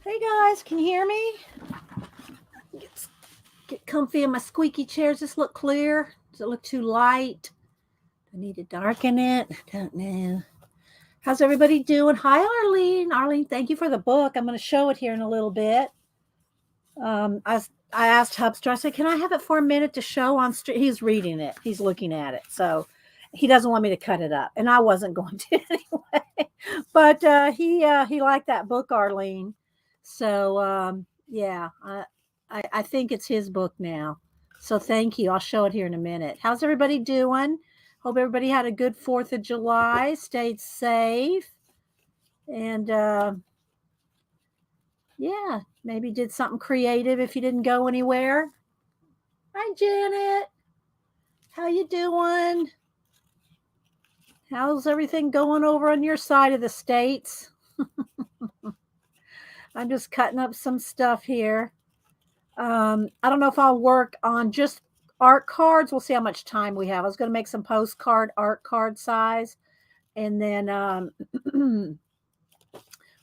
Hey guys, can you hear me? Get comfy in my squeaky chair. Does this look clear? Does it look too light? Do I need to darken it? I don't know. How's everybody doing? Hi, Arlene. Arlene, thank you for the book. I'm going to show it here in a little bit. I asked Hubster, I said, can I have it for a minute to show on street? He's reading it. He's looking at it. So he doesn't want me to cut it up. And I wasn't going to anyway. But he liked that book, Arlene. So yeah, I think it's his book now. So thank you. I'll show it here in a minute. How's everybody doing? Hope everybody had a good 4th of July, stayed safe. And yeah, maybe did something creative if you didn't go anywhere. Hi, Janet. How you doing? How's everything going over on your side of the states? I'm just cutting up some stuff here. I don't know if I'll work on just art cards. We'll see how much time we have. I was going to make some postcard art card size, and then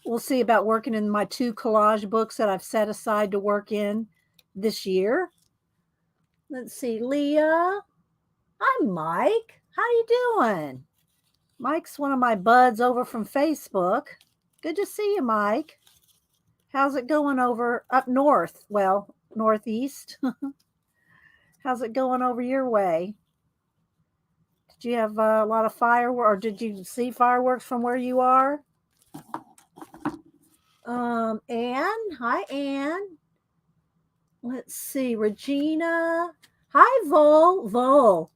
we'll see about working in my 2 collage books that I've set aside to work in this year. Let's see, Leah. Hi, Mike. How you doing? Mike's one of my buds over from Facebook. Good to see you, Mike. How's it going over up north? Well, northeast. How's it going over your way? Did you have a lot of fireworks, or did you see fireworks from where you are? Anne. Hi, Anne. Let's see, Regina. Hi, Vol,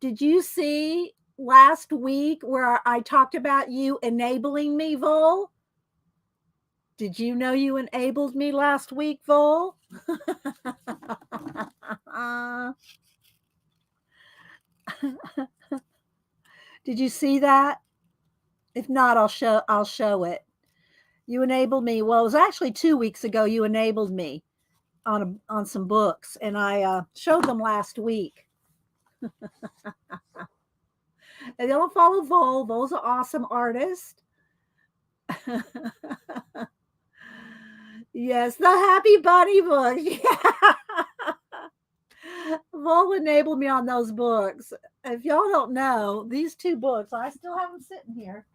did you see last week where I talked about you enabling me, Vol? Did you know you enabled me last week, Vol? Did you see that? If not, I'll show it. You enabled me. Well, it was actually 2 weeks ago you enabled me on some books, and I showed them last week. And y'all follow Vol. Vol's an awesome artist. Yes, the Happy Bunny books. Yeah. Vol enabled me on those books. If y'all don't know, these 2 books, I still have them sitting here.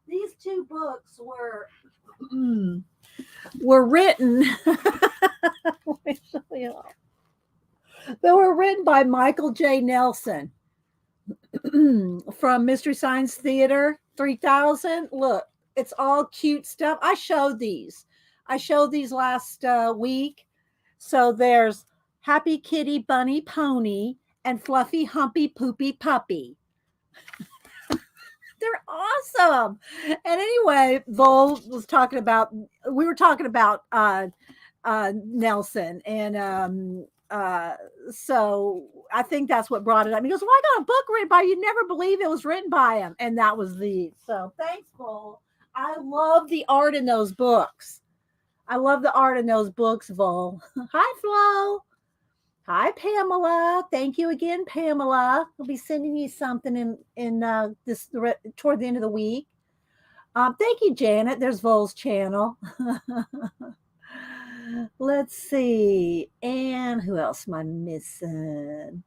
These 2 books were written. They were written by Michael J. Nelson from Mystery Science Theater 3000. Look, it's all cute stuff. I showed these last week. So there's Happy Kitty Bunny Pony and Fluffy Humpy Poopy Puppy. They're awesome. And anyway, Vol was talking about, we were talking about Nelson, and so I think that's what brought it up. He goes, well, I got a book written by you. You'd never believe it was written by him. And that was so thanks, Vol. I love the art in those books. Vol. Hi, Flo. Hi, Pamela. Thank you again, Pamela. We'll be sending you something in this toward the end of the week. Thank you, Janet. There's Vol's channel. Let's see. And who else am I missing?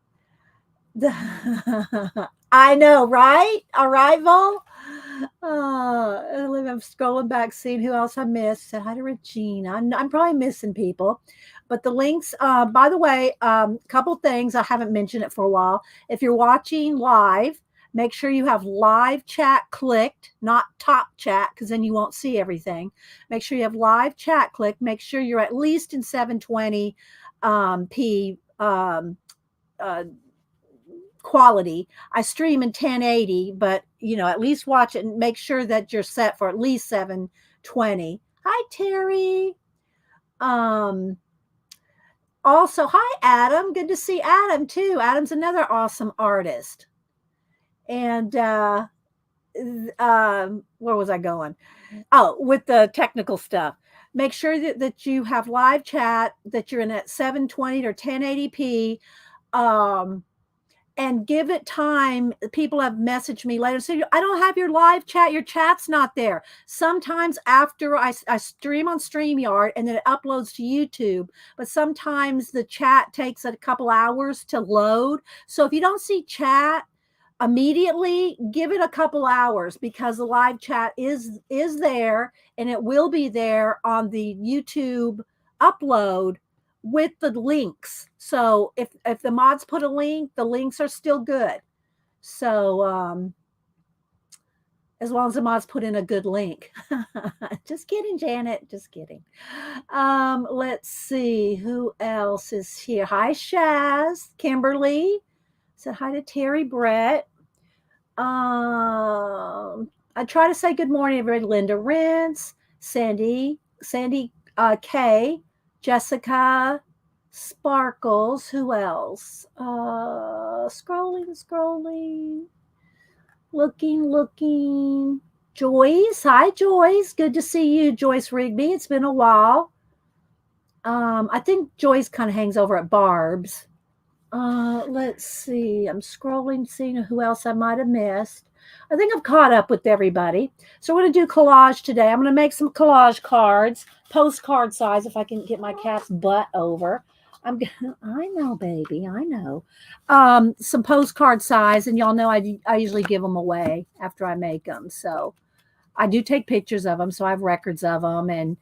I know, right? All right, Vol. I'm scrolling back, seeing who else I missed. Said hi to Regina. I'm probably missing people, but the links. By the way, couple things I haven't mentioned it for a while. If you're watching live, make sure you have live chat clicked, not top chat, because then you won't see everything. Make sure you have live chat clicked. Make sure you're at least in 720p. Quality. I stream in 1080, but at least watch it and make sure that you're set for at least 720. Hi, Terry. Also, hi, Adam. Good to see Adam too. Adam's another awesome artist. And where was I going? Oh, with the technical stuff. Make sure that you have live chat, that you're in at 720 or 1080p. and give it time. People have messaged me later, say, I don't have your live chat. Your chat's not there. Sometimes after I stream on StreamYard and then it uploads to YouTube, but sometimes the chat takes a couple hours to load. So if you don't see chat immediately, give it a couple hours, because the live chat is there, and it will be there on the YouTube upload with the links. So if the mods put a link, the links are still good. So as long as the mods put in a good link. Just kidding, Janet. Just kidding. Let's see who else is here. Hi, Shaz. Kimberly said hi to Terry Brett. I try to say good morning, everybody. Linda Rentz, Sandy K, Jessica, Sparkles. Who else? Scrolling. Looking. Joyce. Hi, Joyce. Good to see you, Joyce Rigby. It's been a while. I think Joyce kind of hangs over at Barb's. Let's see. I'm scrolling, seeing who else I might have missed. I think I've caught up with everybody. So we're going to do collage today. I'm going to make some collage cards, postcard size, if I can get my cat's butt over. I know, baby. I know. Some postcard size, and y'all know I usually give them away after I make them. So I do take pictures of them, so I have records of them, and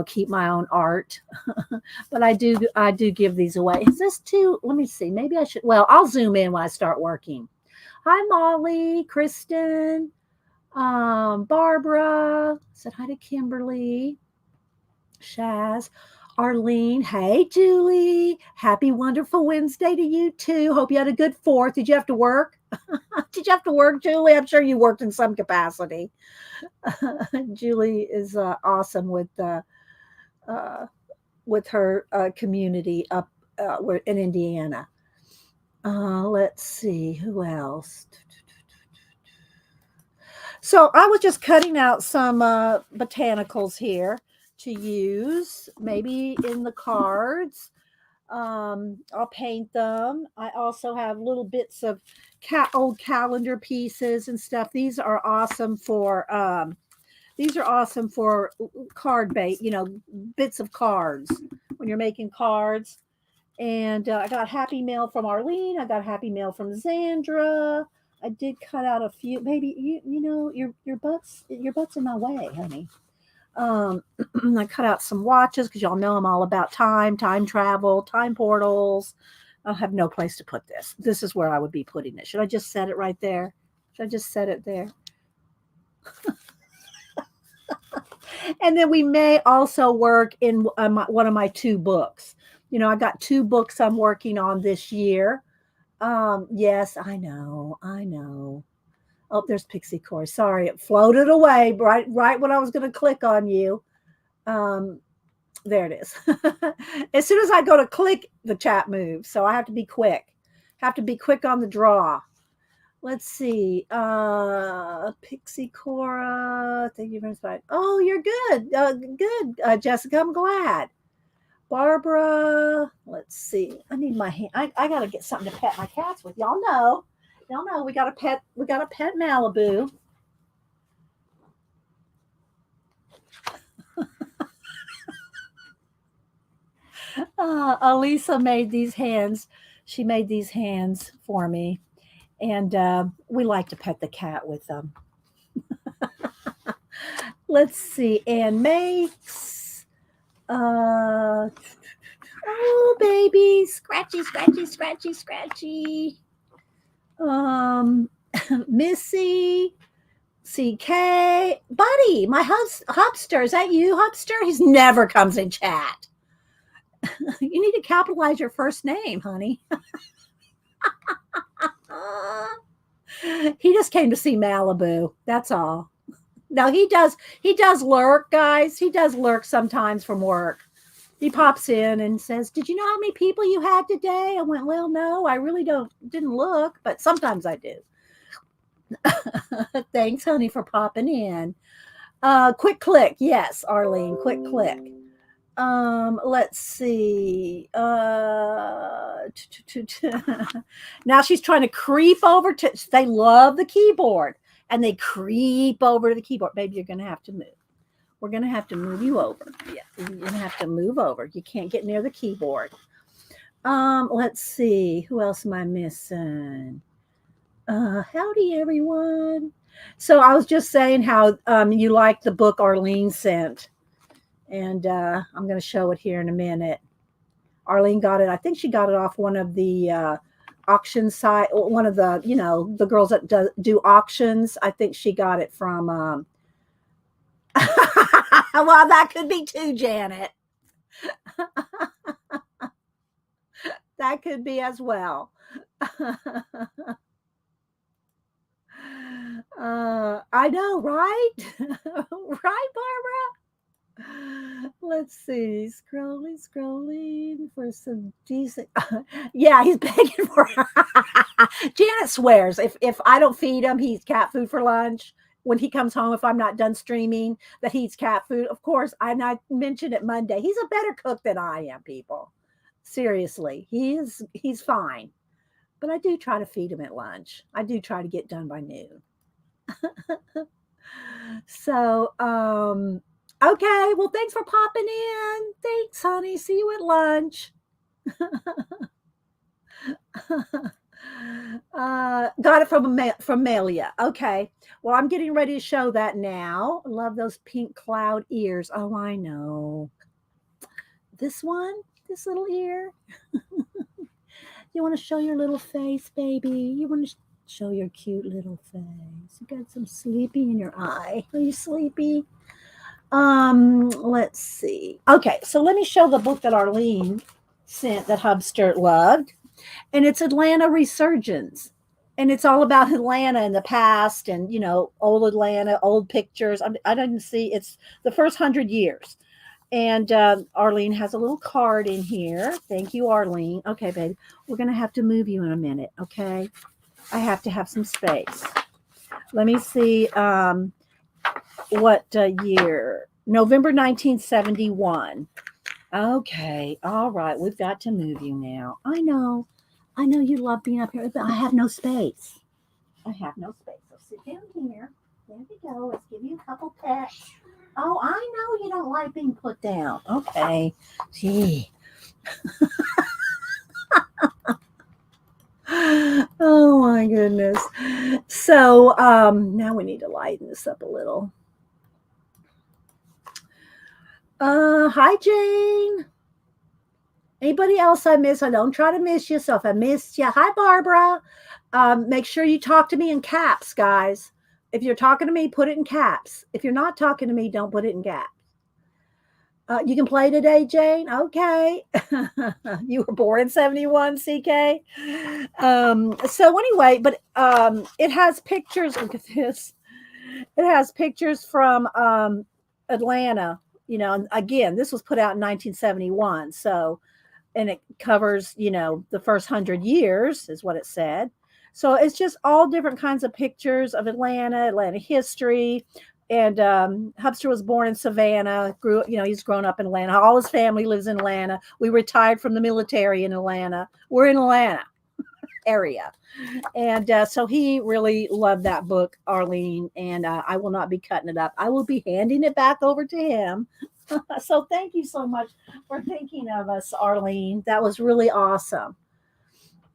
keep my own art. But I do give these away. Is this too? Let me see. Maybe I should. Well, I'll zoom in when I start working. Hi, Molly, Kristen, Barbara. Said hi to Kimberly, Shaz, Arlene. Hey, Julie. Happy wonderful Wednesday to you too. Hope you had a good 4th. Did you have to work? Did you have to work, Julie? I'm sure you worked in some capacity. Julie is awesome with her community up in Indiana. Let's see who else. So I was just cutting out some botanicals here to use, maybe in the cards. I'll paint them. I also have little bits of old calendar pieces and stuff. These are awesome for card bait, bits of cards when you're making cards. And I got happy mail from Arlene. I got happy mail from Zandra. I did cut out a few. Baby, your butt's in my way, honey. I cut out some watches because y'all know I'm all about time travel, time portals. I have no place to put this. This is where I would be putting it. Should I just set it right there? Should I just set it there? And then we may also work in one of my 2 books. I got 2 books I'm working on this year. Yes, I know. Oh, there's Pixie Core. Sorry, it floated away right when I was going to click on you. There it is. As soon as I go to click, the chat moves. So I have to be quick. On the draw. Let's see. Pixie Cora. Thank you very much. Oh, you're good. Good. Jessica, I'm glad. Barbara. Let's see. I need my hand. I got to get something to pet my cats with. Y'all know we got a pet Malibu. Elisa made these hands. She made these hands for me. And we like to pet the cat with them. Let's see. Anne makes. Oh, baby. Scratchy. Missy. CK. Buddy, my Hubster. Is that you, Hubster? He never comes in chat. You need to capitalize your first name, honey. He just came to see Malibu. That's all. No, he does lurk, guys. He does lurk sometimes from work. He pops in and says, "Did you know how many people you had today?" I went, "Well, no, I really didn't look, but sometimes I do." Thanks, honey, for popping in. Quick click. Yes, Arlene, quick click. Let's see. Now she's trying to creep over to, they love the keyboard and they creep over to the keyboard. Baby, you're going to have to move. We're going to have to move you over. Yeah, you're going to have to move over. You can't get near the keyboard. Let's see. Who else am I missing? Howdy everyone. So I was just saying how you liked the book Arlene sent. And I'm going to show it here in a minute. Arlene got it. I think she got it off one of the auction site, one of the, the girls that do auctions. I think she got it from. Well, that could be too, Janet. That could be as well. I know, right? Right, Barbara? Let's see. Scrolling for some decent. Yeah, he's begging for. Janet swears if I don't feed him, he eats cat food for lunch. When he comes home, if I'm not done streaming, that he eats cat food. Of course, I mentioned it Monday. He's a better cook than I am, people. Seriously, he's fine. But I do try to feed him at lunch. I do try to get done by noon. So, okay. Well, thanks for popping in. Thanks, honey. See you at lunch. Got it from Melia. Okay. Well, I'm getting ready to show that now. Love those pink cloud ears. Oh, I know. This one, this little ear. You want to show your little face, baby? You want to show your cute little face? You got some sleepy in your eye. Are you sleepy? Let's see. Okay, so let me show the book that Arlene sent that Hubster loved. And it's Atlanta Resurgence. And it's all about Atlanta in the past and, old Atlanta, old pictures. I didn't see, it's the first 100 years. And Arlene has a little card in here. Thank you, Arlene. Okay, babe, we're going to have to move you in a minute, okay? I have to have some space. Let me see what year. November 1971. Okay, all right. We've got to move you now. I know you love being up here, but I have no space. I have no space. So sit down here. There we go. Let's give you a couple pets. Oh, I know you don't like being put down. Okay. Gee. Oh my goodness. So now we need to lighten this up a little. Hi Jane. Anybody else I miss? I don't try to miss you. So if I missed you, hi Barbara. Make sure you talk to me in caps, guys. If you're talking to me, put it in caps. If you're not talking to me, don't put it in caps. You can play today, Jane. Okay. You were born in 71, CK. So anyway, but it has pictures. Look at this. It has pictures from Atlanta. And again, this was put out in 1971. So, and it covers, the first 100 years is what it said. So it's just all different kinds of pictures of Atlanta history. And Hubster was born in Savannah, he's grown up in Atlanta. All his family lives in Atlanta. We retired from the military in Atlanta. We're in Atlanta area. And so he really loved that book, Arlene, and I will not be cutting it up. I will be handing it back over to him. So thank you so much for thinking of us, Arlene. That was really awesome.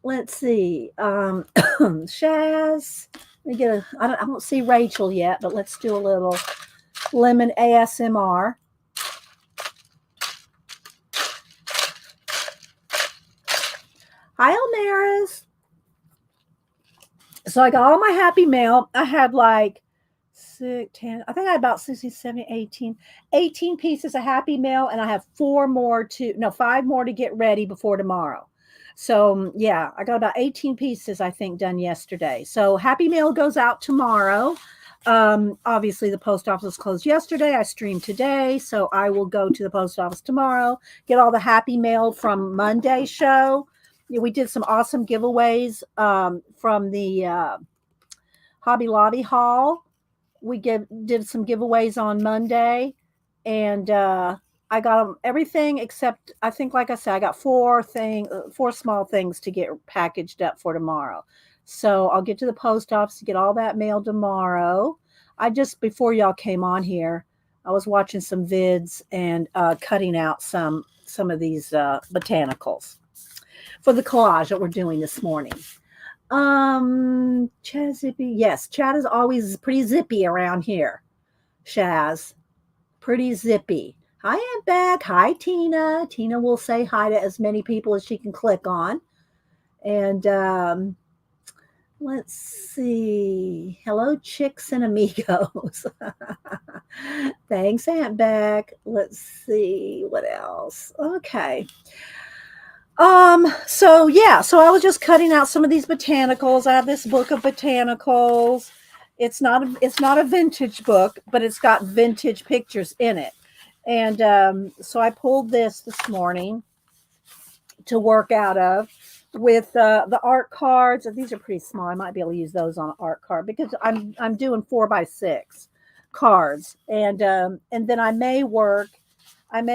Let's see. Shaz. Let me get I don't see Rachel yet, but let's do a little lemon ASMR. Hi, Elmaris. So I got all my happy mail. I had like 6, 10, I think I had about 60, 70, 18 pieces of happy mail, and I have 5 more to get ready before tomorrow. So yeah, I got about 18 pieces, I think, done yesterday. So happy mail goes out tomorrow. Obviously the post office closed yesterday. I streamed today, so I will go to the post office tomorrow, get all the happy mail from Monday's show. We did some awesome giveaways from the Hobby Lobby haul. We did some giveaways on Monday, and I got them everything except I think, like I said, I got four small things to get packaged up for tomorrow. So I'll get to the post office to get all that mailed tomorrow. I just before y'all came on here, I was watching some vids and cutting out some of these botanicals for the collage that we're doing this morning. Chad Zippy, yes, Chad is always pretty zippy around here. Shaz, pretty zippy. Hi, Aunt Beck. Hi, Tina. Tina will say hi to as many people as she can click on. And let's see. Hello, chicks and amigos. Thanks, Aunt Beck. Let's see what else. Okay. So yeah, so I was just cutting out some of these botanicals. I have this book of botanicals. It's not a vintage book, but it's got vintage pictures in it. And so I pulled this morning to work out of with the art cards. These are pretty small. I might be able to use those on an art card because I'm doing 4x6 cards, and then I may work in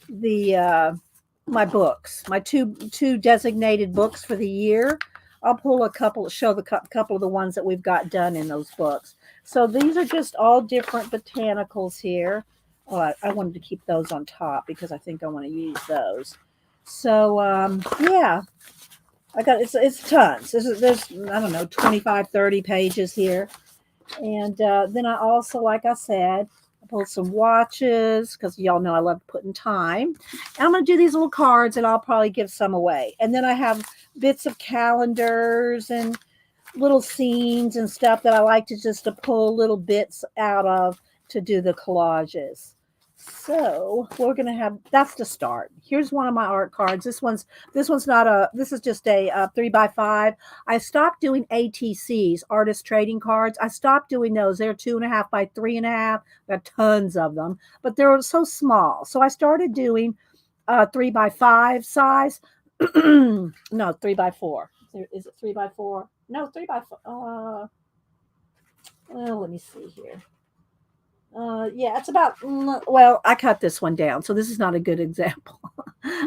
the my books, my two designated books for the year. I'll pull a couple, show the couple of the ones that we've got done in those books. So these are just all different botanicals here. Oh, I wanted to keep those on top because I think I want to use those. So yeah, I got it's tons. There's I don't know 25, 30 pages here, and then I also, like I said, I pulled some watches because y'all know I love putting time. And I'm going to do these little cards and I'll probably give some away. And then I have bits of calendars and little scenes and stuff that I like to pull little bits out of to do the collages. So we're gonna have that's the start. Here's one of my art cards. This one's not a this is just a 3x5. I stopped doing ATCs, artist trading cards. I stopped doing those. They're 2.5 by 3.5. Got tons of them, but they're so small. So I started doing 3x5 size. No, 3x4. Is it 3x4? No, 3x4. Well, let me see here. Yeah, it's about, well, I cut this one down, so this is not a good example.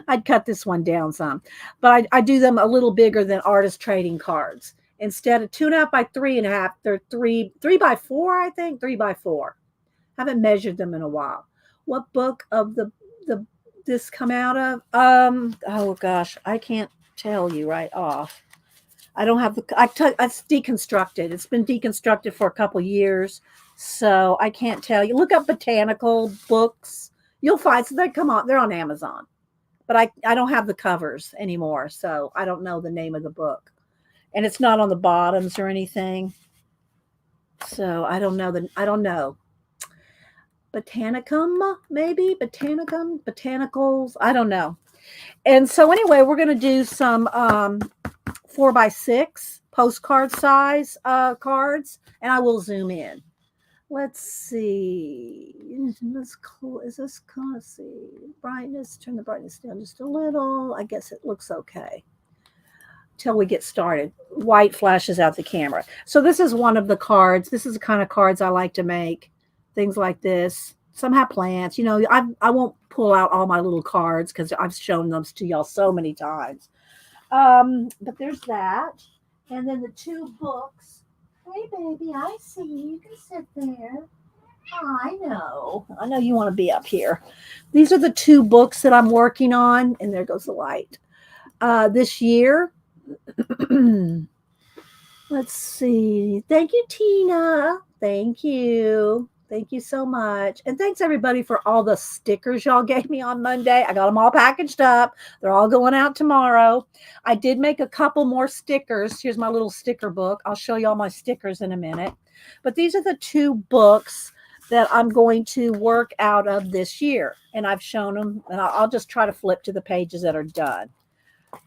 I'd cut this one down some, but I do them a little bigger than artist trading cards. Instead of 2.5 by 3.5, they're 3x4, I think, 3x4. Haven't measured them in a while. What book of the this come out of? Oh gosh, I can't tell you right off. I don't have it's deconstructed. It's been deconstructed for a couple years, so I can't tell you. Look up botanical books. You'll find so they come on. They're on Amazon, but I don't have the covers anymore, so I don't know the name of the book, and it's not on the bottoms or anything. So I don't know. Botanicum, maybe botanicals. I don't know. And so anyway, we're gonna do some 4x6 postcard size cards, and I will zoom in. Let's see. Is this let's see. Brightness, turn the brightness down just a little. I guess it looks okay. Till we get started. White flashes out the camera. So this is one of the cards. This is the kind of cards I like to make. Things like this. Some have plants. You know, I won't pull out all my little cards because I've shown them to y'all so many times. But there's that. And then the two books. Hey, baby, I see you. You can sit there. Oh, I know. I know you want to be up here. These are the two books that I'm working on. And there goes the light. This year. Let's see. Thank you, Tina. Thank you. Thank you so much. And thanks everybody for all the stickers y'all gave me on Monday. I got them all packaged up. They're all going out tomorrow. I did make a couple more stickers. Here's my little sticker book. I'll show you all my stickers in a minute. But these are the two books that I'm going to work out of this year. And I've shown them. And I'll just try to flip to the pages that are done.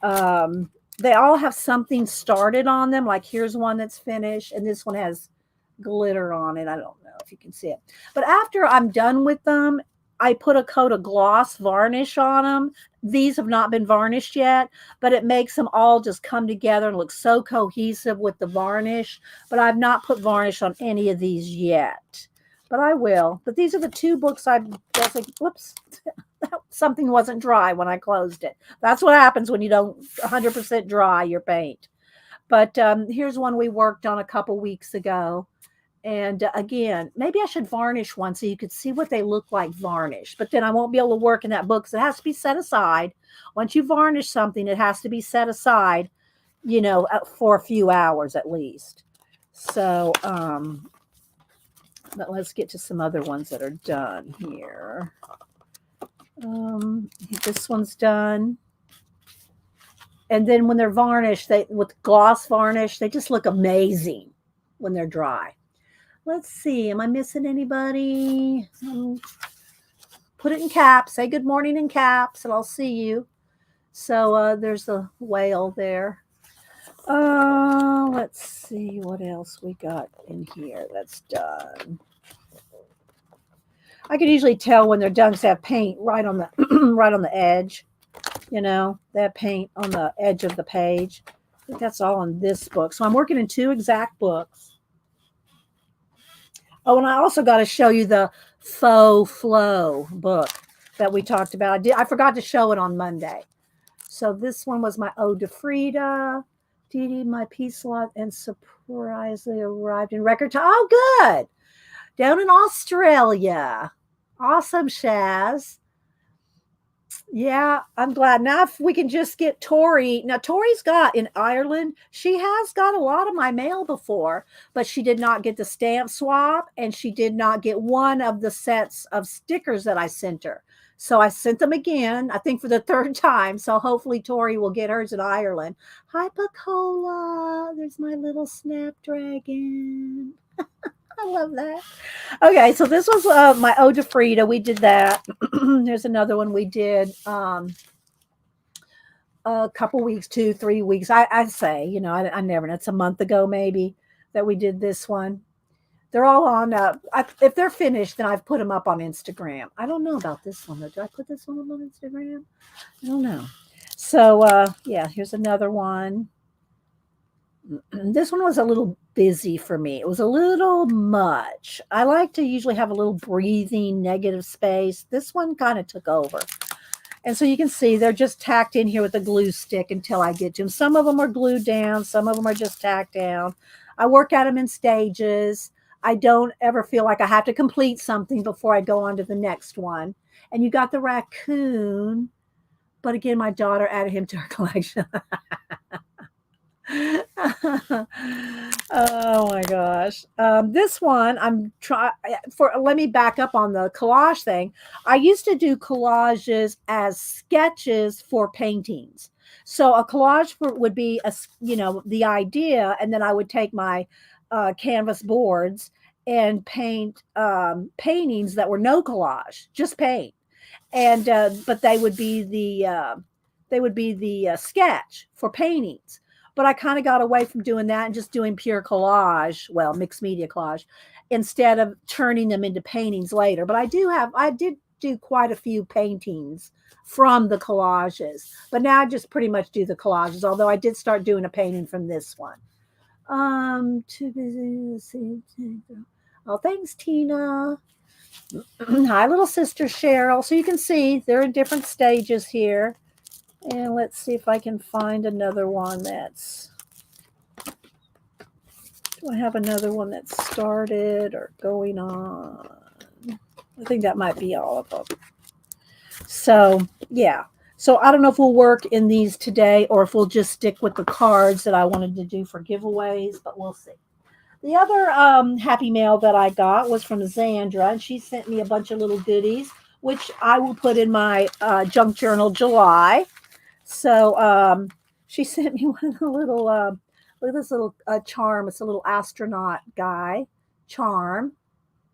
They all have something started on them. Like here's one that's finished. And this one has glitter on it. I don't know if you can see it. But after I'm done with them, I put a coat of gloss varnish on them. These have not been varnished yet, but it makes them all just come together and look so cohesive with the varnish. But I've not put varnish on any of these yet. but I will. But these are the two books I was like, whoops, something wasn't dry when I closed it. That's what happens when you don't 100% dry your paint. But here's one we worked on a couple weeks ago. And again, maybe I should varnish one so you could see what they look like varnished. But then I won't be able to work in that book because it has to be set aside. Once you varnish something, it has to be set aside, for a few hours at least. So, but let's get to some other ones that are done here. This one's done. And then when they're varnished, with gloss varnish, they just look amazing when they're dry. Let's see. Am I missing anybody? Put it in caps. Say good morning in caps, and I'll see you. So there's the whale there. Let's see what else we got in here that's done. I can usually tell when they're done because they have paint right on the right on the edge. They have paint on the edge of the page. I think that's all on this book. So I'm working in two exact books. Oh, and I also got to show you the Faux Flow book that we talked about. I forgot to show it on Monday. So this one was my Ode to Frida. Dee Dee, my peace lot, and surprisingly arrived in record time. Oh, good. Down in Australia. Awesome, Shaz. Yeah, I'm glad. Now if we can just get Tori. Now Tori's got in Ireland, she has got a lot of my mail before, but she did not get the stamp swap and she did not get one of the sets of stickers that I sent her. So I sent them again, I think for the third time. So hopefully Tori will get hers in Ireland. Hi, Pacola. There's my little snapdragon. I love that. Okay, so this was my Ode to Frida. We did that. There's another one we did a couple weeks, 2-3 weeks. I say, I never know. It's a month ago maybe that we did this one. They're all on. If they're finished, then I've put them up on Instagram. I don't know about this one though. Do I put this one on Instagram? I don't know. So yeah, here's another one. This one was a little busy for me. It was a little much. I like to usually have a little breathing negative space. This one kind of took over. And so you can see they're just tacked in here with a glue stick until I get to them. Some of them are glued down. Some of them are just tacked down. I work at them in stages. I don't ever feel like I have to complete something before I go on to the next one. And you got the raccoon. But again, my daughter added him to her collection. Oh my gosh. This one let me back up on the collage thing. I used to do collages as sketches for paintings. So a collage would be the idea, and then I would take my canvas boards and paint paintings that were no collage, just paint. And but they would be the sketch for paintings. But I kind of got away from doing that and just doing pure collage, well, mixed media collage, instead of turning them into paintings later. But I did do quite a few paintings from the collages. But now I just pretty much do the collages, although I did start doing a painting from this one. Too busy. Oh, thanks, Tina. Hi, little sister Cheryl. So you can see they're in different stages here. And let's see if I can find another one that's, do I have another one that started or going on? I think that might be all of them. So, yeah. So I don't know if we'll work in these today or if we'll just stick with the cards that I wanted to do for giveaways, but we'll see. The other happy mail that I got was from Xandra, and she sent me a bunch of little goodies, which I will put in my junk journal July. So she sent me one of the little, look at this little charm. It's a little astronaut guy charm.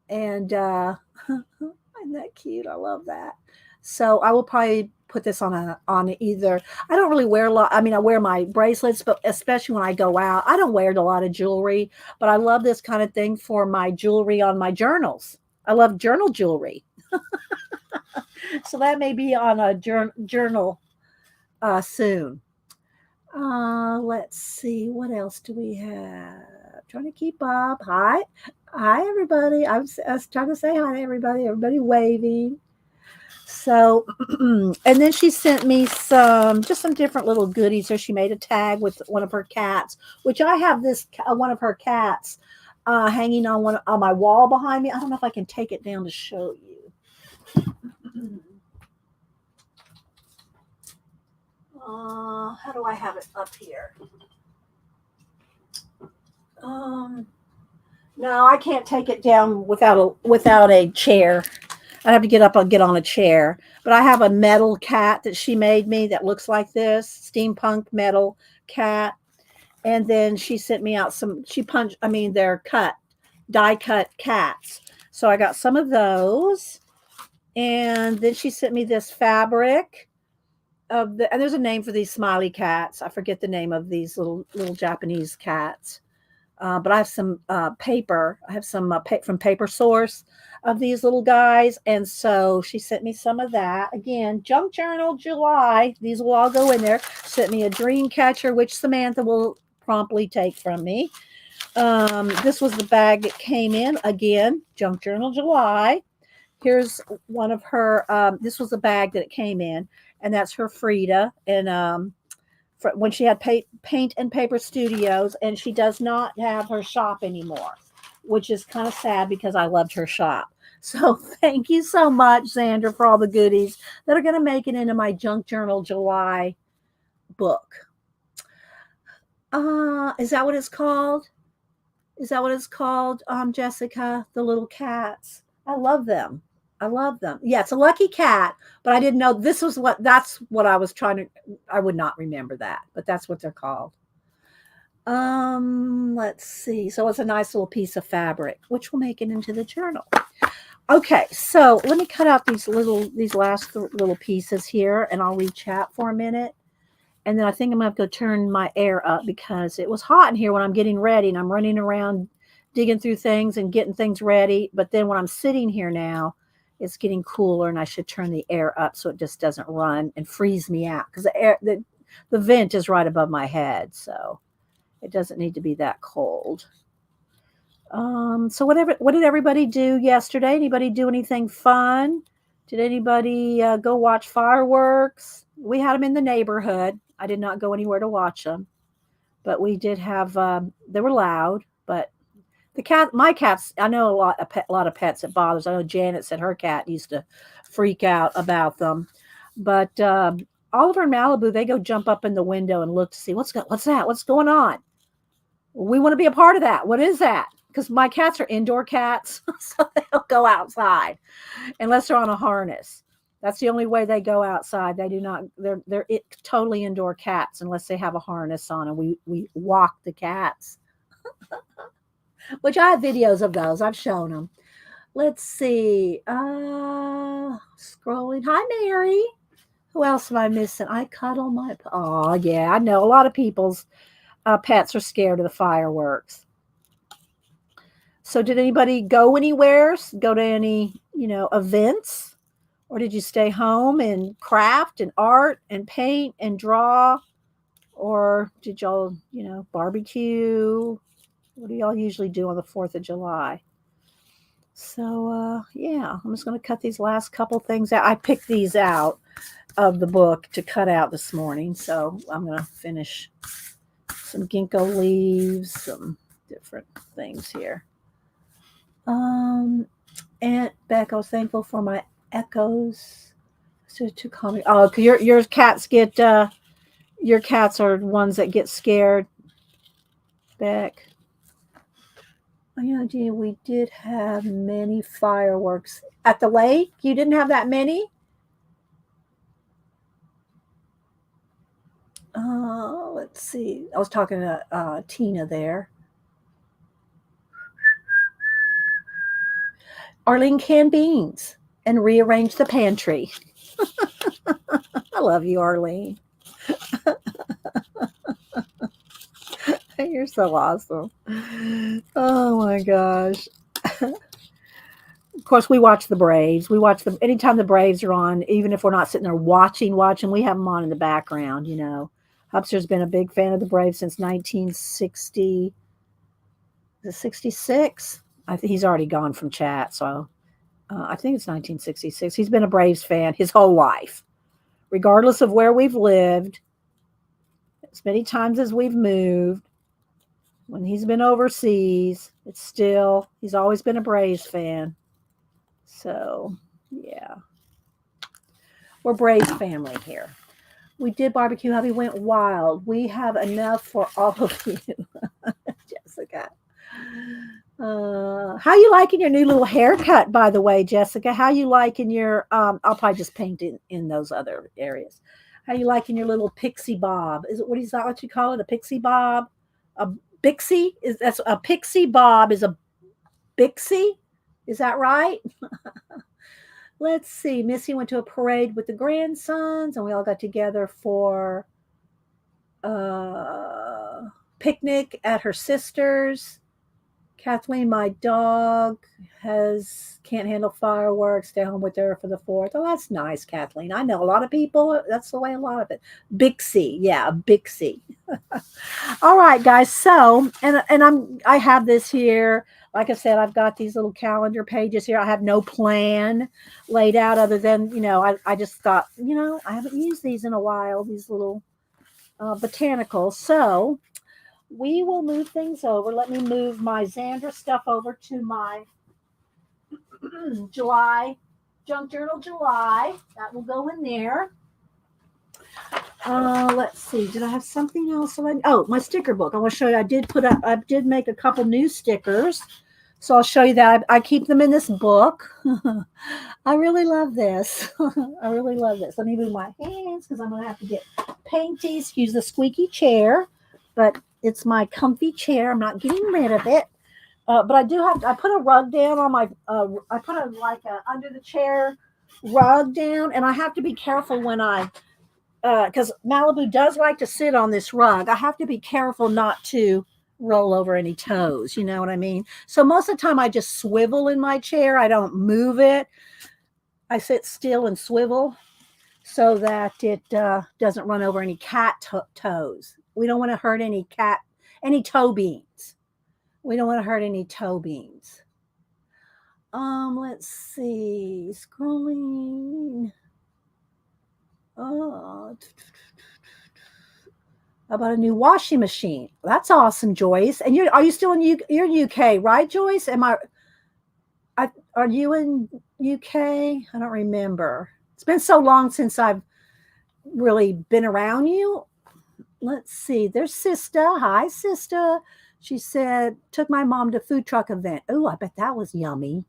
And isn't that cute? I love that. So I will probably put this on either. I don't really wear a lot. I mean, I wear my bracelets, but especially when I go out, I don't wear a lot of jewelry, but I love this kind of thing for my jewelry on my journals. I love journal jewelry. So that may be on a journal soon. Let's see. What else do we have? Trying to keep up. Hi. Hi, everybody. I was trying to say hi to everybody. Everybody waving. So, and then she sent me just some different little goodies. So she made a tag with one of her cats, which I have one of her cats hanging on on my wall behind me. I don't know if I can take it down to show you. How do I have it up here? Um, no, I can't take it down without a chair. I have to get up and get on a chair. But I have a metal cat that she made me that looks like this steampunk metal cat. And then she sent me out they're die cut cats. So I got some of those. And then she sent me this fabric and there's a name for these smiley cats. I forget the name of these little Japanese cats. But I have some paper. I have some from Paper Source of these little guys. And so she sent me some of that. Again, Junk Journal July. These will all go in there. Sent me a dream catcher, which Samantha will promptly take from me. This was the bag that came in. Again, Junk Journal July. Here's one of her. This was the bag that it came in. And that's her Frida. And when she had Paint and Paper Studios, and she does not have her shop anymore, which is kind of sad because I loved her shop. So thank you so much, Sandra, for all the goodies that are going to make it into my Junk Journal July book. Is that what it's called? Is that what it's called, Jessica? The little cats. I love them. I love them. Yeah, it's a lucky cat, but I didn't know that's what I was trying to. I would not remember that, but that's what they're called. Let's see. So it's a nice little piece of fabric, which will make it into the journal. Okay, so let me cut out these last little pieces here, and I'll read chat for a minute. And then I think I'm gonna have to turn my air up because it was hot in here when I'm getting ready and I'm running around digging through things and getting things ready. But then when I'm sitting here now, it's getting cooler and I should turn the air up so it just doesn't run and freeze me out because the vent is right above my head, so it doesn't need to be that cold. So what did everybody do yesterday? Anybody do anything fun? Did anybody go watch fireworks? We had them in the neighborhood. I did not go anywhere to watch them, but we did have. They were loud, but my cats. I know a lot of pets it bothers. I know Janet said her cat used to freak out about them, but Oliver and Malibu, they go jump up in the window and look to see what's that? What's going on? We want to be a part of that. What is that? Because my cats are indoor cats, so they don't go outside unless they're on a harness. That's the only way they go outside. They do not. They're totally indoor cats unless they have a harness on, and we walk the cats. Which I have videos of those. I've shown them. Let's see. Scrolling. Hi, Mary. Who else am I missing? I cuddle my. Oh yeah, I know a lot of people's pets are scared of the fireworks. So did anybody go anywhere? Go to any, events? Or did you stay home and craft and art and paint and draw? Or did y'all, barbecue? What do y'all usually do on the 4th of July? So, yeah, I'm just going to cut these last couple things out. I picked these out of the book to cut out this morning. So I'm going to finish some ginkgo leaves, some different things here. Aunt Beck, I was thankful for my echoes. So to call me. Oh, your cats get your cats are ones that get scared. Beck. Oh, gee, we did have many fireworks at the lake. You didn't have that many? Let's see. I was talking to Tina there. Arlene canned beans and rearrange the pantry. I love you, Arlene. You're so awesome. Oh my gosh. Of course, we watch the Braves. We watch them anytime the Braves are on, even if we're not sitting there watching, we have them on in the background, Hupster's been a big fan of the Braves since 1960, 66. I think he's already gone from chat, so I think it's 1966. He's been a Braves fan his whole life, regardless of where we've lived, as many times as we've moved. When he's been overseas, he's always been a Braves fan. So, yeah. We're Braves family here. We did barbecue. Hubby went wild. We have enough for all of you, Jessica. How you liking your new little haircut, by the way, Jessica? How you liking your? I'll probably just paint in those other areas. How you liking your little pixie bob? Is it that what you call it? A pixie bob? A bixie? That's a pixie bob? Is a bixie? Is that right? Let's see. Missy went to a parade with the grandsons, and we all got together for a picnic at her sister's. Kathleen, my dog, can't handle fireworks. Stay home with her for the 4th. Oh, that's nice, Kathleen. I know a lot of people. That's the way a lot of it. Bixie, yeah, Bixie. All right, guys. So, I have this here. Like I said, I've got these little calendar pages here. I have no plan laid out other than, I just thought, I haven't used these in a while, these little botanicals. So we will move things over. Let me move my Xandra stuff over to my July, Junk Journal July. That will go in there. Let's see. Did I have something else? My sticker book. I want to show you. I did make a couple new stickers. So I'll show you that. I keep them in this book. I really love this. I really love this. Let me move my hands because I'm going to have to get painty. Excuse the squeaky chair, but it's my comfy chair. I'm not getting rid of it. But I put a rug down on my, I put a under the chair rug down, and I have to be careful when because Malibu does like to sit on this rug. I have to be careful not to roll over any toes. You know what I mean? So most of the time I just swivel in my chair. I don't move it. I sit still and swivel so that it doesn't run over any cat toes. We don't want to hurt any toe beans. We don't want to hurt any toe beans. Let's see. Scrolling. How about a new washing machine? That's awesome, Joyce. And are you still you're UK, right, Joyce? Are you in UK? I don't remember. It's been so long since I've really been around you. Let's see. There's Sister. Hi, Sister. She said, took my mom to food truck event. Oh, I bet that was yummy.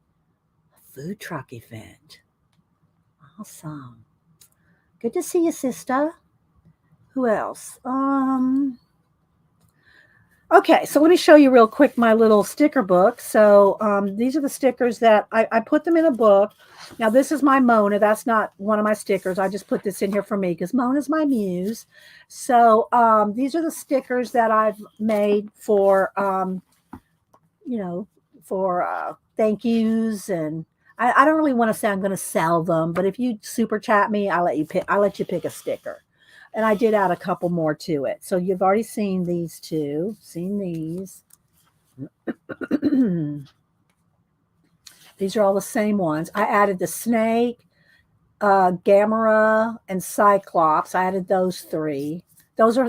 A food truck event. Awesome. Good to see you, Sister. Who else? Okay, so let me show you real quick my little sticker book. So these are the stickers that I put them in a book. Now, this is my Mona. That's not one of my stickers. I just put this in here for me because Mona's my muse. So these are the stickers that I've made for, for thank yous. And I don't really want to say I'm going to sell them, but if you super chat me, I'll let you pick a sticker. And I did add a couple more to it. So you've already seen these two. Seen these. These are all the same ones. I added the snake, Gamera, and Cyclops. I added those three.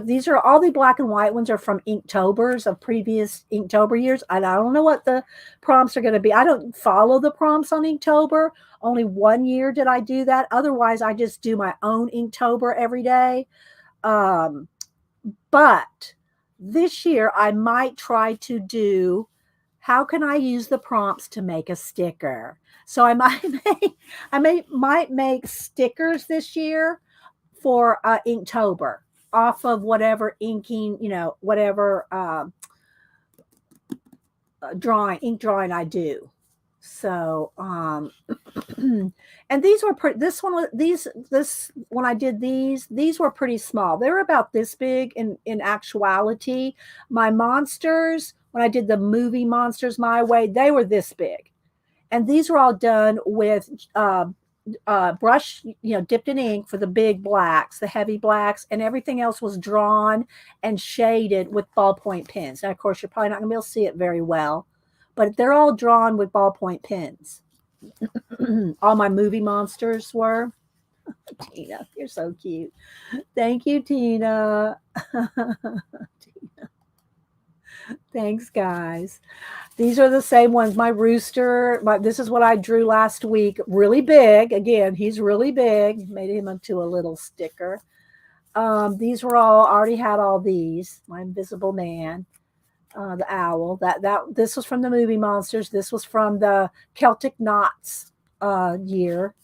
These are all the black and white ones are from Inktober's of previous Inktober years. I don't know what the prompts are going to be. I don't follow the prompts on Inktober. Only 1 year did I do that. Otherwise, I just do my own Inktober every day. But this year, I might try to do how can I use the prompts to make a sticker. So I might make stickers this year for Inktober off of whatever inking, whatever ink drawing I do. So, and these were when I did these were pretty small. They were about this big in actuality. My monsters, when I did the movie Monsters My Way, they were this big. And these were all done with brush, dipped in ink for the big blacks, the heavy blacks, and everything else was drawn and shaded with ballpoint pens. Now, of course, you're probably not going to be able to see it very well, but they're all drawn with ballpoint pens. All my movie monsters were. Tina, you're so cute. Thank you, Tina. Thanks, guys. These are the same ones. My rooster, this is what I drew last week. Really big. Again, he's really big. Made him into a little sticker. These were all, I already had all these. My invisible man, the owl. This was from the movie monsters. This was from the Celtic Knots year.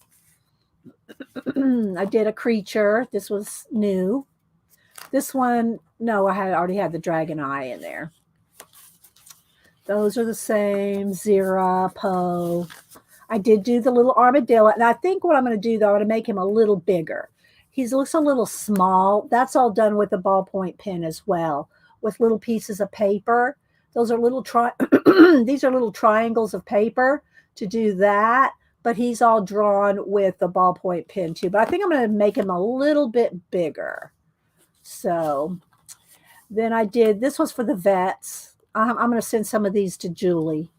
I did a creature. This was new. This one, no, I already had the dragon eye in there. Those are the same. Zira, Poe. I did do the little armadillo. And I think what I'm going to do, though, I'm going to make him a little bigger. He looks a little small. That's all done with a ballpoint pen as well, with little pieces of paper. Those are little these are little triangles of paper to do that. But he's all drawn with a ballpoint pen, too. But I think I'm going to make him a little bit bigger. So then I did, this was for the vets. I'm going to send some of these to Julie,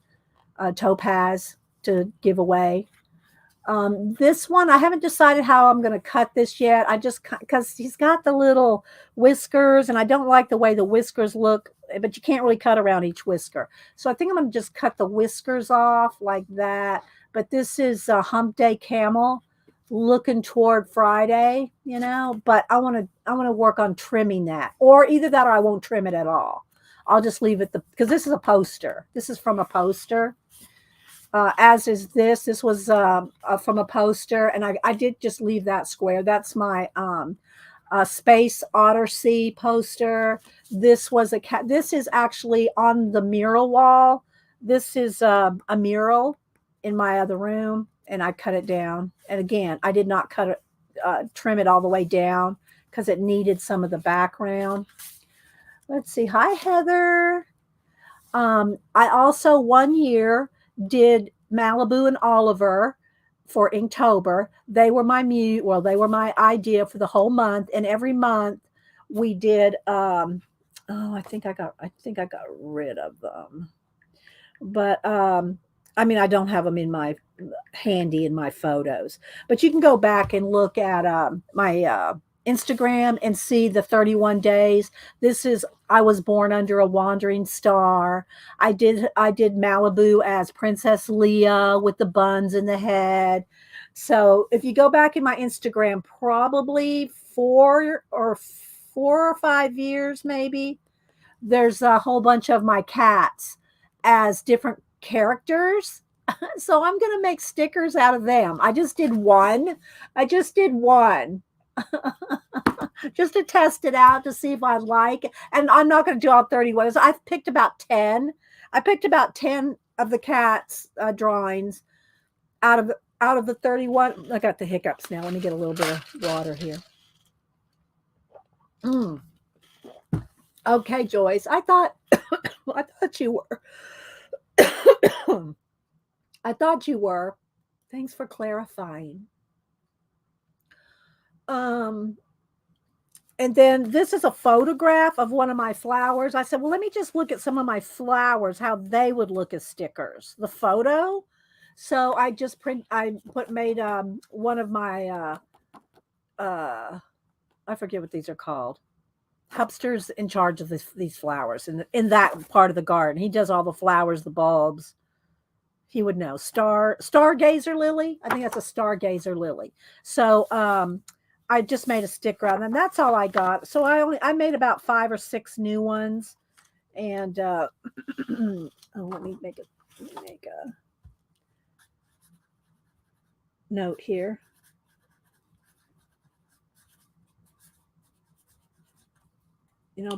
Topaz, to give away. This one, I haven't decided how I'm going to cut this yet. I just, because he's got the little whiskers, and I don't like the way the whiskers look, but you can't really cut around each whisker. So I think I'm going to just cut the whiskers off like that. But this is a hump day camel looking toward Friday, but I want to work on trimming that, or either that or I won't trim it at all. I'll just leave it because this is a poster. This is from a poster. As is this. This was from a poster, and I did just leave that square. That's my Space Odyssey poster. This was this is actually on the mural wall. This is a mural in my other room, and I cut it down. And again, I did not cut it, trim it all the way down because it needed some of the background. Let's see. Hi, Heather. I also one year did Malibu and Oliver for Inktober. They were my they were my idea for the whole month. And every month we did I think I got rid of them. But I mean, I don't have them in my handy in my photos. But you can go back and look at my Instagram and see the 31 days. This is I was born under a wandering star. I did Malibu as Princess Leia with the buns in the head. So if you go back in my Instagram, probably 4 or 5 years maybe, there's a whole bunch of my cats as different characters. So I'm going to make stickers out of them. I just did one. Just to test it out to see if I like it. And I'm not going to do all 31. I've picked about 10. I picked about 10 of the cats drawings out of the 31. I got the hiccups now. Let me get a little bit of water here. Okay, Joyce. I thought you were. I thought you were. Thanks for clarifying. And then this is a photograph of one of my flowers. I said, well, let me just look at some of my flowers, how they would look as stickers. The photo. So I just made one of my I forget what these are called. Hubster's in charge of these flowers in that part of the garden. He does all the flowers, the bulbs. He would know. Stargazer lily. I think that's a stargazer lily. So I just made a sticker out of them. That's all I got. So I made about 5 or 6 new ones. And let me make a note here.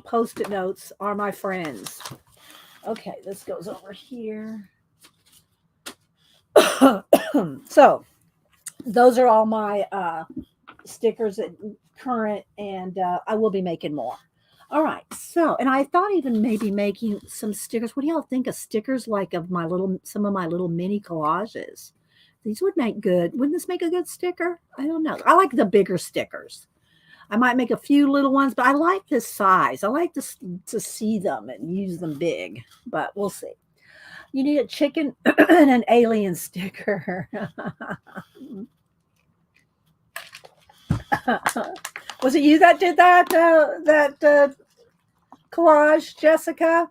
Post-it notes are my friends. Okay, this goes over here. So those are all my stickers at current, and I will be making more. All right. So, and I thought even maybe making some stickers. What do y'all think of stickers like of some of my little mini collages? These would make good. Wouldn't this make a good sticker? I don't know. I like the bigger stickers. I might make a few little ones, but I like this size. I like to see them and use them big, but we'll see. You need a chicken and an alien sticker. Was it you that did that collage, Jessica?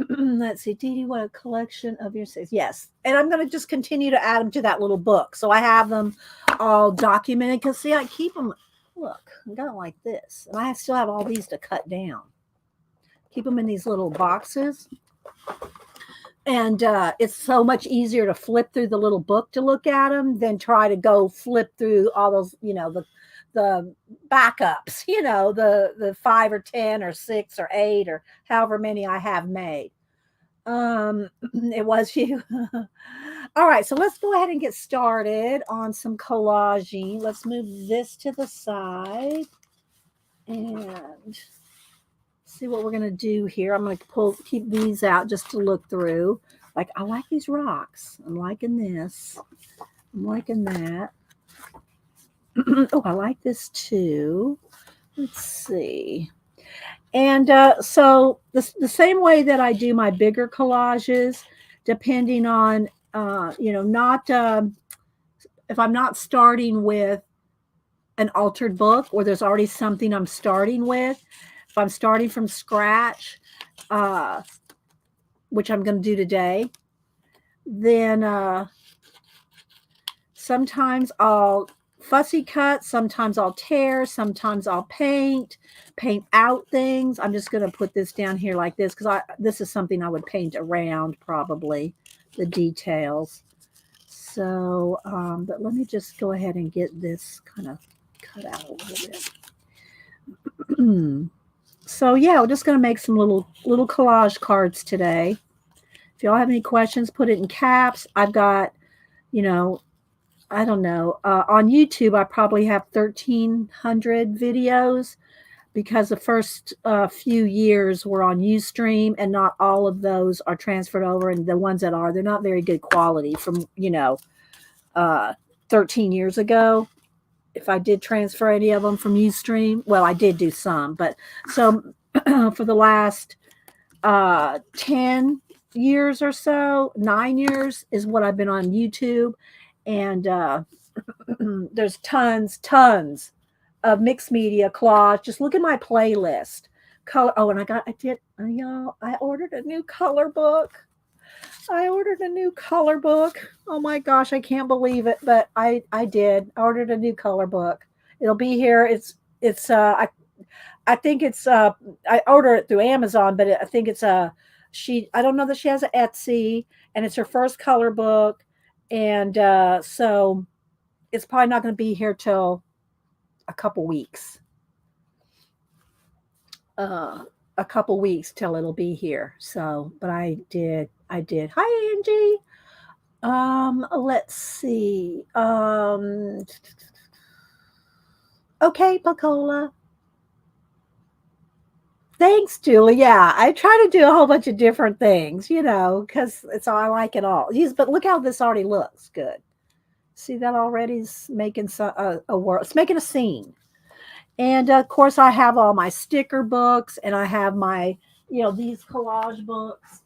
Let's see, Dee Dee, what a collection of your six. Yes, and I'm going to just continue to add them to that little book, so I have them all documented. Because see, I keep them. Look, I got them like this, and I still have all these to cut down. Keep them in these little boxes. And it's so much easier to flip through the little book to look at them than try to go flip through all those, the backups, the 5 or 10 or 6 or 8 or however many I have made. It was you. All right, so let's go ahead and get started on some collaging. Let's move this to the side and see what we're going to do here. I'm going to keep these out just to look through. Like, I like these rocks. I'm liking this. I'm liking that. Oh, I like this too. Let's see. And so the same way that I do my bigger collages, depending on, not if I'm not starting with an altered book or there's already something I'm starting with, if I'm starting from scratch, which I'm going to do today, then sometimes I'll fussy cut, sometimes I'll tear, sometimes I'll paint out things. I'm just going to put this down here like this because this is something I would paint around probably, the details. So, but let me just go ahead and get this kind of cut out a little bit. So yeah, we're just going to make some little collage cards today. If y'all have any questions, put it in caps. I've got, I don't know. On YouTube, I probably have 1,300 videos because the first few years were on Ustream, and not all of those are transferred over. And the ones that are, they're not very good quality from, 13 years ago. If I did transfer any of them from Ustream, well, I did do some, but so for the last 10 years or so, 9 years is what I've been on YouTube. And there's tons of mixed media collage. Just look at my playlist. Color. Oh, and I ordered a new color book. Oh my gosh, I can't believe it, but I did. I ordered a new color book. It'll be here. I think it's I ordered it through Amazon, but I think it's I don't know that she has an Etsy, and it's her first color book. And so it's probably not going to be here till a couple weeks. A couple weeks till it'll be here. So, but I did. Hi, Angie. Let's see. Okay, Pacola. Thanks, Julie. Yeah, I try to do a whole bunch of different things, because I like it all. But look how this already looks good. See that already is making a world. It's making a scene. And of course, I have all my sticker books, and I have my, these collage books.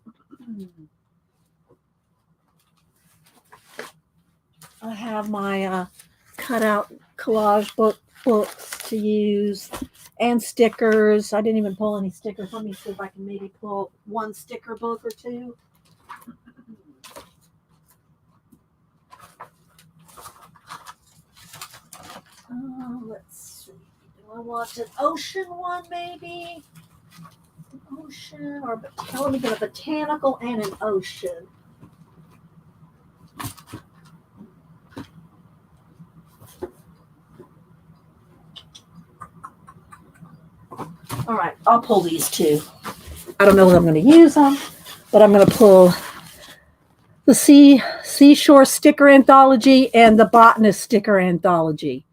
I have my cutout collage books to use, and stickers. I didn't even pull any stickers. Let me see if I can maybe pull one sticker book or two. Let's see. Do I want an ocean one, maybe? An ocean, or let me get a botanical and an ocean. All right, I'll pull these two. I don't know when I'm going to use them, but I'm going to pull the Seashore Sticker Anthology and the Botanist Sticker Anthology.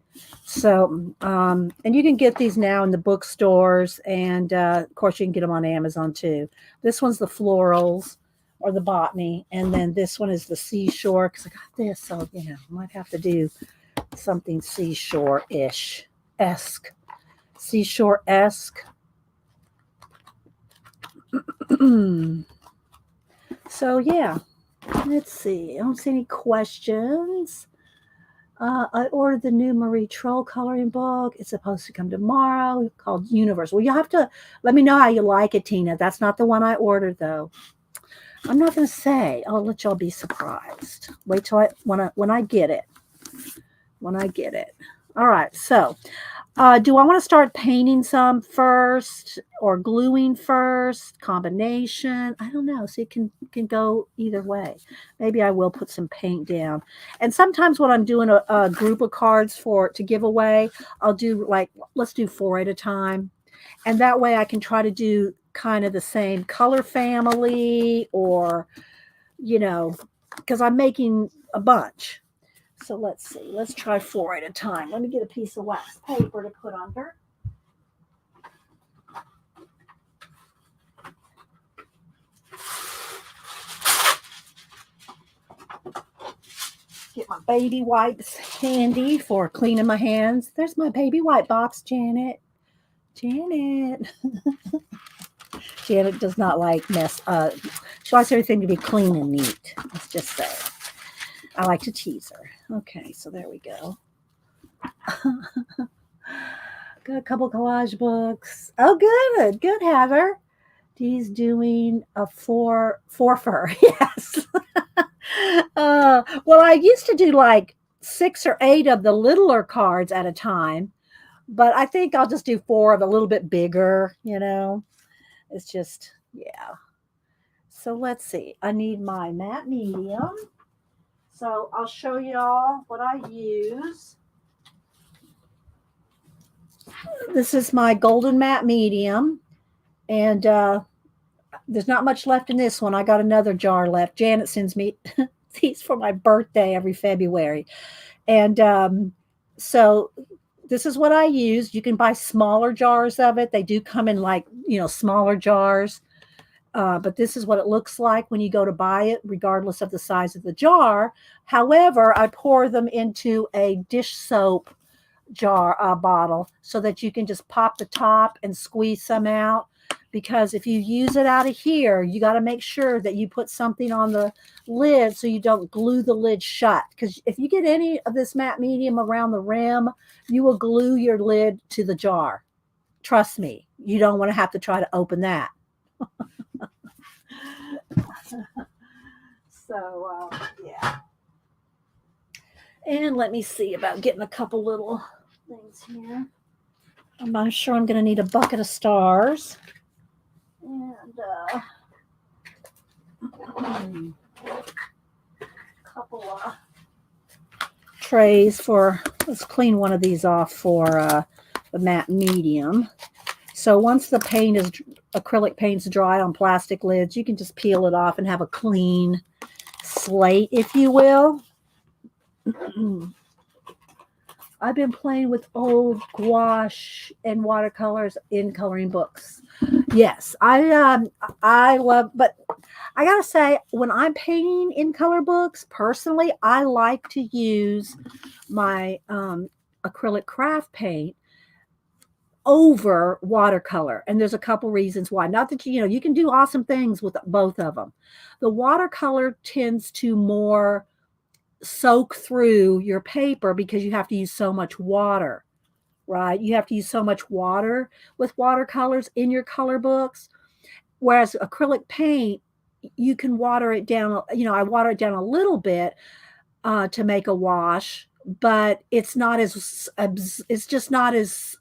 So, and you can get these now in the bookstores, and of course you can get them on Amazon too. This one's the Florals or the Botany, and then this one is the Seashore, because I got this, so I might have to do something seashore-esque. Seashore-esque. So yeah, let's see. I don't see any questions. I ordered the new Marie Troll coloring book. It's supposed to come tomorrow, called Universe. Well, you have to let me know how you like it, Tina. That's not the one I ordered, though. I'm not going to say. I'll let y'all be surprised. Wait till when I get it. When I get it. All right. So, do I want to start painting some first or gluing first? Combination? I don't know. So it can go either way. Maybe I will put some paint down. And sometimes when I'm doing a group of cards to give away, I'll do like let's do 4 at a time, and that way I can try to do kind of the same color family or because I'm making a bunch. So let's see. Let's try 4 at a time. Let me get a piece of wax paper to put under. Get my baby wipes handy for cleaning my hands. There's my baby wipe box, Janet. Janet. Janet does not like mess. She likes everything to be clean and neat. Let's just say. I like to tease her. Okay, so there we go. Got a couple collage books. Oh, good, Heather. He's doing a four fur. Yes. Well, I used to do like 6 or 8 of the littler cards at a time, but I think I'll just do 4 of a little bit bigger. It's just yeah. So let's see. I need my matte medium. So I'll show y'all what I use. This is my golden matte medium, and there's not much left in this one. I got another jar left. Janet sends me these for my birthday every February, and so this is what I use. You can buy smaller jars of it. They do come in like smaller jars. But this is what it looks like when you go to buy it, regardless of the size of the jar. However, I pour them into a dish soap jar bottle so that you can just pop the top and squeeze some out. Because if you use it out of here, you got to make sure that you put something on the lid so you don't glue the lid shut. Because if you get any of this matte medium around the rim, you will glue your lid to the jar. Trust me, you don't want to have to try to open that. So, yeah. And let me see about getting a couple little things here. I'm sure I'm going to need a bucket of stars. And a couple of trays for, let's clean one of these off for the matte medium. So once the acrylic paint's dry on plastic lids, you can just peel it off and have a clean slate, if you will. I've been playing with old gouache and watercolors in coloring books. Yes, I love, but I gotta say, when I'm painting in color books, personally, I like to use my acrylic craft paint over watercolor, and there's a couple reasons why. Not that you can do awesome things with both of them. The watercolor tends to more soak through your paper because you have to use so much water, right? You have to use so much water with watercolors in your color books, whereas acrylic paint, you can water it down. I water it down a little bit to make a wash, but it's just not as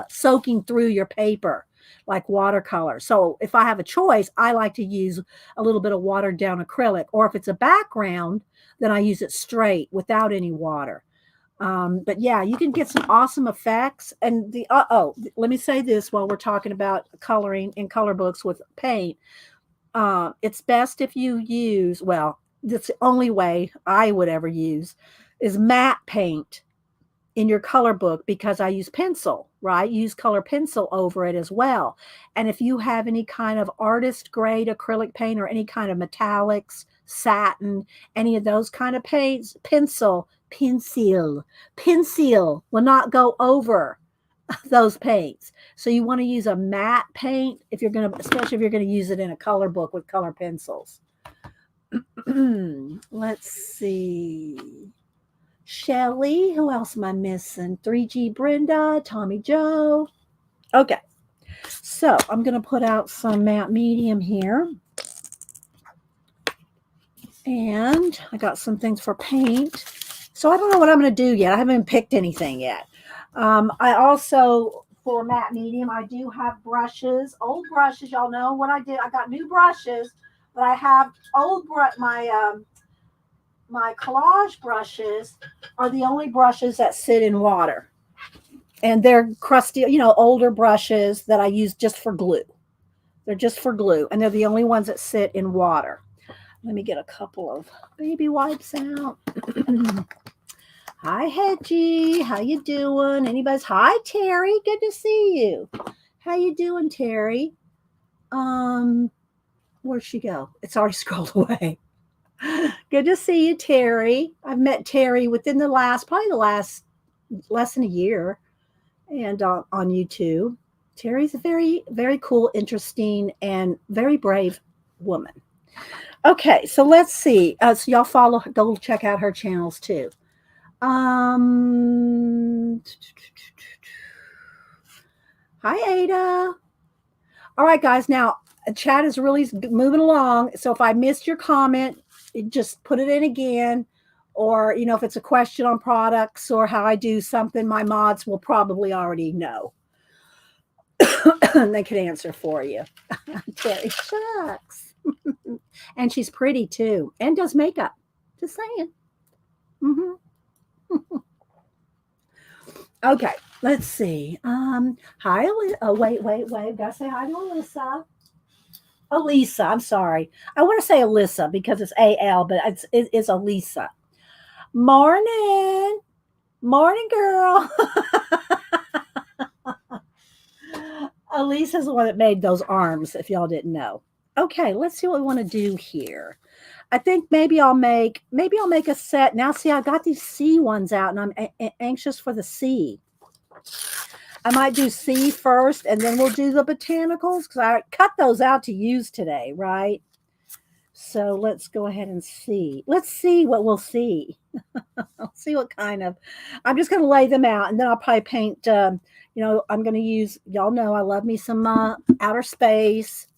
soaking through your paper like watercolor. So if I have a choice, I like to use a little bit of watered down acrylic, or if it's a background, then I use it straight without any water. But yeah, you can get some awesome effects. And let me say this while we're talking about coloring in color books with paint. It's best if you use, well, that's the only way I would ever use is matte paint in your color book, because I use pencil, right? Use color pencil over it as well. And if you have any kind of artist grade acrylic paint or any kind of metallics, satin, any of those kind of paints, pencil will not go over those paints. So you want to use a matte paint if you're going to, especially if you're going to use it in a color book with color pencils. Let's see. Shelly, who else am I missing? 3G Brenda, Tommy Joe. Okay, so I'm going to put out some matte medium here. And I got some things for paint. So I don't know what I'm going to do yet. I haven't picked anything yet. I also, for matte medium, I do have brushes, old brushes. Y'all know what I did. I got new brushes, but I have old my collage brushes are the only brushes that sit in water. And they're crusty, older brushes that I use just for glue. They're just for glue, and they're the only ones that sit in water. Let me get a couple of baby wipes out. Hi, Hedgie. How you doing? Anybody's? Hi, Terry. Good to see you. How you doing, Terry? Where'd she go? It's already scrolled away. Good to see you, Terry. I've met Terry within probably the last less than a year, and on YouTube. Terry's a very, very cool, interesting, and very brave woman. Okay, so let's see. So y'all go check out her channels too. Hi, Ada. All right, guys. Now, chat is really moving along. So if I missed your comment, just put it in again. Or, if it's a question on products or how I do something, my mods will probably already know. They can answer for you. Terry, shucks. And she's pretty too, and does makeup. Just saying. Okay, let's see. Hi, wait. Gotta say hi to Alyssa. Elisa, I'm sorry. I want to say Alyssa because it's AL, but it's Elisa. Morning, girl. Elisa's the one that made those arms. If y'all didn't know. Okay, let's see what we want to do here. I think maybe I'll make a set. Now, see, I got these C ones out, and I'm anxious for the C. I might do C first, and then we'll do the botanicals because I cut those out to use today, right? So let's go ahead and see. Let's see what we'll see. I'll see what kind of. I'm just going to lay them out, and then I'll probably paint. I'm going to use. Y'all know I love me some outer space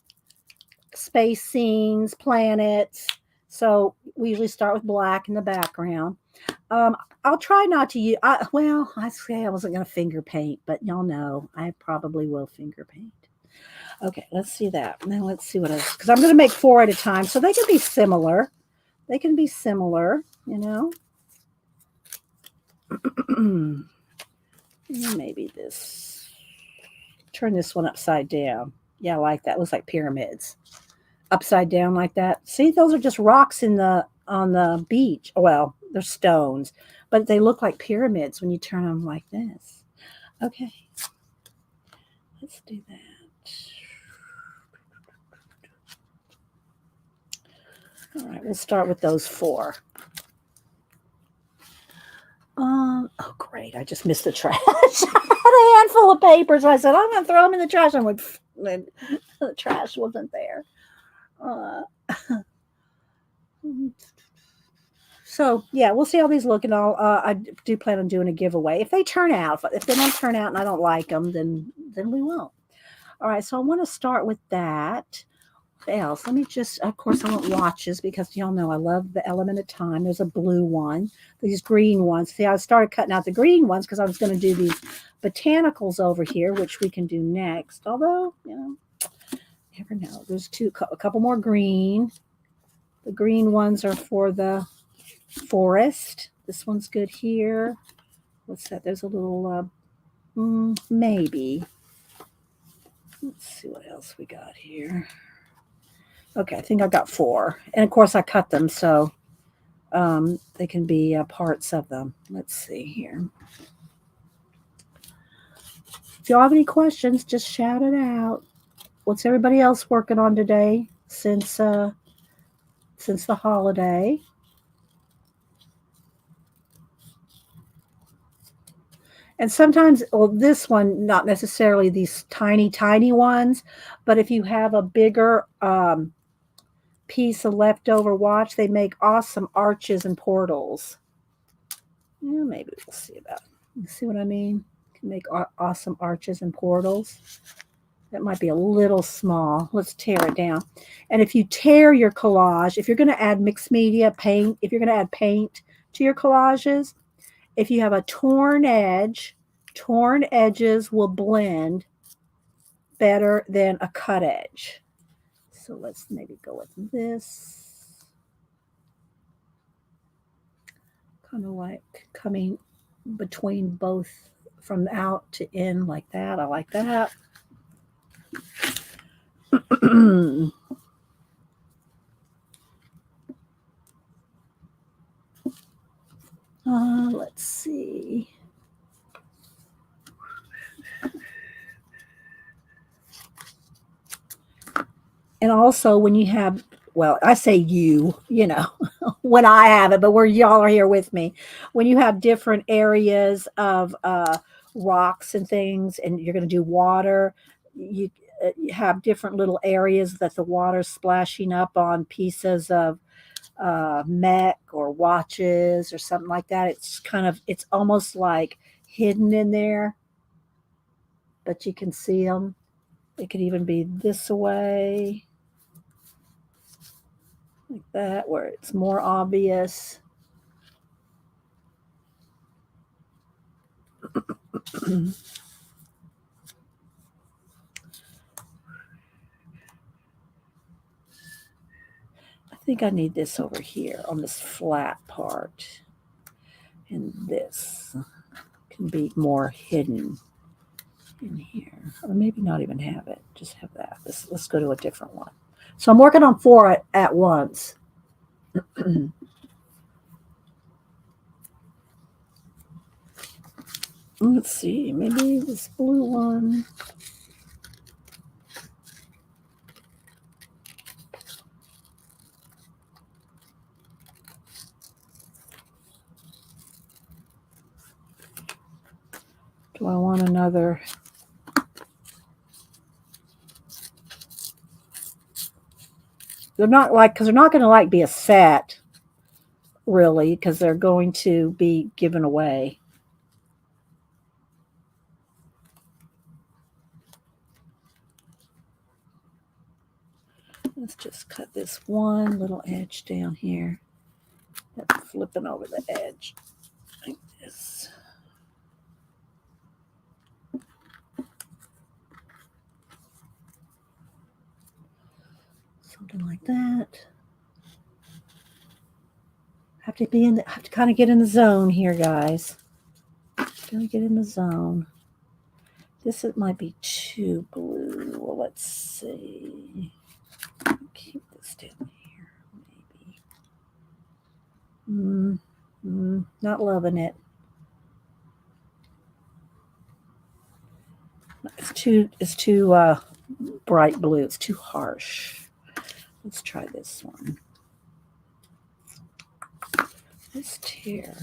scenes, planets. So we usually start with black in the background. I'll try not to use. I say I wasn't going to finger paint, but y'all know I probably will finger paint. Okay, let's see that. And then let's see what else. Because I'm going to make 4 at a time, so they can be similar. Maybe this. Turn this one upside down. Yeah, I like that. It looks like pyramids. Upside down like that. See, those are just rocks on the beach. Well, they're stones, but they look like pyramids when you turn them like this. Okay, let's do that. All right, we'll start with those 4. Oh, great. I just missed the trash. I had a handful of papers. I said, I'm going to throw them in the trash. And the trash wasn't there. So yeah, we'll see how these look, and I do plan on doing a giveaway if they turn out. If they don't turn out and I don't like them, then we won't. All right, so I want to start with that. What else? Let me just. Of course, I want watches because y'all know I love the element of time. There's a blue one. These green ones. See, I started cutting out the green ones because I was going to do these botanicals over here, which we can do next. Although, never know. There's a couple more green. The green ones are for the forest. This one's good here. What's that? There's a little maybe. Let's see what else we got here. Okay, I think I got 4. And of course I cut them so they can be parts of them. Let's see here. If y'all have any questions, just shout it out. What's everybody else working on today since the holiday? And sometimes, well, this one, not necessarily these tiny, tiny ones, but if you have a bigger piece of leftover watch, they make awesome arches and portals. Yeah, maybe we'll see about. You see what I mean? Can make awesome arches and portals. That might be a little small. Let's tear it down. And if you tear your collage, if you're going to add mixed media paint, if you're going to add paint to your collages, if you have a torn edge, torn edges will blend better than a cut edge. So let's maybe go with this. Kind of like coming between both from out to in like that. I like that. Let's see. And also when you have, well, I say you know, when I have it, but where y'all are here with me, when you have different areas of rocks and things, and you're going to do water, you have different little areas that the water's splashing up on pieces of mech or watches or something like that. It's kind of, it's almost like hidden in there, but you can see them. It could even be this way, like that, where it's more obvious. I think I need this over here on this flat part. And this can be more hidden in here. Or maybe not even have it. Just have that. Let's go to a different one. So I'm working on 4 at once. Let's see. Maybe this blue one. Do I want another? They're not like, because they're not going to like be a set, really, because they're going to be given away. Let's just cut this one little edge down here. That's flipping over the edge like this. Something like that. Have to kind of get in the zone here, guys. Gotta get in the zone. This might be too blue. Well, let's see. Keep this down here, maybe. Not loving it. It's too bright blue. It's too harsh. Let's try this one. Let's tear.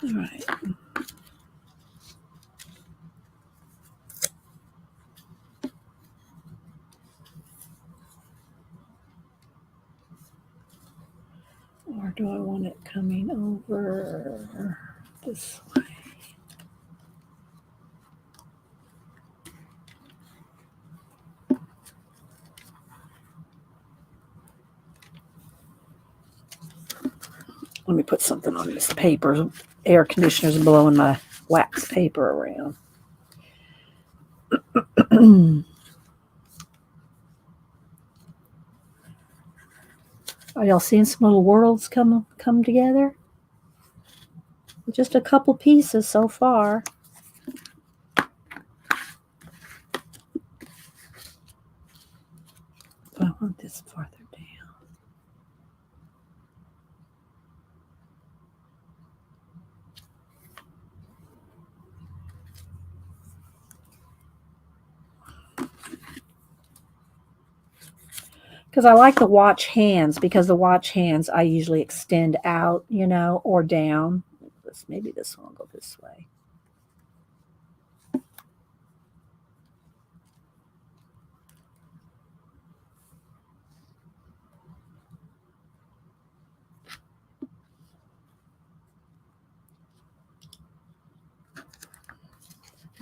All right. Or do I want it coming over this way? Let me put something on this paper. Air conditioner's blowing my wax paper around. Are y'all seeing some little worlds come together? Just a couple pieces so far. I want this farther down. because I like the watch hands, because the watch hands I usually extend out, you know, or down. Maybe this one will go this way.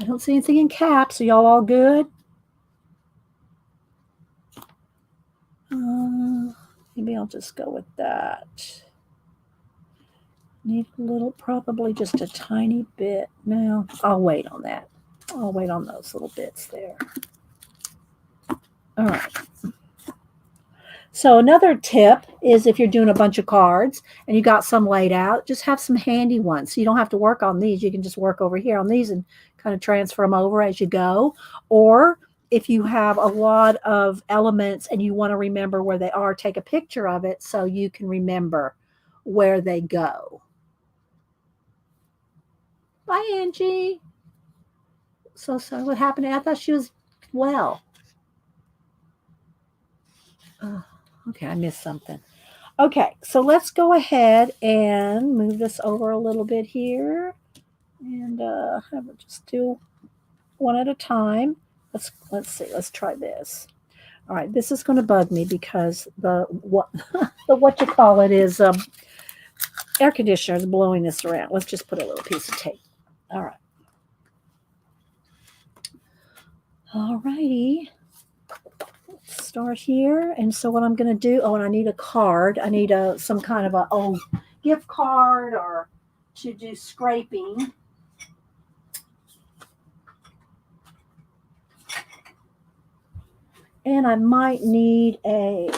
I don't see anything in caps. Are y'all all good? Maybe I'll just go with that. Need a little, probably just a tiny bit. No, I'll wait on that. I'll wait on those little bits there. All right. So another tip is if you're doing a bunch of cards and you got some laid out, just have some handy ones. So you don't have to work on these. You can just work over here on these and kind of transfer them over as you go. Or if you have a lot of elements and you want to remember where they are, take a picture of it so you can remember where they go. Bye, Angie. So sorry, what happened? I thought she was well. Okay, I missed something. Okay, so let's go ahead and move this over a little bit here, and have it just do one at a time. Let's see. Let's try this. All right, this is going to bug me because the what you call it is air conditioner is blowing this around. Let's just put a little piece of tape. All right. All righty. Let's start here. And so what I'm going to do, oh, and I need a card. I need some kind of a gift card or to do scraping. And I might need a,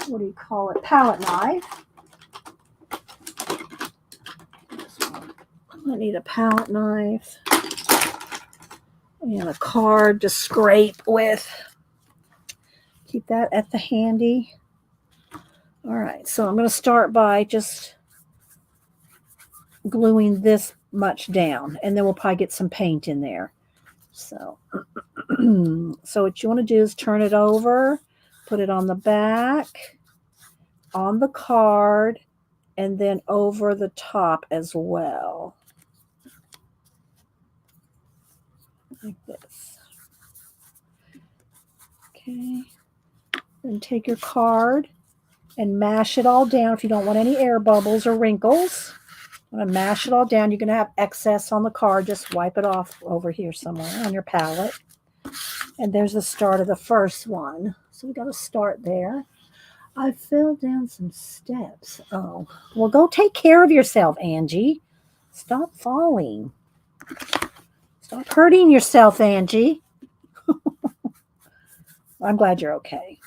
what do you call it, palette knife. I need a palette knife and a card to scrape with. Keep that at the handy. All right, so I'm going to start by just gluing this much down, and then we'll probably get some paint in there. So, so what you want to do is turn it over, put it on the back, on the card, and then over the top as well. Like this. Okay. Then take your card and mash it all down if you don't want any air bubbles or wrinkles. I'm going to mash it all down. You're going to have excess on the card. Just wipe it off over here somewhere on your palette. And there's the start of the first one. So we got to start there. I fell down some steps. Oh, well, go take care of yourself, Angie. Stop falling. Stop hurting yourself, Angie. I'm glad you're okay.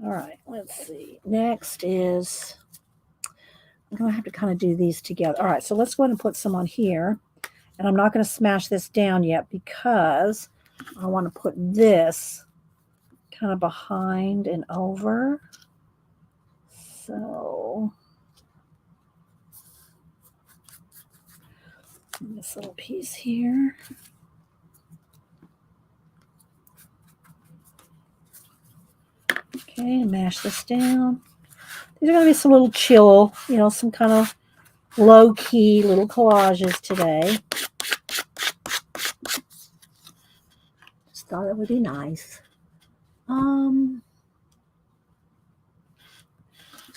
All right, let's see. Next is, I'm going to have to kind of do these together. All right, so let's go ahead and put some on here. And I'm not going to smash this down yet because I want to put this kind of behind and over. So this little piece here. Okay, mash this down. These are going to be some little chill, you know, some kind of low-key little collages today. Just thought it would be nice.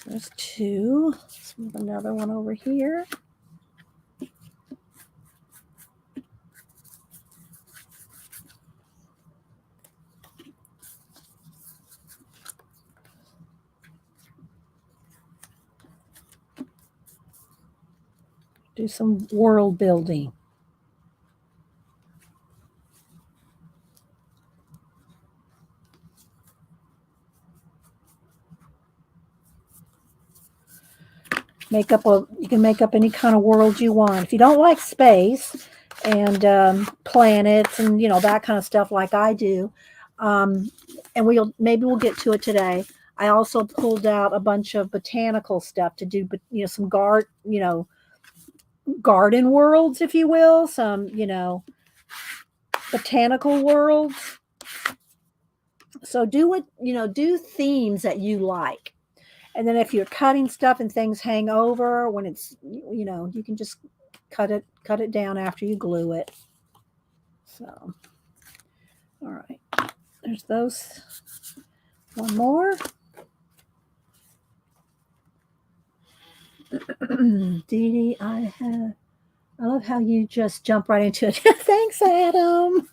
There's two. Let's move another one over here. Do some world building. You can make up any kind of world you want. If you don't like space and planets and, you know, that kind of stuff like I do, and maybe we'll get to it today. I also pulled out a bunch of botanical stuff to do, you know, some garden worlds, if you will, some, you know, botanical worlds. So do what, do themes that you like. And then if you're cutting stuff and things hang over when it's, you can just cut it down after you glue it. So, all right. There's those. One more. Dee Dee, I love how you just jump right into it. Thanks, Adam.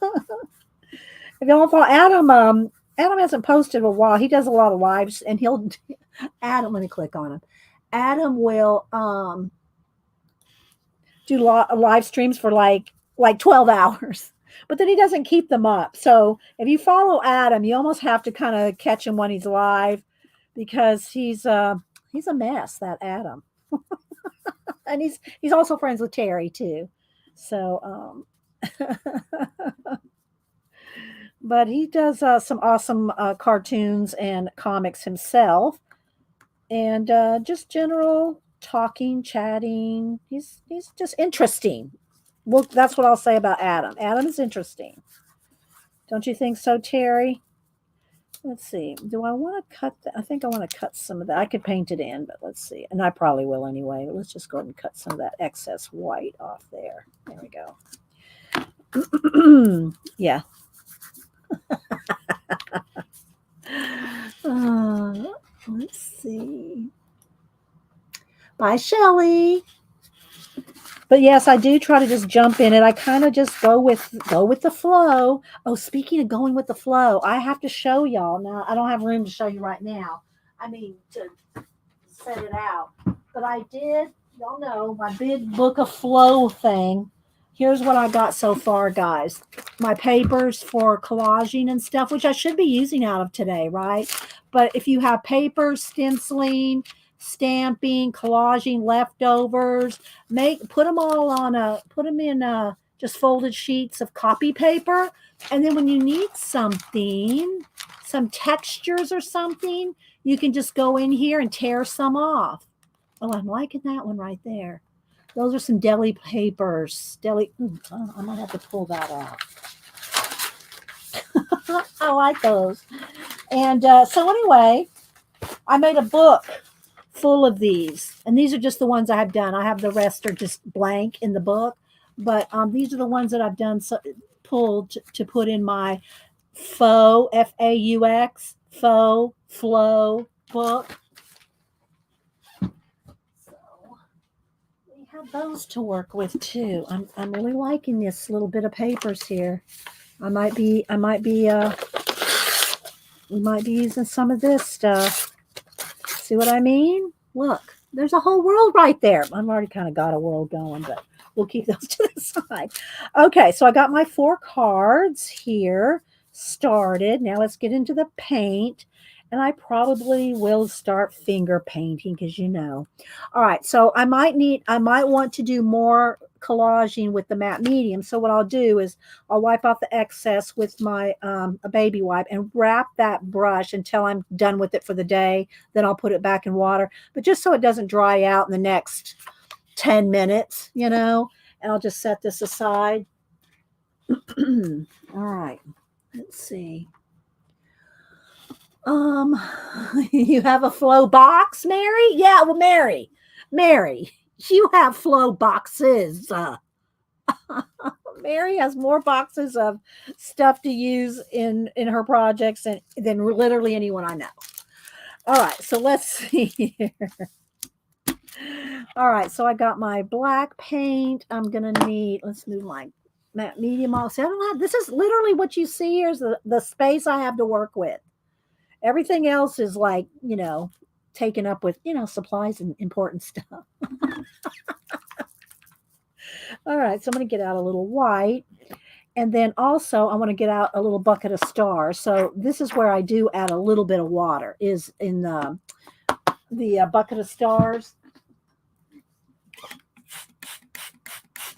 If y'all follow Adam, Adam hasn't posted in a while. He does a lot of lives, and Adam. Let me click on him. Adam will do live streams for like 12 hours, but then he doesn't keep them up. So if you follow Adam, you almost have to kind of catch him when he's live, because he's a mess, that Adam. And he's also friends with Terry too. So but he does some awesome cartoons and comics himself, and just general talking, chatting. He's just interesting. Well, that's what I'll say about Adam. Adam is interesting. Don't you think so, Terry? Let's see. Do I want to cut that? I think I want to cut some of that. I could paint it in, but let's see. And I probably will anyway. But let's just go ahead and cut some of that excess white off there. There we go. Yeah. Let's see. Bye, Shelly. But yes, I do try to just jump in it. I kind of just go with the flow. Oh, speaking of going with the flow, I have to show y'all now. I don't have room to show you right now. I mean, to set it out. But I did, y'all know, my big book of flow thing. Here's what I got so far, guys. My papers for collaging and stuff, which I should be using out of today, right? But if you have papers, stenciling, stamping, collaging, leftovers, put them in just folded sheets of copy paper. And then when you need something, some textures or something, you can just go in here and tear some off. Oh, I'm liking that one right there. Those are some deli papers. I might have to pull that out. I like those. And so anyway, I made a book full of these. And these are just the ones I have done. I have the rest are just blank in the book. But these are the ones that I've done pulled to put in my faux, F-A-U-X, faux, flow book. Those to work with too. I'm really liking this little bit of papers here. We might be using some of this stuff. See what I mean? Look, there's a whole world right there. I've already kind of got a world going, but we'll keep those to the side. Okay, so I got my 4 cards here started. Now let's get into the paint. And I probably will start finger painting because All right, so I might want to do more collaging with the matte medium. So what I'll do is I'll wipe off the excess with my a baby wipe and wrap that brush until I'm done with it for the day. Then I'll put it back in water. But just so it doesn't dry out in the next 10 minutes, and I'll just set this aside. All right, let's see. You have a flow box, Mary? Yeah, well, Mary, you have flow boxes. Mary has more boxes of stuff to use in her projects than literally anyone I know. All right, so let's see here. All right, so I got my black paint. I'm gonna need. Let's move my matte medium off. See, I don't have. This is literally what you see here is the space I have to work with. Everything else is like, taken up with, supplies and important stuff. All right, so I'm going to get out a little white. And then also I want to get out a little bucket of stars. So this is where I do add a little bit of water, is in the bucket of stars.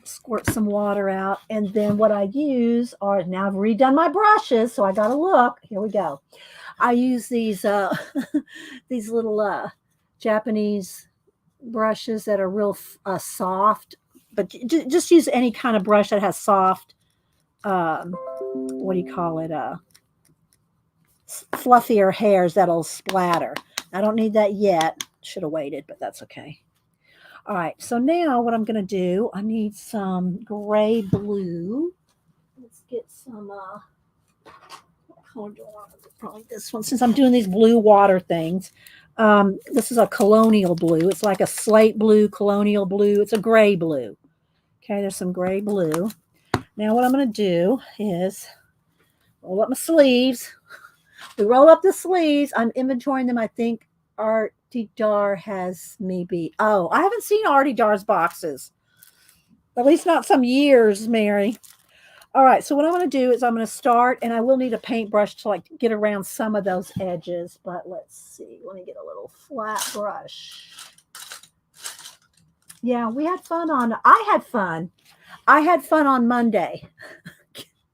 Squirt some water out. And then what I use are, now I've redone my brushes, so I got to look. Here we go. I use these these little Japanese brushes that are real soft, but just use any kind of brush that has soft what do you call it? Fluffier hairs that'll splatter. I don't need that yet. Should have waited, but that's okay. All right, so now what I'm going to do, I need some gray blue. Let's get some, what color do I want? Probably this one, since I'm doing these blue water things. This is a colonial blue. It's like a slate blue, colonial blue. It's a gray blue. Okay, there's some gray blue. Now what I'm going to do is roll up my sleeves. We roll up the sleeves. I'm inventorying them. I think Artie Dar has maybe. Oh, I haven't seen Artie Dar's boxes. At least not some years, Mary. All right, so what I'm going to do is I'm going to start, and I will need a paintbrush to like get around some of those edges, but let's see. Let me get a little flat brush. Yeah, we had fun on, I had fun. I had fun on Monday,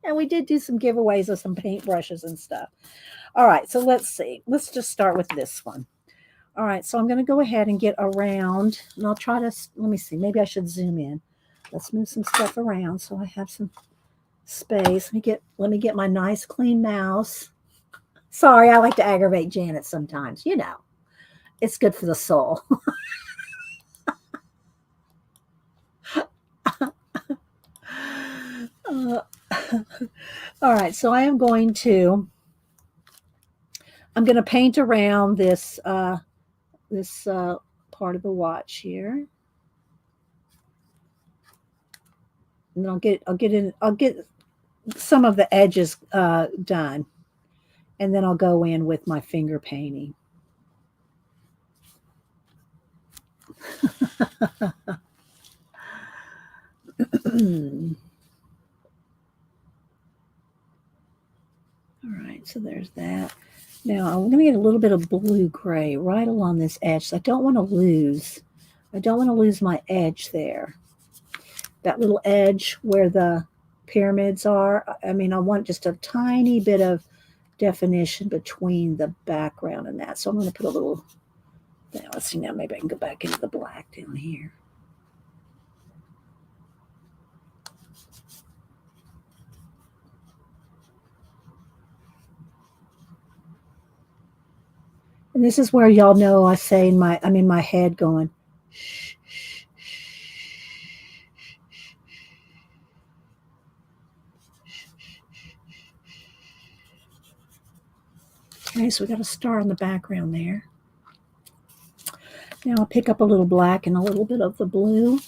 and we did do some giveaways of some paintbrushes and stuff. All right, so let's see. Let's just start with this one. All right, so I'm going to go ahead and get around, and I'll try to, let me see. Maybe I should zoom in. Let's move some stuff around so I have some space. Let me get my nice clean mouse. Sorry, I like to aggravate Janet sometimes. You know, it's good for the soul. All right, so I'm going to paint around this this part of the watch here, and I'll get some of the edges done, and then I'll go in with my finger painting. All right, so there's that. Now I'm going to get a little bit of blue gray right along this edge. So I don't want to lose my edge there. That little edge where the pyramids are. I mean, I want just a tiny bit of definition between the background and that. So I'm going to put a little, now let's see, now maybe I can go back into the black down here. And this is where y'all know I say I'm in my head going, shh, shh, shh. Okay, so we got a star in the background there. Now I'll pick up a little black and a little bit of the blue.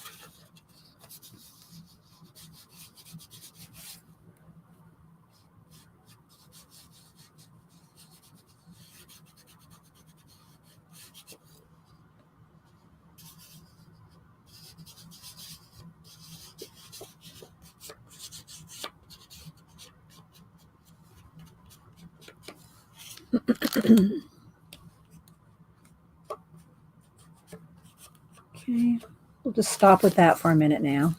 Okay, we'll just stop with that for a minute now.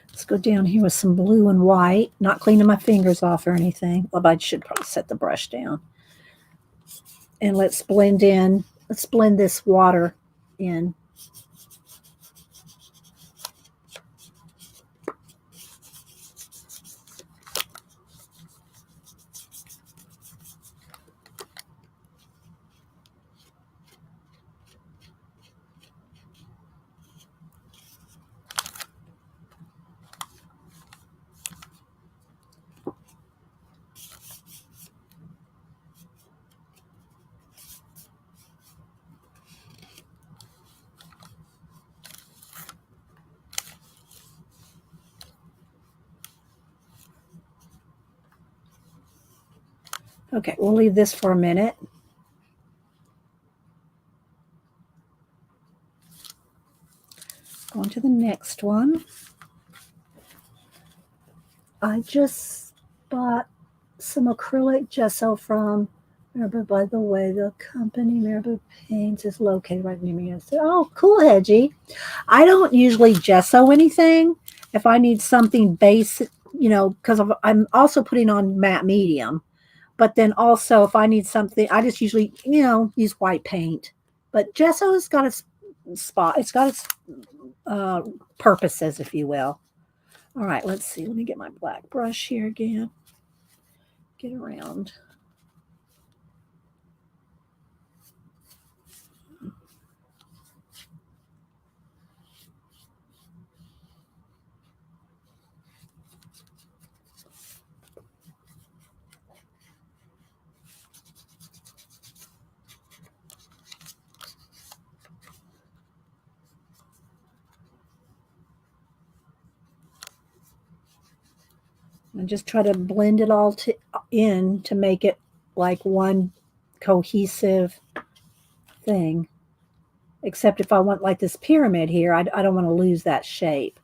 Let's go down here with some blue and white, not cleaning my fingers off or anything. Well, I should probably set the brush down. And let's blend this water in. Okay, we'll leave this for a minute. On to the next one. I just bought some acrylic gesso from Marabou. By the way, the company Marabou Paints is located right near me. I said, oh, cool, Hedgie. I don't usually gesso anything. If I need something basic, you know, because I'm also putting on matte medium. But then also, if I need something, I just usually, you know, use white paint. But gesso's got its spot. It's got its purposes, if you will. All right, let's see. Let me get my black brush here again. Get around. And just try to blend it all in to make it like one cohesive thing. Except if I want like this pyramid here, I don't want to lose that shape.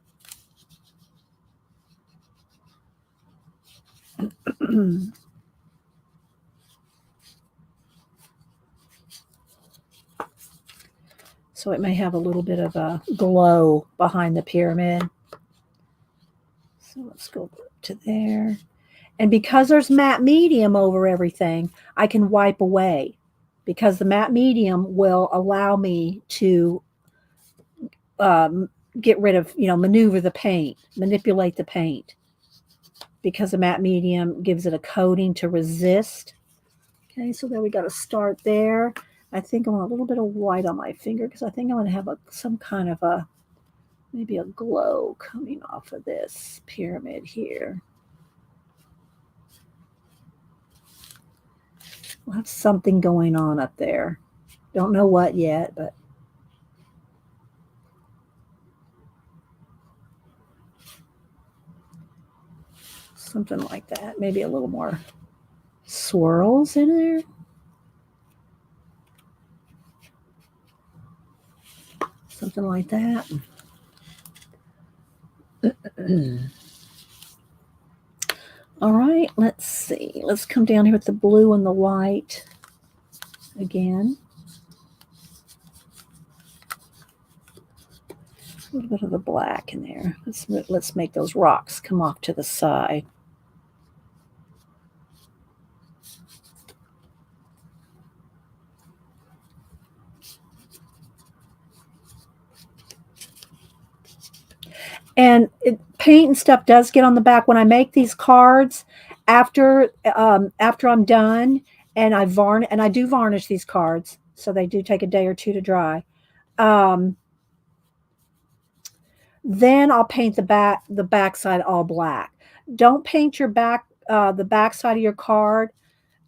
So it may have a little bit of a glow behind the pyramid. So let's go to there. And because there's matte medium over everything, I can wipe away because the matte medium will allow me to get rid of, maneuver the paint, manipulate the paint because the matte medium gives it a coating to resist. Okay, so there we got to start there. I think I want a little bit of white on my finger because I think I'm going to have some kind of maybe a glow coming off of this pyramid here. We'll have something going on up there. Don't know what yet, but something like that. Maybe a little more swirls in there. Something like that. All right, let's see. Let's come down here with the blue and the white again. A little bit of the black in there. Let's make those rocks come off to the side. And paint and stuff does get on the back. When I make these cards, after I'm done, and I do varnish these cards, so they do take a day or two to dry. Then I'll paint the back side all black. Don't paint your the back side of your card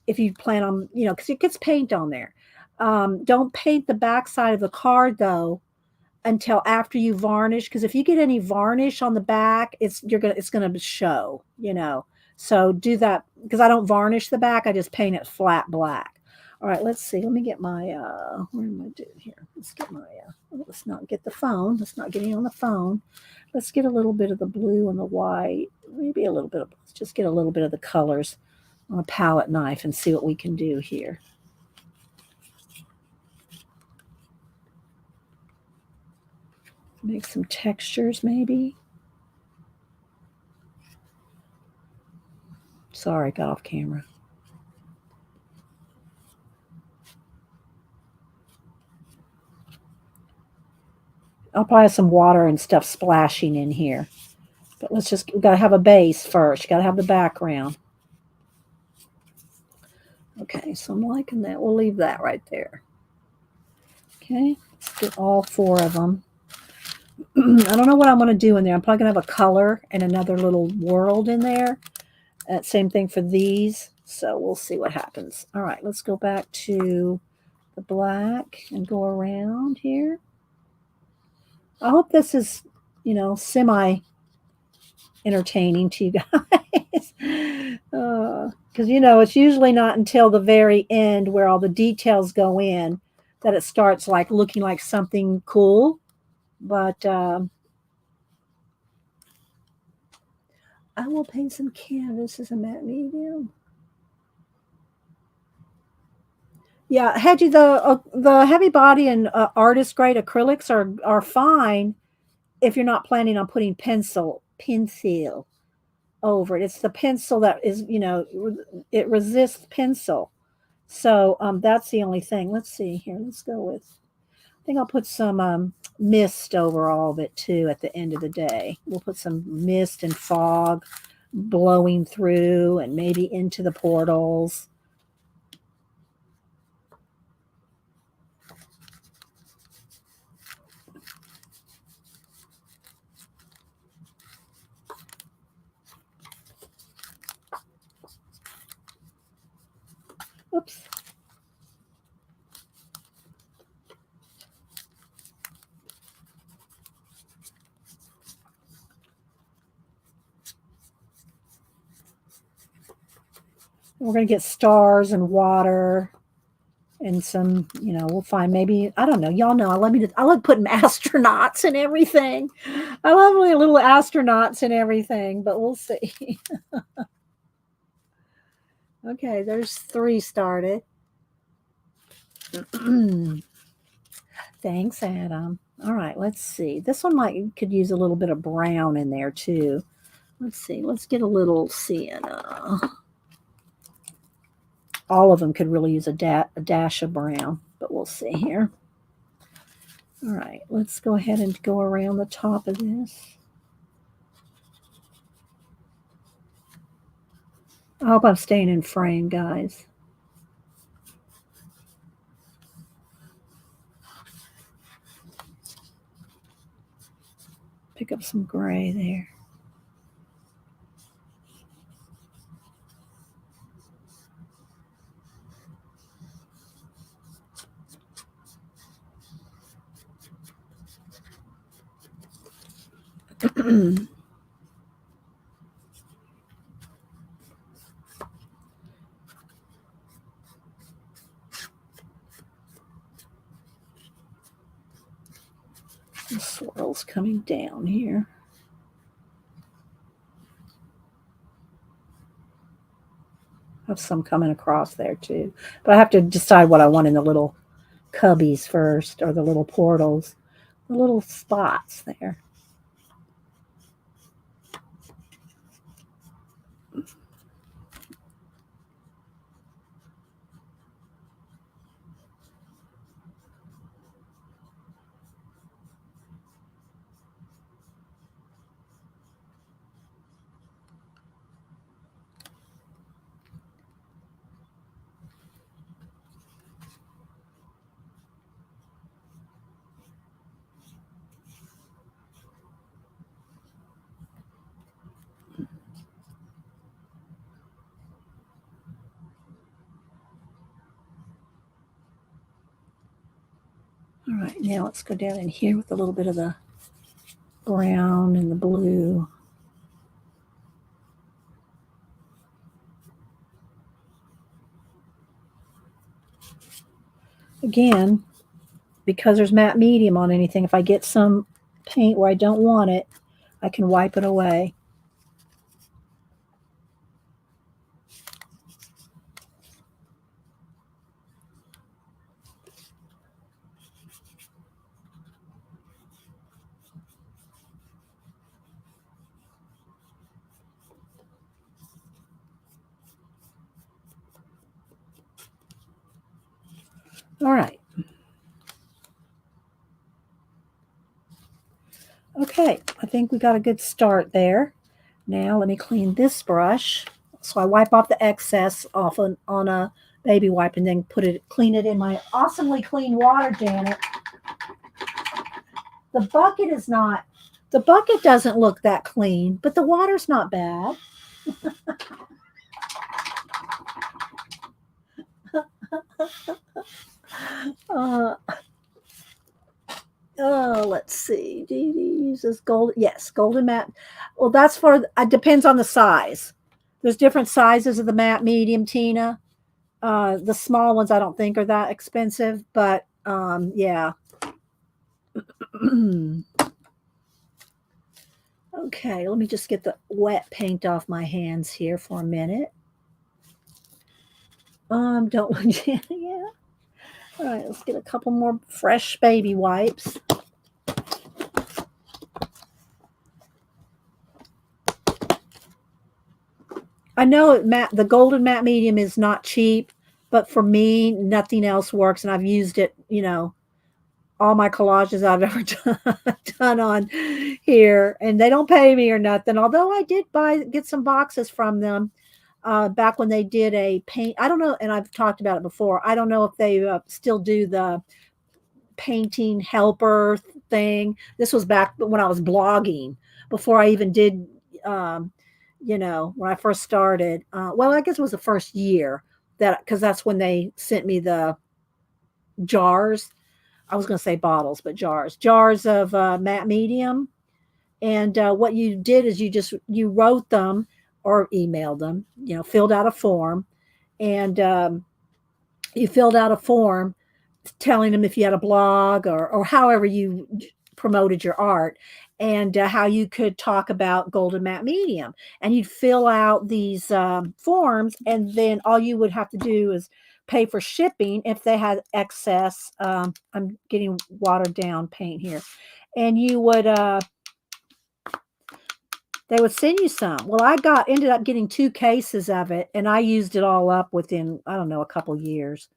if you plan on, because it gets paint on there. Don't paint the back side of the card though until after you varnish, because if you get any varnish on the back, it's gonna show, So do that because I don't varnish the back, I just paint it flat black. All right, let's see. Let me get my what am I doing here? Let's get my let's not get the phone. Let's not get on the phone. Let's get a little bit of the blue and the white. Maybe a little bit of, let's just get a little bit of the colors on a palette knife and see what we can do here. Make some textures maybe. Sorry, got off camera. I'll probably have some water and stuff splashing in here. But we got to have a base first. You got to have the background. Okay, so I'm liking that. We'll leave that right there. Okay, let's get all four of them. I don't know what I'm going to do in there. I'm probably going to have a color and another little world in there. Same thing for these. So we'll see what happens. All right, let's go back to the black and go around here. I hope this is, semi entertaining to you guys. Because, it's usually not until the very end where all the details go in that it starts like looking like something cool. But I will paint some canvas as a matte medium. Yeah, Hedgie, the heavy body and artist grade acrylics are fine if you're not planning on putting pencil over it. It's the pencil that is, it resists pencil. So that's the only thing. Let's see here. Let's go with, I think I'll put some mist over all of it too at the end of the day. We'll put some mist and fog blowing through and maybe into the portals. Oops. We're going to get stars and water and some, we'll find maybe, I don't know. Y'all know I love putting astronauts and everything. I love little astronauts and everything, but we'll see. Okay, there's 3 started. Thanks, Adam. All right, let's see. This one could use a little bit of brown in there too. Let's see. Let's get a little sienna. All of them could really use a dash of brown, but we'll see here. All right, let's go ahead and go around the top of this. I hope I'm staying in frame, guys. Pick up some gray there. The swirls coming down here. I have some coming across there too, but I have to decide what I want in the little cubbies first, or the little portals, the little spots there. All right, now let's go down in here with a little bit of the brown and the blue. Again, because there's matte medium on anything, if I get some paint where I don't want it, I can wipe it away. All right. Okay, I think we got a good start there. Now let me clean this brush. So I wipe off the excess off on a baby wipe and then clean it in my awesomely clean water, Janet. The bucket doesn't look that clean, but the water's not bad. Let's see. Dee uses gold. Yes, golden matte. Well, that's it depends on the size. There's different sizes of the matte medium, Tina. The small ones I don't think are that expensive, but yeah. Okay, let me just get the wet paint off my hands here for a minute. Don't yeah. All right, let's get a couple more fresh baby wipes. I know the golden matte medium is not cheap, but for me, nothing else works, and I've used it, all my collages I've ever done on here, and they don't pay me or nothing. Although I did get some boxes from them back when they did a paint. I don't know, and I've talked about it before. I don't know if they still do the painting helper thing. This was back when I was blogging before I even did. Um, when I first started. Well, I guess it was the first year that because that's when they sent me the jars. I was going to say bottles, but jars of matte medium. And what you did is you wrote them or emailed them, filled out a form, and you filled out a form telling them if you had a blog or however you promoted your art and how you could talk about golden matte medium. And you'd fill out these forms, and then all you would have to do is pay for shipping if they had excess. I'm getting watered down paint here. And they would send you some. Well, ended up getting 2 cases of it, and I used it all up within, I don't know, a couple years.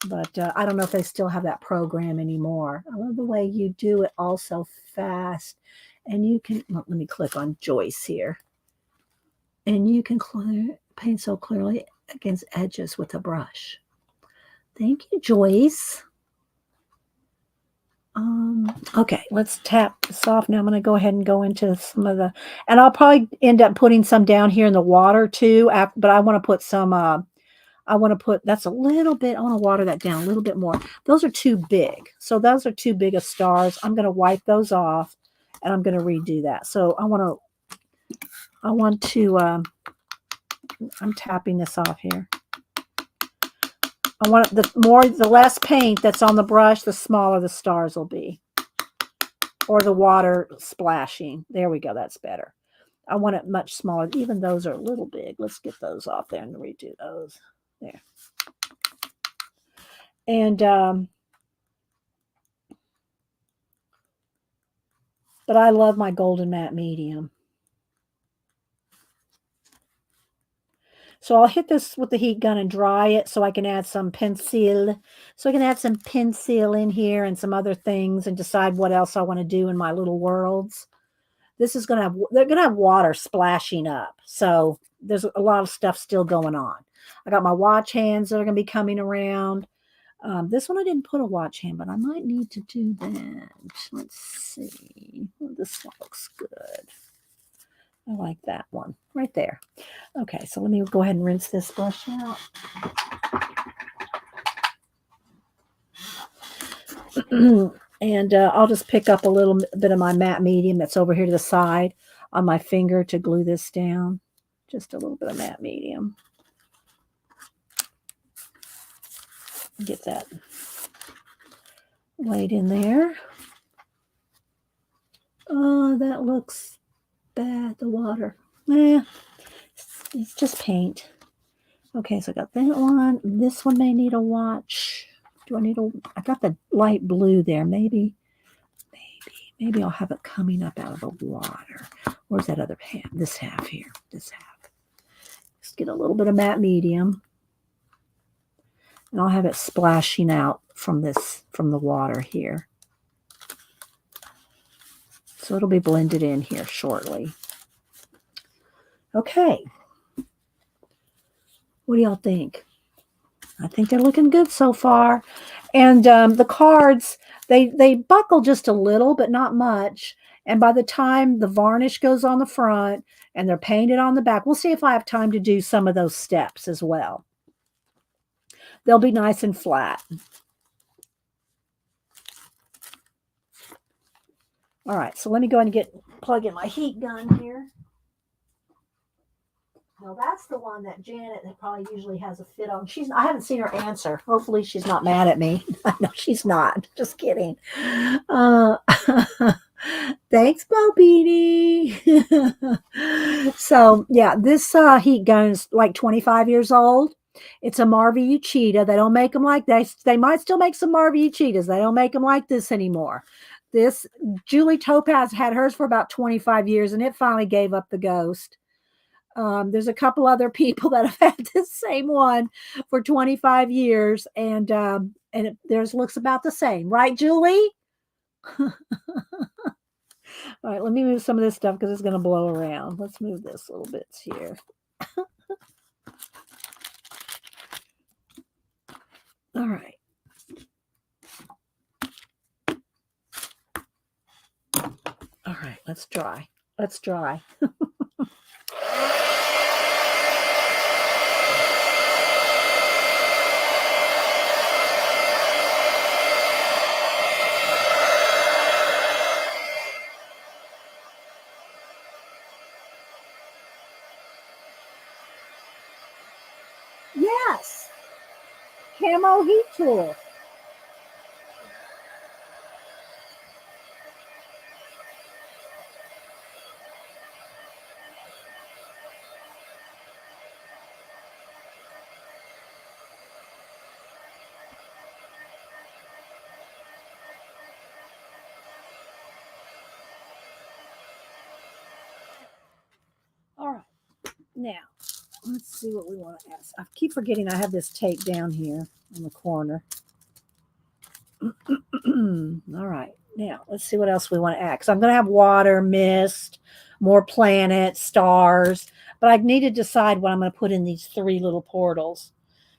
But I don't know if they still have that program anymore. I love the way you do it all so fast. And you can, let me click on Joyce here. And you can paint so clearly against edges with a brush. Thank you, Joyce. Okay, let's tap this off. Now I'm going to go ahead and go into some of and I'll probably end up putting some down here in the water too. But I want to put some, that's a little bit, I want to water that down a little bit more. Those are too big. So those are too big of stars. I'm going to wipe those off and I'm going to redo that. So I'm tapping this off here. I want the less paint that's on the brush, the smaller the stars will be. Or the water splashing. There we go. That's better. I want it much smaller. Even those are a little big. Let's get those off there and redo those. There. And, but I love my golden matte medium. So I'll hit this with the heat gun and dry it so I can add some pencil. So I can add some pencil in here and some other things and decide what else I want to do in my little worlds. This is they're going to have water splashing up. So there's a lot of stuff still going on. I got my watch hands that are going to be coming around. This one I didn't put a watch hand, but I might need to do that. Let's see. Oh, this one looks good. I like that one right there. Okay, so let me go ahead and rinse this brush out. And I'll just pick up a little bit of my matte medium that's over here to the side on my finger to glue this down. Just a little bit of matte medium. Get that laid in there. Oh, that looks bad, the water. It's just paint. Okay, so I got that one. This one may need a watch. Do I need I got the light blue there. Maybe I'll have it coming up out of the water. Where's that other half? This half here. This half. Just get a little bit of matte medium. And I'll have it splashing out from the water here. So it'll be blended in here shortly. Okay. What do y'all think? I think they're looking good so far. And the cards, they buckle just a little, but not much. And by the time the varnish goes on the front and they're painted on the back, we'll see if I have time to do some of those steps as well. They'll be nice and flat. All right, so let me go ahead and plug in my heat gun here. Now that's the one that Janet probably usually has a fit on. I haven't seen her answer. Hopefully she's not mad at me. No, she's not. Just kidding. Thanks, Bo Beanie. So yeah, this heat gun is like 25 years old. It's a Marvy Uchida. They don't make them like they might still make some Marvy Uchidas. They don't make them like this anymore. This Julie Topaz had hers for about 25 years, and it finally gave up the ghost. There's a couple other people that have had this same one for 25 years, and theirs looks about the same, right, Julie? All right, let me move some of this stuff because it's going to blow around. Let's move this little bits here. All right. All right, let's dry. Let's dry. Yes. Camo heat tool. All right. Now, let's see what we want to ask. I keep forgetting I have this tape down here in the corner. All right. Now, let's see what else we want to add. So I'm going to have water, mist, more planets, stars. But I need to decide what I'm going to put in these three little portals.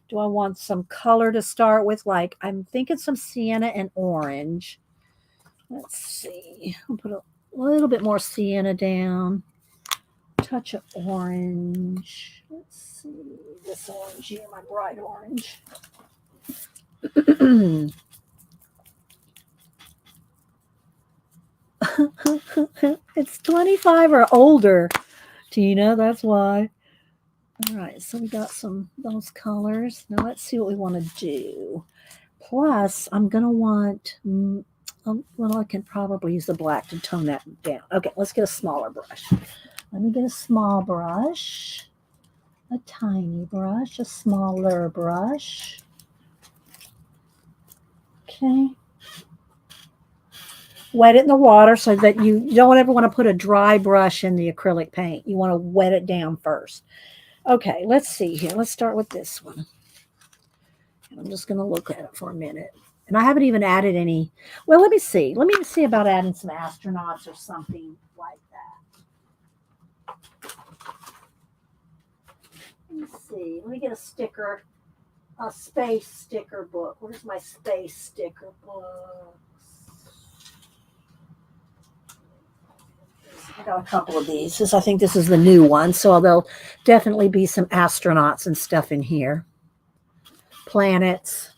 Do I want some color to start with? Like, I'm thinking some sienna and orange. Let's see. I'll put a little bit more sienna down. Touch of orange. Let's see. This orange here, my bright orange. It's 25 or older, Tina. That's why. All right, so we got those colors. Now let's see what we want to do. Plus, I'm gonna want. Well, I can probably use the black to tone that down. Okay, let's get a smaller brush. Let me get a small brush, a tiny brush, a smaller brush. Okay. Wet it in the water so that you don't ever want to put a dry brush in the acrylic paint. You want to wet it down first. Okay, let's see here. Let's start with this one. I'm just going to look at it for a minute. And I haven't even added any. Well, let me see. Let me see about adding some astronauts or something like that. Let me see. Let me get a sticker, a space sticker book. Where's my space sticker book? I got a couple of these. I think this is the new one, so there'll definitely be some astronauts and stuff in here. Planets.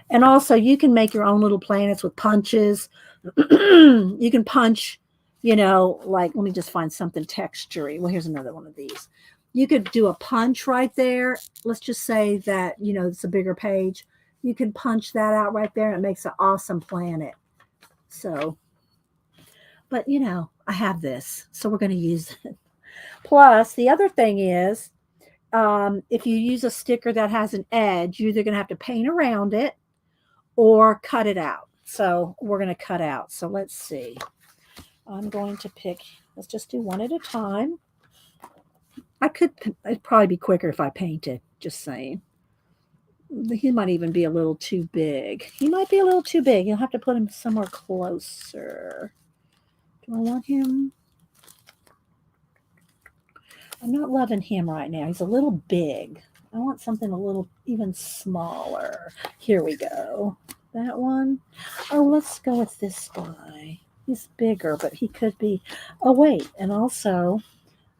And also, you can make your own little planets with punches. You can punch, like, let me just find something textury. Well, here's another one of these. You could do a punch right there. Let's just say that, it's a bigger page. You can punch that out right there, and it makes an awesome planet. So, but, I have this, so we're going to use it. Plus, the other thing is, if you use a sticker that has an edge, you're either going to have to paint around it or cut it out. So we're going to cut out. So let's see. I'm going to pick, let's just do one at a time. It'd probably be quicker if I painted, just saying. He might even be a little too big. He might be a little too big. You'll have to put him somewhere closer. Do I want him? I'm not loving him right now. He's a little big. I want something a little even smaller. Here we go. That one. Oh, let's go with this guy. He's bigger, but he could be. Oh, wait. And also,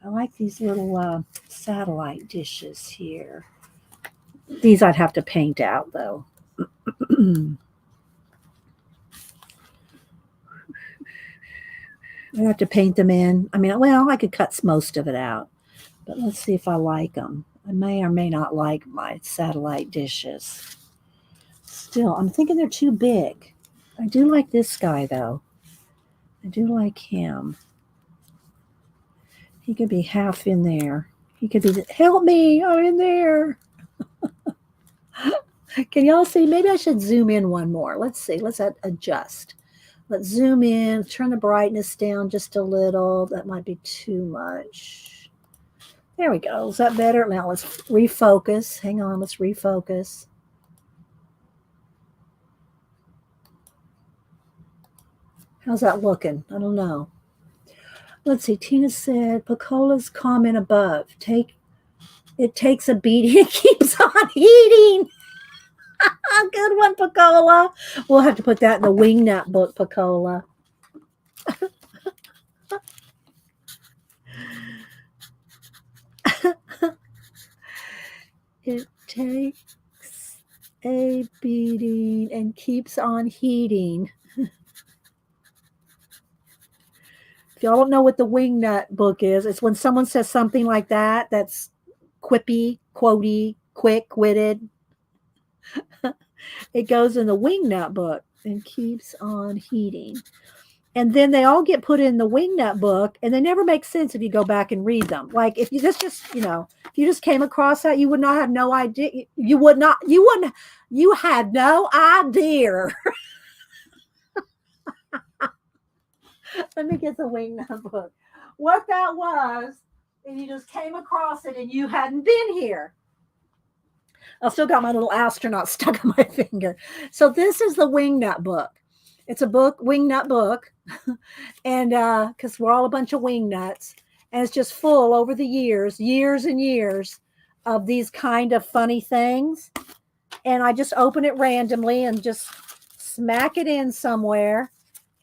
I like these little satellite dishes here. These I'd have to paint out, though. I have to paint them in. I mean, well, I could cut most of it out. But let's see if I like them. I may or may not like my satellite dishes. Still, I'm thinking they're too big. I do like this guy, though. I do like him. He could be half in there. He could be, help me, I'm in there. Can y'all see? Maybe I should zoom in one more. Let's see. Let's adjust. Let's zoom in, turn the brightness down just a little. That might be too much. There we go. Is that better? Now let's refocus. Hang on, let's refocus. How's that looking? I don't know. Let's see. Tina said, Pacola's comment above. It takes a beating and keeps on eating. Good one, Pacola. We'll have to put that in the wingnut book, Pacola. It takes a beating and keeps on heating. If y'all don't know what the wingnut book is, it's when someone says something like that, that's quippy, quotey, quick-witted. It goes in the wingnut book and keeps on heating. And then they all get put in the wingnut book, and they never make sense if you go back and read them. Like if you just if you just came across that, you would not have no idea. You had no idea. Let me get the wingnut book. What that was, and you just came across it and you hadn't been here. I still got my little astronaut stuck on my finger. So this is the wingnut book. It's a book, wingnut book. And because we're all a bunch of wingnuts, and it's just full over the years and years of these kind of funny things. And I just open it randomly and just smack it in somewhere.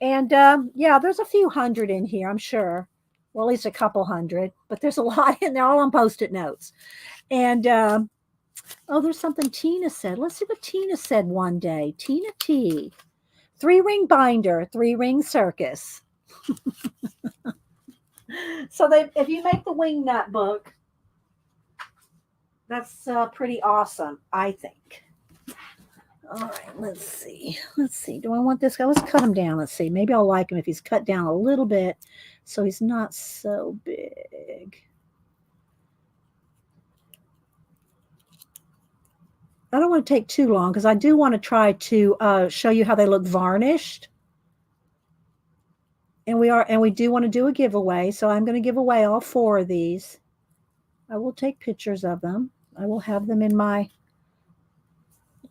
And yeah, there's a few hundred in here, I'm sure. Well, at least a couple hundred, but there's a lot in there, all on Post-it notes. And oh, there's something Tina said. Let's see what Tina said one day. Tina T. 3-ring binder, 3-ring circus. So if you make the wingnut book, that's pretty awesome, I think. All right, let's see. Do I want this guy? Let's cut him down. Let's see. Maybe I'll like him if he's cut down a little bit so he's not so big. I don't want to take too long because I do want to try to show you how they look varnished. And we do want to do a giveaway. So I'm going to give away all 4 of these. I will take pictures of them. I will have them in my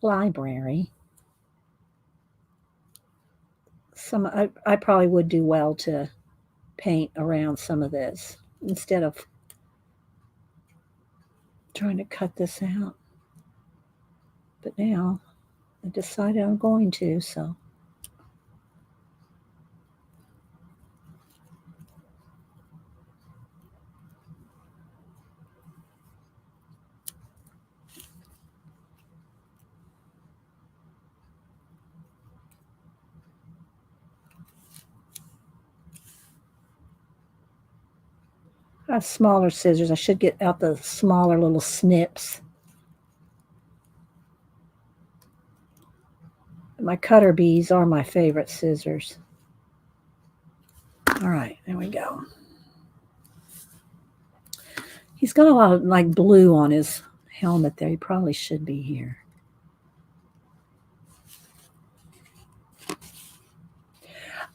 library. I probably would do well to paint around some of this instead of trying to cut this out. But now I decided I'm going to, so. I have smaller scissors. I should get out the smaller little snips. My cutter bees are my favorite scissors. All right, there we go. He's got a lot of like blue on his helmet there. He probably should be here.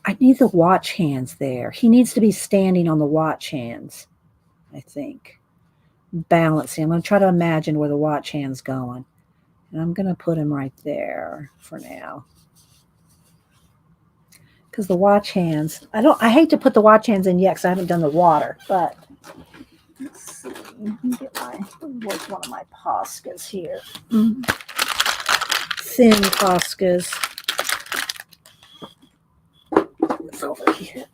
I need the watch hands there. He needs to be standing on the watch hands, I think. Balancing. I'm going to try to imagine where the watch hand's going. And I'm going to put him right there for now. Because the watch hands, I hate to put the watch hands in yet because I haven't done the water, but let's see. Where's one of my Poscas here? Thin Poscas. It's over here.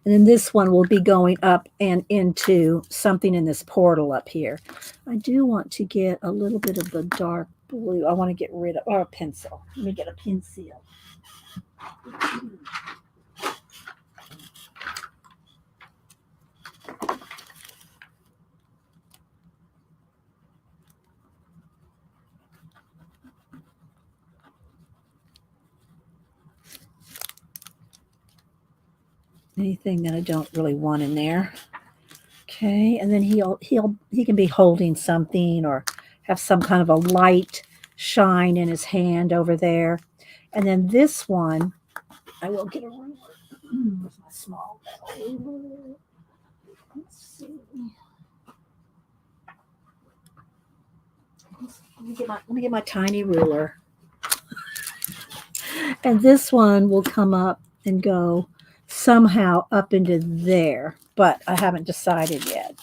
And then this one will be going up and into something in this portal up here. I do want to get a little bit of the dark blue. I want to get rid of, or a pencil. Let me get a pencil. anything that I don't really want in there. Okay, and then he can be holding something or have some kind of a light shine in his hand over there. And then this one, I will get a ruler. Where's my small ruler? Let's see. Let me get my tiny ruler. And this one will come up and go somehow up into there, but I haven't decided yet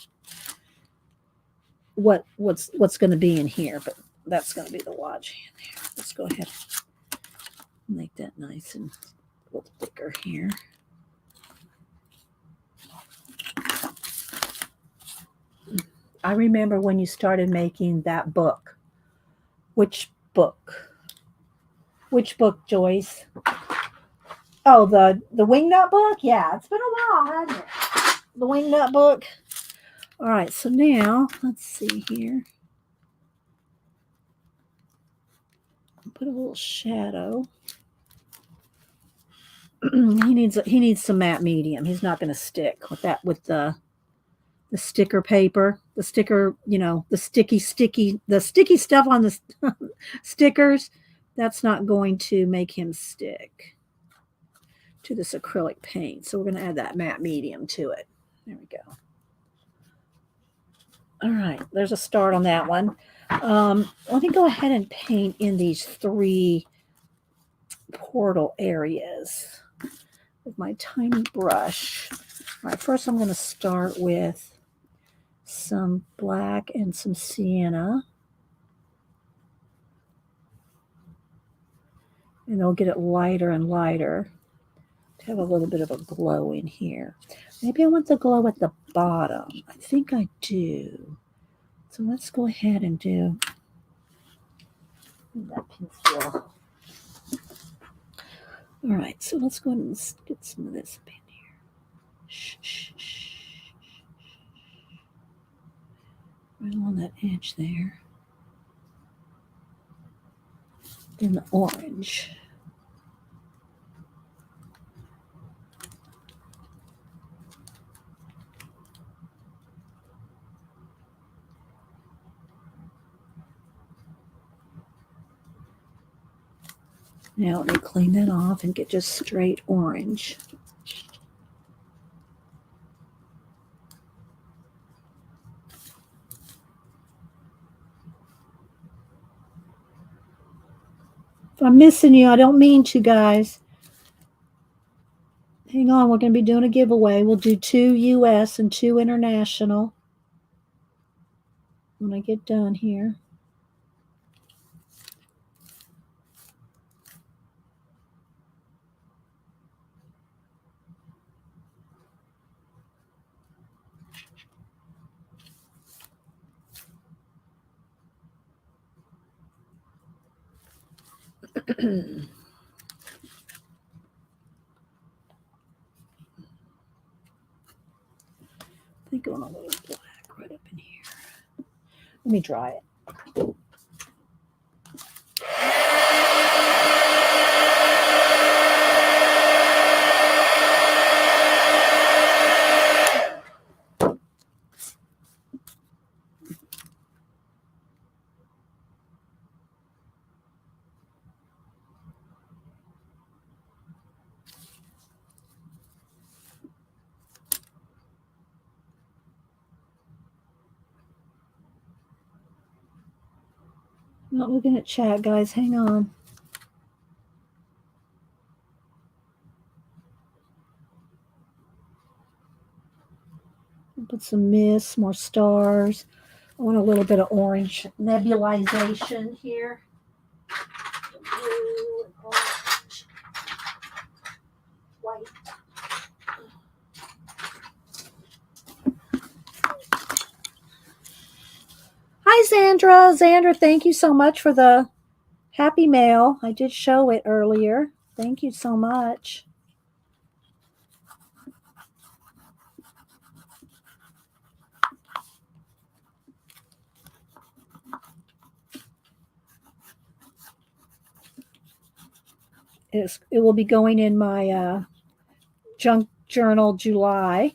what's going to be in here. But that's going to be the lodge hand there. Let's go ahead and make that nice and a little thicker here. I remember when you started making that book. Which book? Which book, Joyce? Oh, the Wingnut book? Yeah, it's been a while, hasn't it? The Wingnut book. All right, so now let's see here. Put a little shadow. he needs some matte medium. He's not going to stick with that with the sticker paper, the sticker, the sticky stuff on the stickers. That's not going to make him stick to this acrylic paint. So we're going to add that matte medium to it. There we go. All right, there's a start on that one. Let me go ahead and paint in these 3 portal areas with my tiny brush. All right, first I'm going to start with some black and some sienna. And they'll get it lighter and lighter to have a little bit of a glow in here. Maybe I want the glow at the bottom. I think I do. So let's go ahead and do that pencil. All right, so let's go ahead and get some of this up in here. Shh, shh, shh. Right along that edge there. Then the orange. Now let me clean that off and get just straight orange. If I'm missing you, I don't mean to, guys. Hang on, we're going to be doing a giveaway. We'll do 2 US and 2 international when I get done here. I think I want a little black right up in here. Let me dry it. Not looking at chat, guys. Hang on. Put some mist, more stars. I want a little bit of orange nebulization here. Blue and orange. White. Hi, Zandra. Zandra, thank you so much for the happy mail. I did show it earlier. Thank you so much. It will be going in my junk journal, July.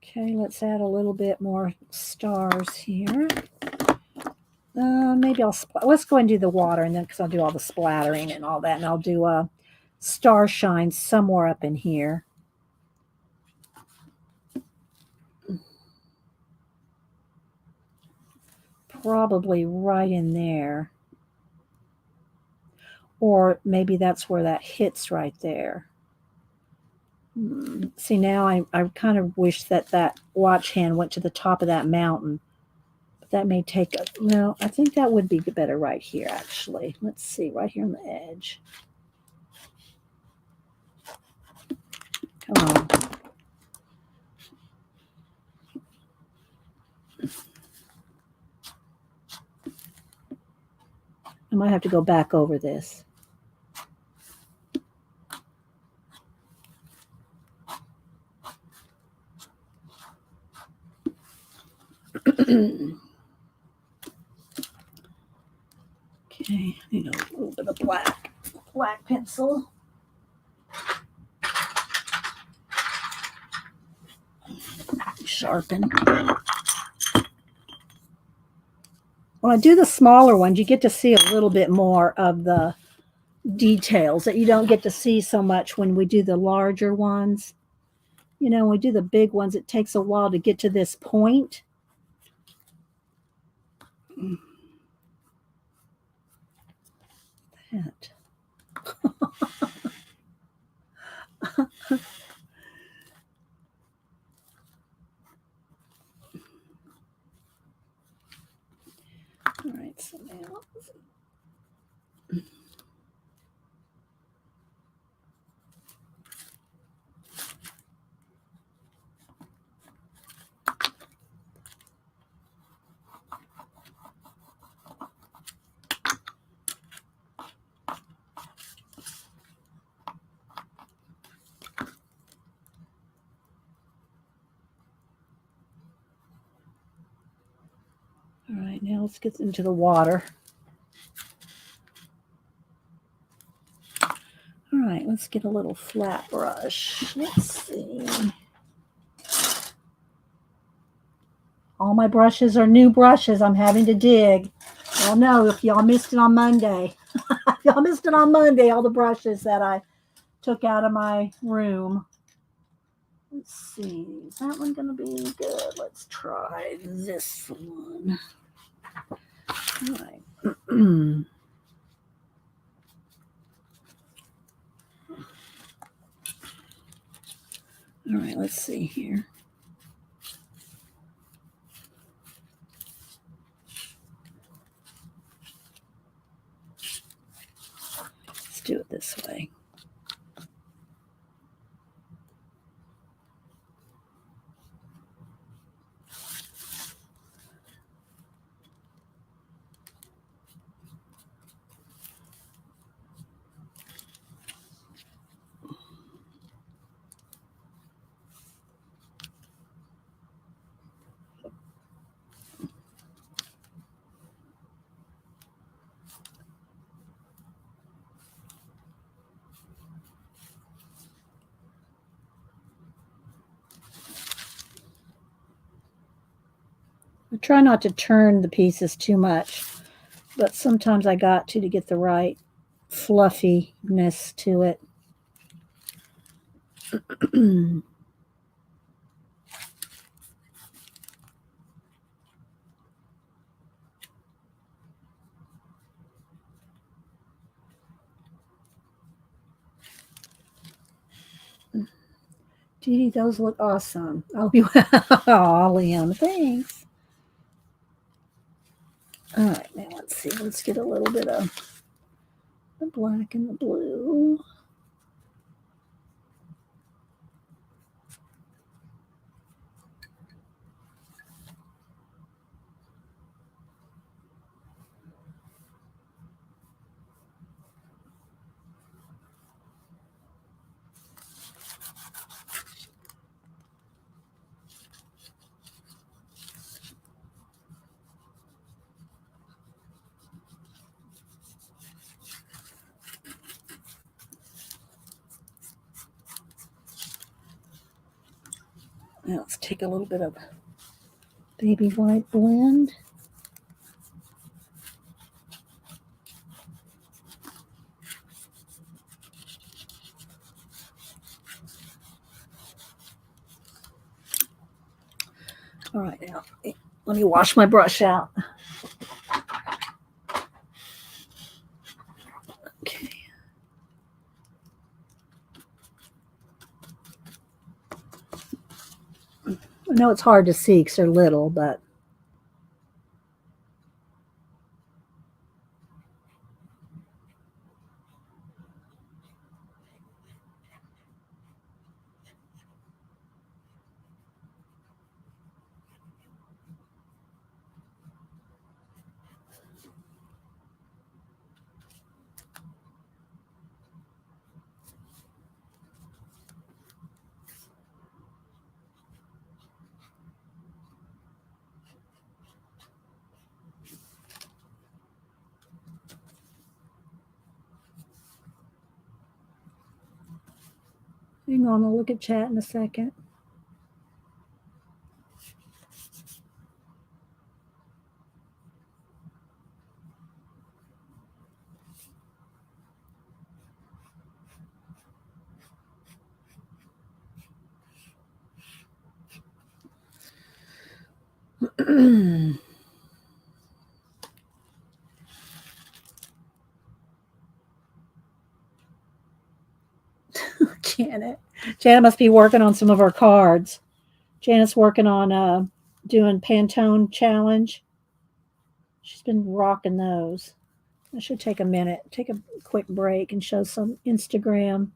Okay, let's add a little bit more stars here. Maybe let's go and do the water, and then because I'll do all the splattering and all that, and I'll do a star shine somewhere up in here. Probably right in there. Or maybe that's where that hits right there. See, now I kind of wish that watch hand went to the top of that mountain. But that may take a, well, I think that would be better right here, actually. Let's see, right here on the edge. Come on. I might have to go back over this. Okay, I need a little bit of black pencil. Sharpen. When I do the smaller ones, you get to see a little bit more of the details that you don't get to see so much when we do the larger ones. You know, when we do the big ones, it takes a while to get to this point. That. All right, so now. All right, now let's get into the water. All right, let's get a little flat brush. Let's see. All my brushes are new brushes. I'm having to dig. Y'all know if y'all missed it on Monday. Y'all missed it on Monday, all the brushes that I took out of my room. Let's see. Is that one going to be good? Let's try this one. All right. All right, let's see here. Let's do it this way. I try not to turn the pieces too much, but sometimes I got to get the right fluffiness to it. Dee, those look awesome. Oh, oh, Liam, thanks. All right, now let's see. Let's get a little bit of the black and the blue. Now let's take a little bit of baby white blend. All right, now let me wash my brush out. Okay. I know it's hard to see because they're little, but hang on, I'll look at chat in a second. Janet. Janet must be working on some of her cards. Janet's working on doing Pantone challenge. She's been rocking those. I should take a minute, take a quick break and show some Instagram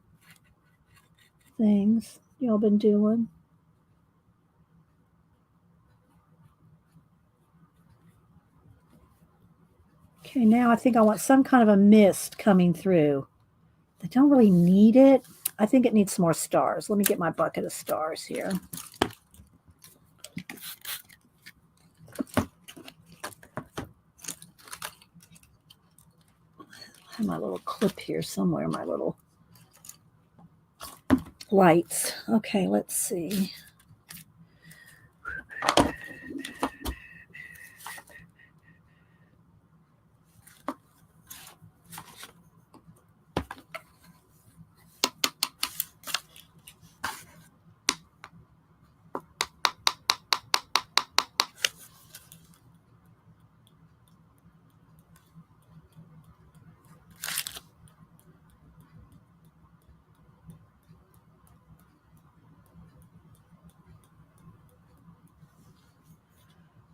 things y'all been doing. Okay, now I think I want some kind of a mist coming through. I don't really need it. I think it needs some more stars. Let me get my bucket of stars here. I have my little clip here somewhere, my little lights. Okay, let's see.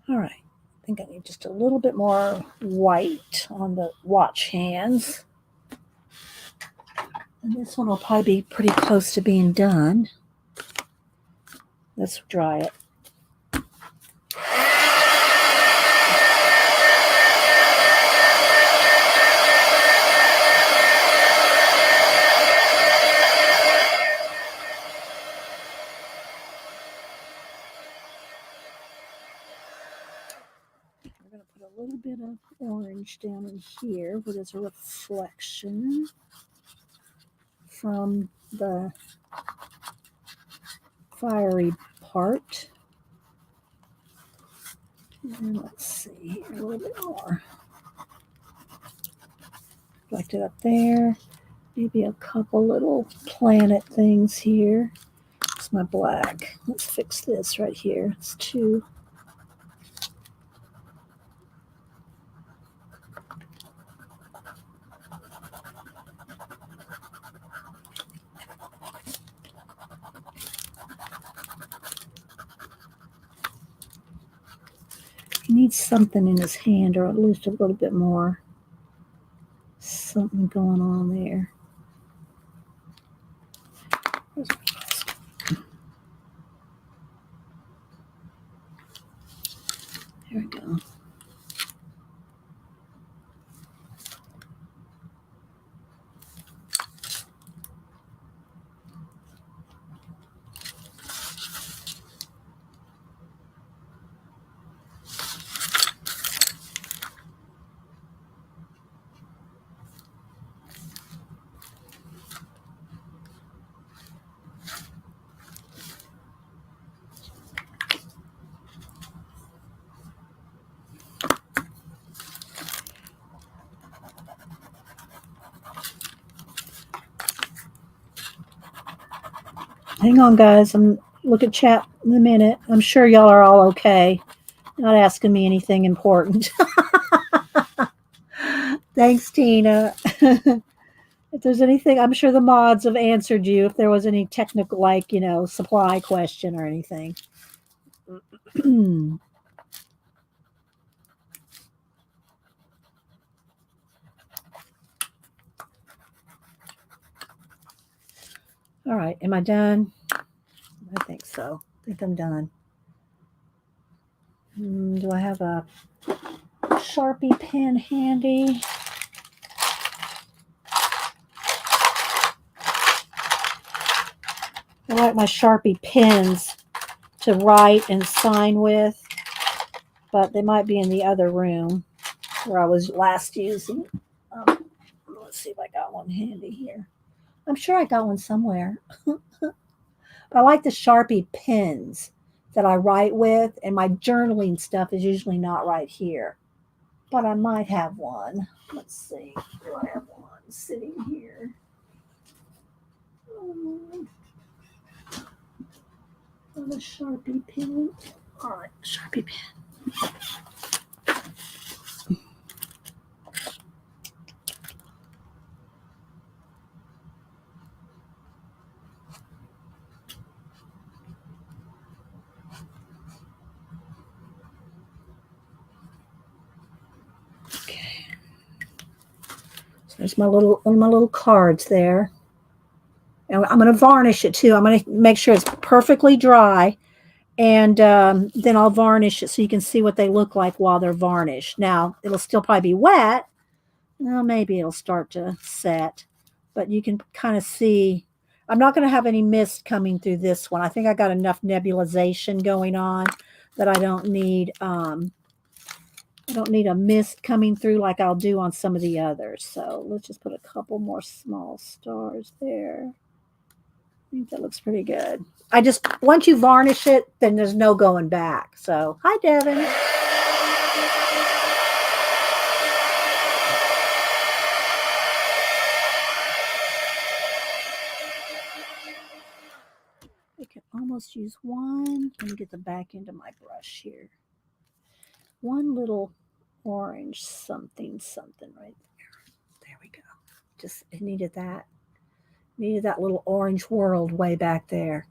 All right, I think I need just a little bit more white on the watch hands. And this one will probably be pretty close to being done. Let's dry it. We're going to put a little bit of orange down in here, but it's a reflection from the fiery part. And let's see, a little bit more. Reflect it up there. Maybe a couple little planet things here. It's my black. Let's fix this right here. It's too. He needs something in his hand, or at least a little bit more. Something going on there. There we go. Hang on, guys. I'm look at chat in a minute. I'm sure y'all are all okay. Not asking me anything important. Thanks, Tina. If there's anything, I'm sure the mods have answered you if there was any technical, like, supply question or anything. All right. Am I done? I think so. I think I'm done. Do I have a Sharpie pen handy? I like my Sharpie pens to write and sign with, but they might be in the other room where I was last using. Let's see if I got one handy here. I'm sure I got one somewhere. But I like the Sharpie pens that I write with, and my journaling stuff is usually not right here. But I might have one. Let's see. Do I have one sitting here? The Sharpie pen. All right, Sharpie pen. Okay. So there's my little cards there. And I'm going to varnish it too. I'm going to make sure it's perfectly dry, and then I'll varnish it so you can see what they look like while they're varnished. Now, it'll still probably be wet. Well, maybe it'll start to set, but you can kind of see. I'm not going to have any mist coming through this one. I think I got enough nebulization going on that I don't need a mist coming through like I'll do on some of the others. So let's just put a couple more small stars there. I think that looks pretty good. Once you varnish it, then there's no going back. So, hi, Devin. I can almost use one. Let me get the back end of my brush here. One little orange something right there. There we go. Just it needed that. Needed that little orange world way back there.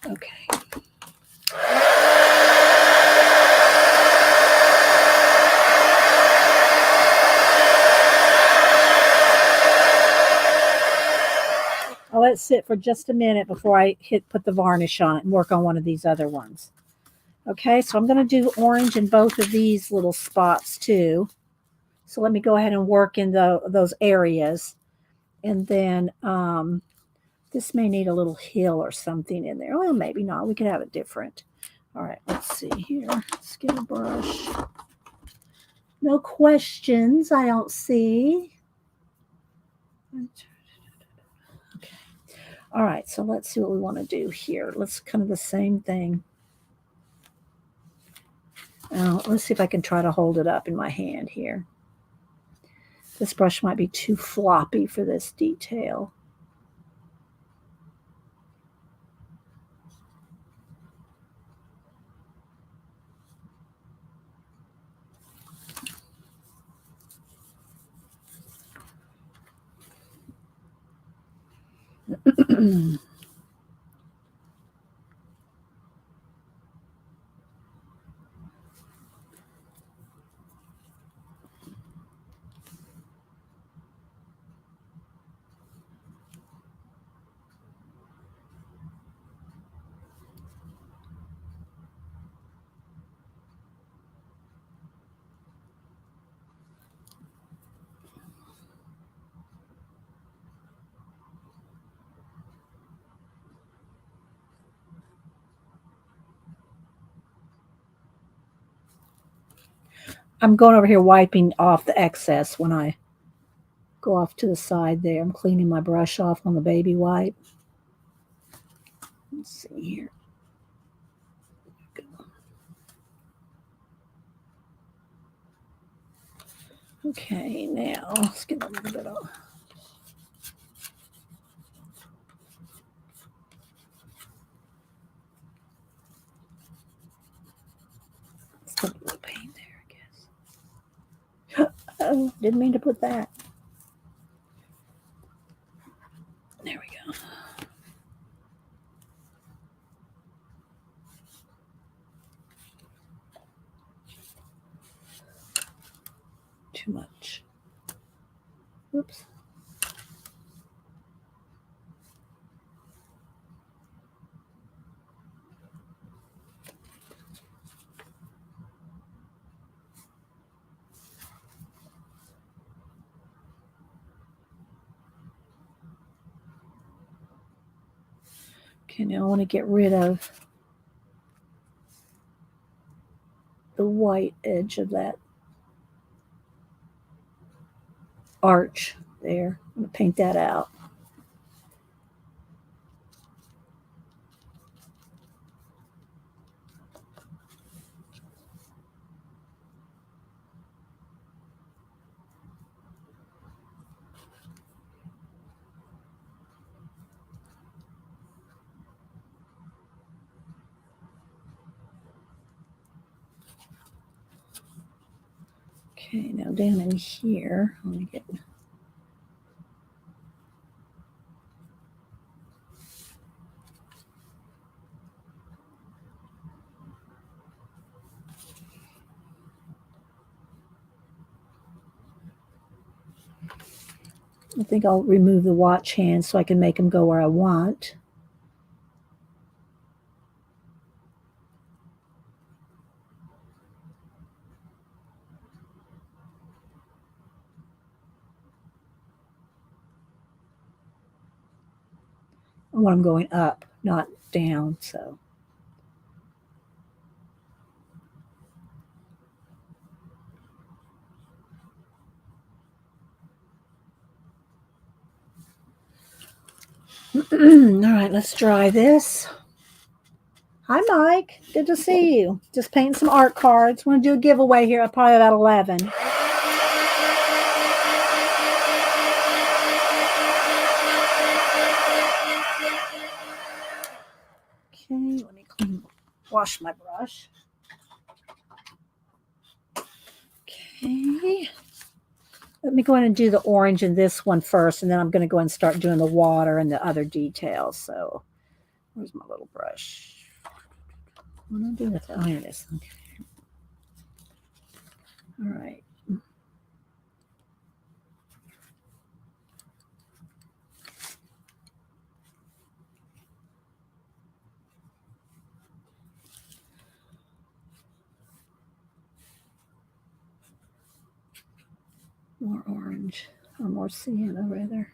Okay. I'll let it sit for just a minute before I put the varnish on it and work on one of these other ones. Okay, so I'm going to do orange in both of these little spots too. So let me go ahead and work in those areas. And then this may need a little hill or something in there. Well, maybe not. We could have it different. All right, let's see here. Let's get a brush. No questions, I don't see. Okay. All right, so let's see what we want to do here. Let's kind of the same thing. Let's see if I can try to hold it up in my hand here. This brush might be too floppy for this detail. I'm going over here wiping off the excess when I go off to the side there. I'm cleaning my brush off on the baby wipe. Let's see here. Okay, now let's get a little bit of. Put a little paint there, I guess. Oh, didn't mean to put that. There we go. Too much. Oops. Okay, now I want to get rid of the white edge of that arch there. I'm going to paint that out. Okay, now down in here, I'm going to get I think I'll remove the watch hands so I can make them go where I want. I want them going up, not down, so. All right, let's dry this. Hi, Mike. Good to see you. Just painting some art cards. Want to do a giveaway here at probably about 11. Okay, let me wash my brush. Okay. Let me go in and do the orange in this one first, and then I'm going to go and start doing the water and the other details. So, where's my little brush? What do I do with it? Oh, here it is. Okay. All right. More orange, or more sienna, rather.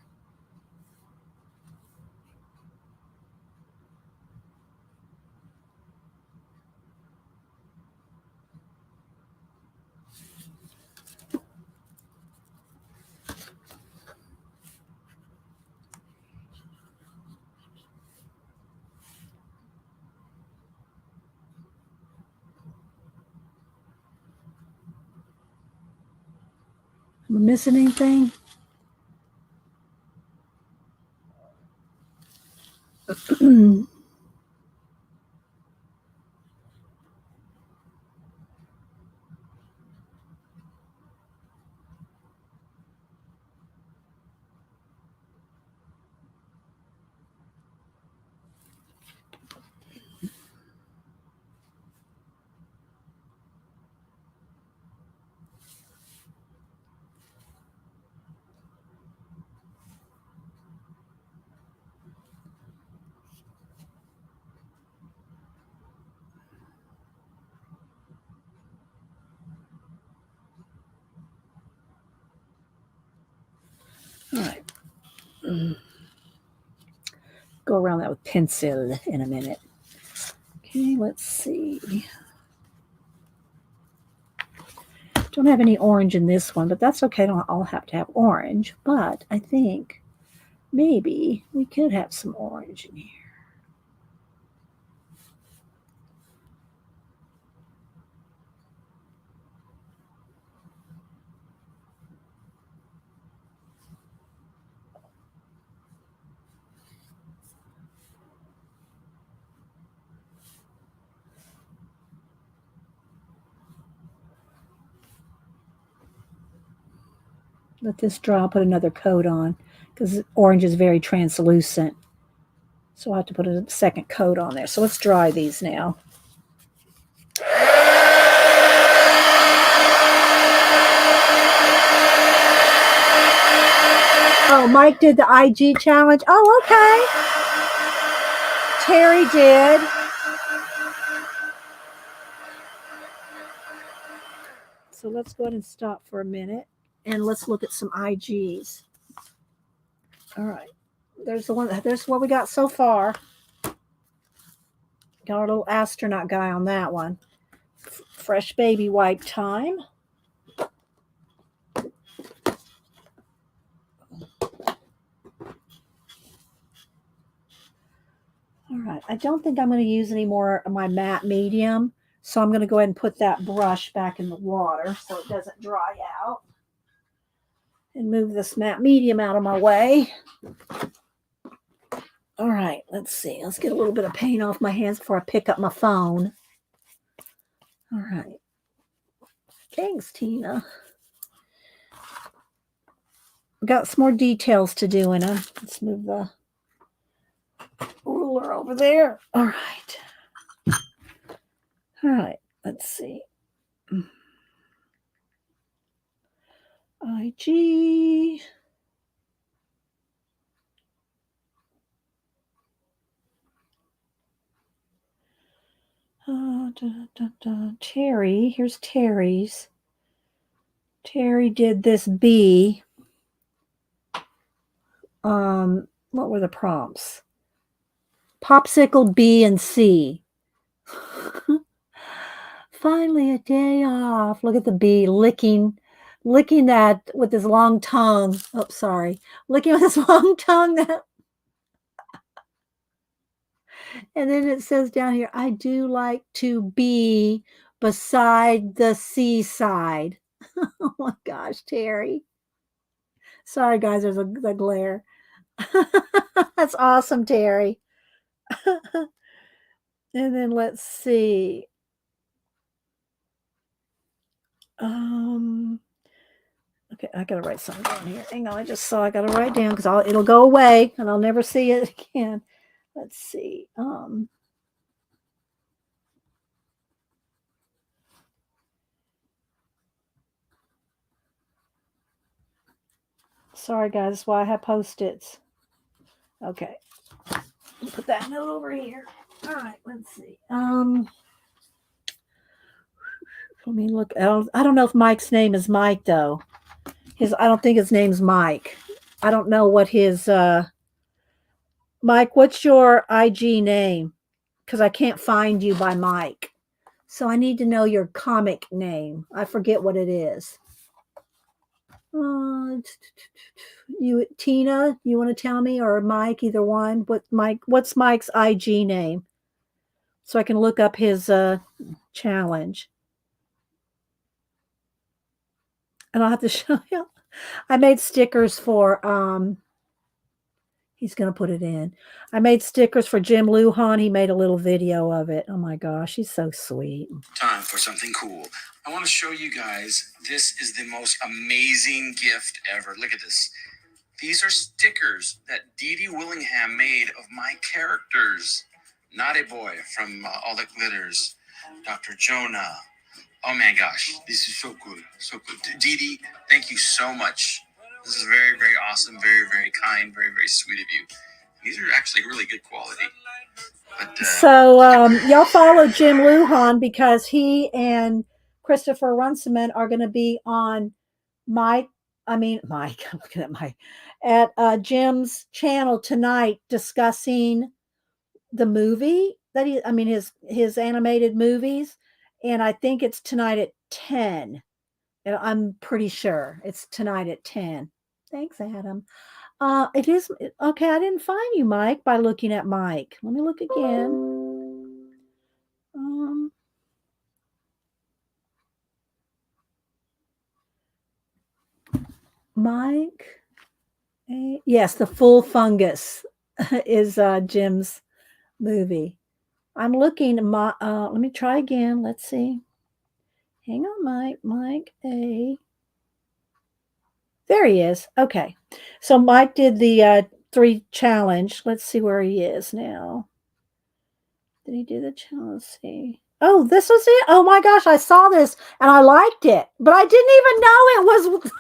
Am I missing anything? All right. Go around that with pencil in a minute. Okay, let's see. Don't have any orange in this one, but that's okay. I'll have to have orange, but I think maybe we could have some orange in here. Let this dry. I'll put another coat on because orange is very translucent. So I'll have to put a second coat on there. So let's dry these now. Oh, Mike did the IG challenge. Oh, okay. Terry did. So let's go ahead and stop for a minute and let's look at some IGs. All right. There's the one. There's what we got so far. Got our little astronaut guy on that one. Fresh baby wipe time. All right. I don't think I'm going to use any more of my matte medium. So I'm going to go ahead and put that brush back in the water so it doesn't dry out. And move this matte medium out of my way. All right, let's see. Let's get a little bit of paint off my hands before I pick up my phone. All right. Thanks, Tina. Got some more details to do in them. Let's move the ruler over there. All right. All right, let's see. IG. Terry. Here's Terry's. Terry did this B. What were the prompts? Popsicle B and C. Finally a day off. Look at the bee licking that with his long tongue. Oh, sorry. Licking with his long tongue. And then it says down here, I do like to be beside the seaside. Oh my gosh, Terry. Sorry, guys, there's a glare. That's awesome, Terry. And then let's see. Okay, I gotta write something down here. Hang on, I just saw I gotta write down because it'll go away and I'll never see it again. Let's see. Sorry guys, that's why I have Post-its. Okay. Put that note over here. All right, let's see. Let me look. I don't know if Mike's name is Mike though. I don't think his name's Mike. I don't know what his Mike, what's your IG name? Because I can't find you by Mike. So I need to know your comic name. I forget what it is. You, Tina, you want to tell me, or Mike, either one? What's Mike's IG name? So I can look up his challenge. And I'll have to show you. I made stickers for he's gonna put it in. I made stickers for Jim Lujan. He made a little video of it. Oh my gosh, he's so sweet. Time for something cool. I want to show you guys, this is the most amazing gift ever. Look at this. These are stickers that Dee Dee Willingham made of my characters. Naughty Boy from All That Glitters, Dr. Jonah. Oh my gosh, this is so good, so good. Dee Dee, thank you so much. This is very, very awesome, very, very kind, very, very sweet of you. These are actually really good quality. But, so y'all follow Jim Lujan because he and Christopher Runciman are going to be on Mike. I'm looking at Mike at Jim's channel tonight discussing the movie that his animated movies, and I think it's tonight at 10. I'm pretty sure it's tonight at 10. Thanks, Adam. It is okay. I didn't find you, Mike, by looking at Mike. Let me look again. Mike. Yes, The Full Fungus is Jim's movie. I'm looking. Let me try again. Let's see. Hang on, Mike. Mike A. There he is. Okay. So Mike did the 3 challenge. Let's see where he is now. Did he do the challenge? Let's see. Oh, this was it. Oh my gosh, I saw this and I liked it, but I didn't even know it was.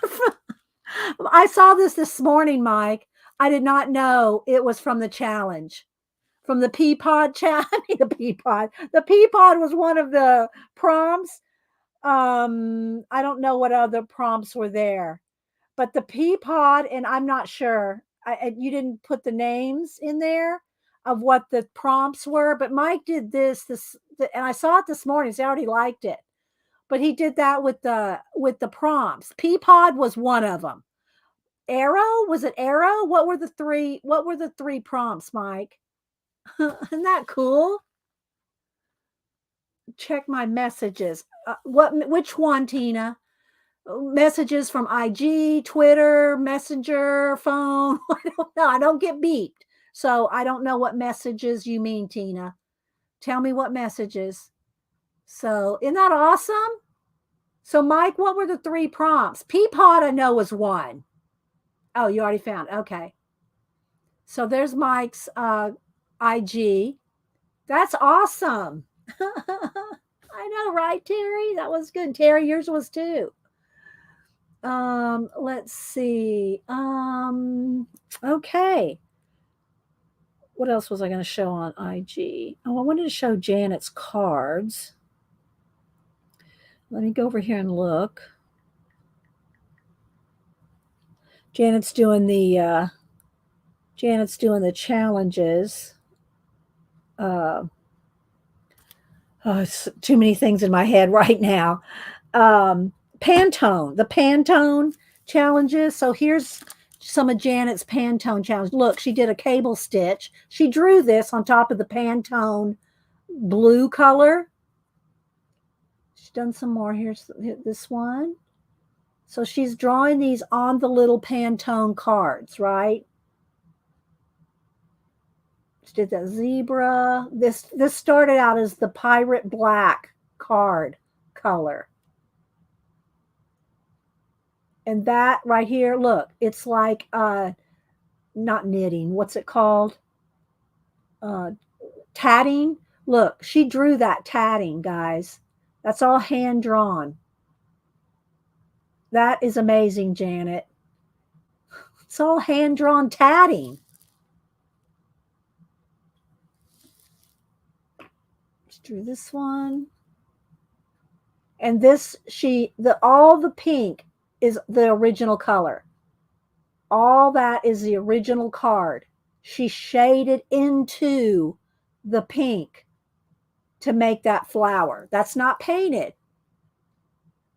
I saw this morning, Mike. I did not know it was from the challenge, from the pea pod challenge. The pea pod. The pea pod was one of the prompts. I don't know what other prompts were there, but the pea pod, and I'm not sure. You didn't put the names in there of what the prompts were, but Mike did and I saw it this morning. So I already liked it, but he did that with the prompts. Pea pod was one of them. Arrow, was it arrow? What were the three? What were the 3 prompts, Mike? Isn't that cool? Check my messages. Which one, Tina? Messages from IG, Twitter, Messenger, phone. I don't know. I don't get beeped. So I don't know what messages you mean, Tina. Tell me what messages. So isn't that awesome? So Mike, what were the 3 prompts? Peapod I know was one. Oh, you already found. Okay. So there's Mike's IG. That's awesome. I know, right, Terry? That was good. Terry, yours was too. Let's see. Okay. What else was I going to show on IG? Oh, I wanted to show Janet's cards. Let me go over here and look. Janet's doing the challenges. It's too many things in my head right now. Pantone, the Pantone challenges. So here's some of Janet's Pantone challenge. Look, she did a cable stitch. She drew this on top of the Pantone blue color. She's done some more. Here's this one. So she's drawing these on the little Pantone cards, right? She did that zebra. This started out as the pirate black card color. And that right here, look, it's like not knitting. What's it called? Tatting. Look, she drew that tatting, guys. That's all hand drawn. That is amazing, Janet. It's all hand drawn tatting. She drew this one. And this, all the pink is the original color. All that is the original card. She shaded into the pink to make that flower. That's not painted.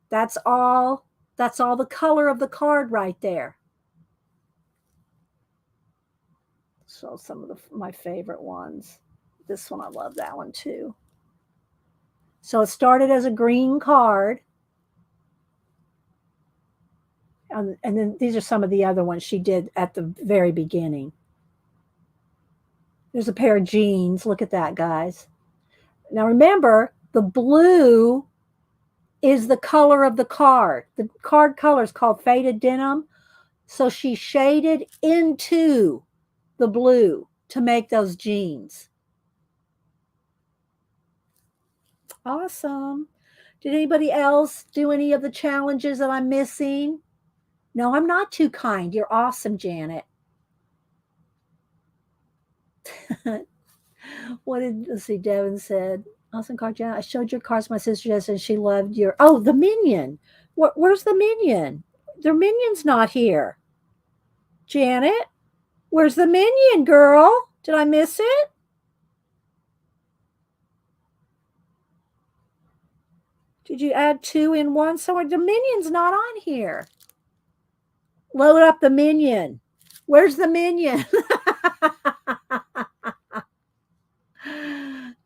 That's all the color of the card right there. So some of my favorite ones. This one, I love that one too. So it started as a green card. And then these are some of the other ones she did at the very beginning. There's a pair of jeans. Look at that, guys. Now remember, the blue is the color of the card. The card color is called faded denim. So she shaded into the blue to make those jeans. Awesome. Did anybody else do any of the challenges that I'm missing? No, I'm not too kind. You're awesome, Janet. Let's see, Devin said, awesome card, Janet. I showed your cards to my sister yesterday and she loved your, oh, the minion. Where's the minion? The minion's not here. Janet, where's the minion, girl? Did I miss it? Did you add 2 in one somewhere? The minion's not on here. Load up the minion. Where's the minion?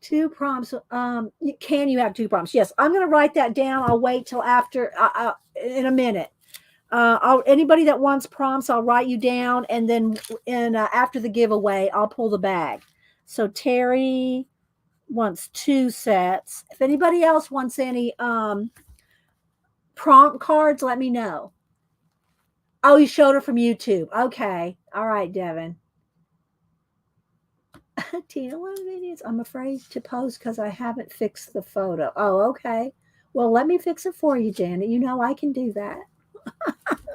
2 prompts. Can you have 2 prompts? Yes, I'm going to write that down. I'll wait till after in a minute. Anybody that wants prompts, I'll write you down, and then after the giveaway, I'll pull the bag. So Terry wants 2 sets. If anybody else wants any prompt cards, let me know. Oh, you showed her from YouTube. Okay. All right, Devin. Tina, what are these? I'm afraid to post because I haven't fixed the photo. Oh, okay. Well, let me fix it for you, Janet. You know I can do that.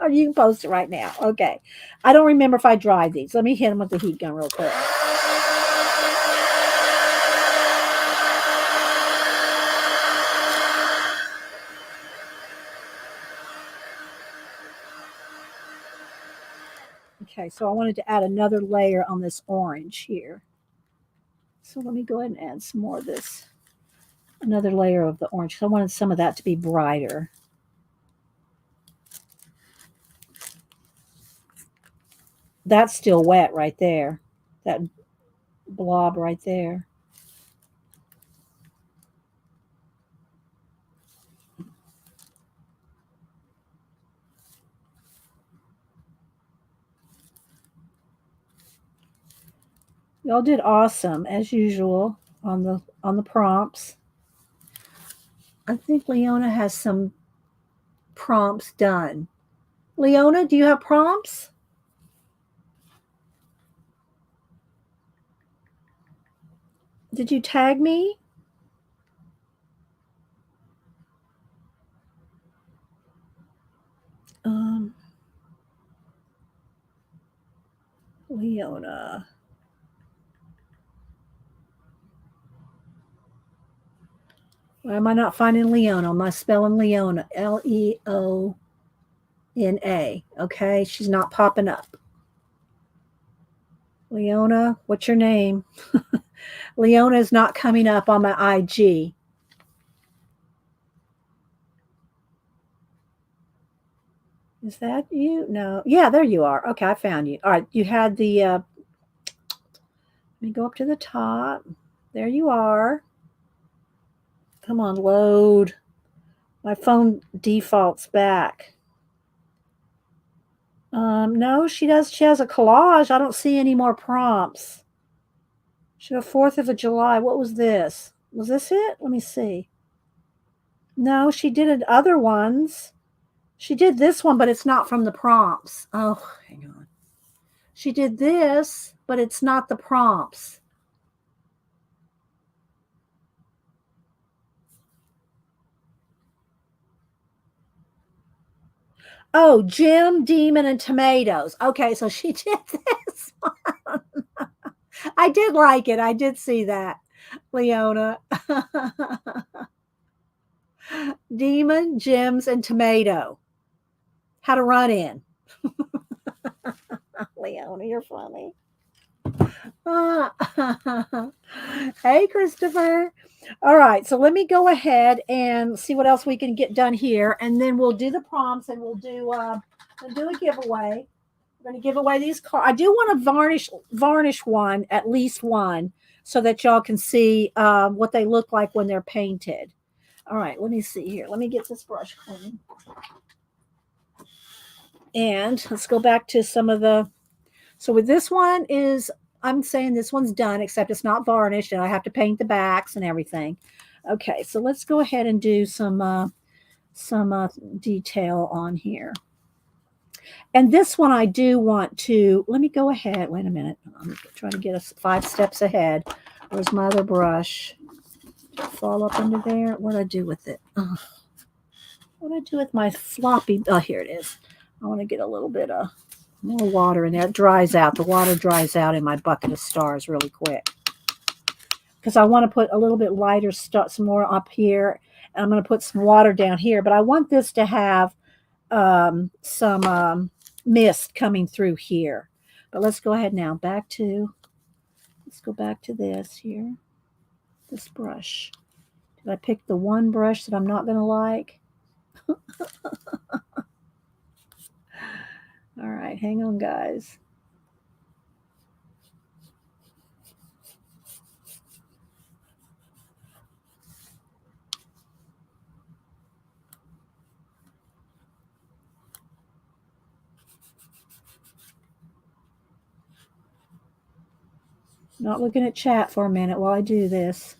Or you can post it right now. Okay. I don't remember if I dried these. Let me hit them with the heat gun real quick. Okay, so I wanted to add another layer on this orange here. So let me go ahead and add some more of this, another layer of the orange. I wanted some of that to be brighter. That's still wet right there. That blob right there. Y'all did awesome as usual on the prompts. I think Leona has some prompts done. Leona, do you have prompts? Did you tag me? Um, Leona. Why am I not finding Leona? Am I spelling Leona? Leona. Okay, she's not popping up. Leona, what's your name? Leona is not coming up on my IG. Is that you? No. Yeah, there you are. Okay, I found you. All right, you had the let me go up to the top. There you are. Come on, load. My phone defaults back. No, she does. She has a collage. I don't see any more prompts. She had a 4th of July. What was this? Was this it? Let me see. No, she did other ones. She did this one, but it's not from the prompts. Oh, hang on. She did this, but it's not the prompts. Oh, Jim, Demon, and Tomatoes. Okay, so she did this one. I did like it. I did see that, Leona. Demon, Gems, and Tomato. How to run in. Leona, you're funny. Hey, Christopher. All right, so let me go ahead and see what else we can get done here, and then we'll do the prompts and we'll do a giveaway. We're going to give away these cards. I do want to varnish one, at least one, so that y'all can see what they look like when they're painted. All right, let me see here. Let me get this brush clean. And let's go back to some of the. So with this one is, I'm saying this one's done, except it's not varnished, and I have to paint the backs and everything. Okay, so let's go ahead and do some detail on here. And this one I do want to, let me go ahead. Wait a minute. I'm trying to get us 5 steps ahead. Where's my other brush? Fall up under there. What did I do with it? What did I do with my floppy? Oh, here it is. I want to get a little bit of more water in there. It dries out. The water dries out in my bucket of stars really quick. Because I want to put a little bit lighter stuff, some more up here. And I'm going to put some water down here. But I want this to have some mist coming through here. But let's go ahead now. Let's go back to this here. This brush. Did I pick the one brush that I'm not going to like? All right, hang on, guys. Not looking at chat for a minute while I do this.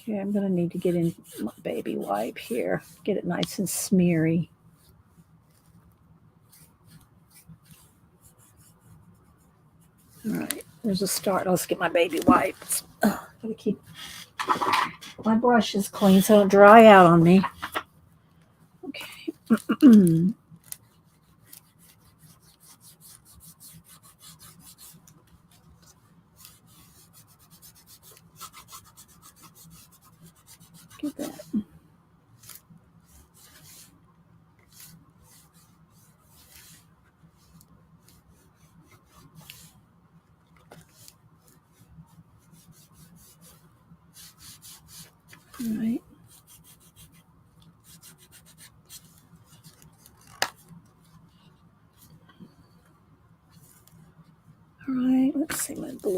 Okay, I'm going to need to get in my baby wipe here. Get it nice and smeary. All right, there's a start. Let's get my baby wipes. Gotta keep my brushes clean so it don't dry out on me. Okay. Get that. All right. All right, let's see my blue.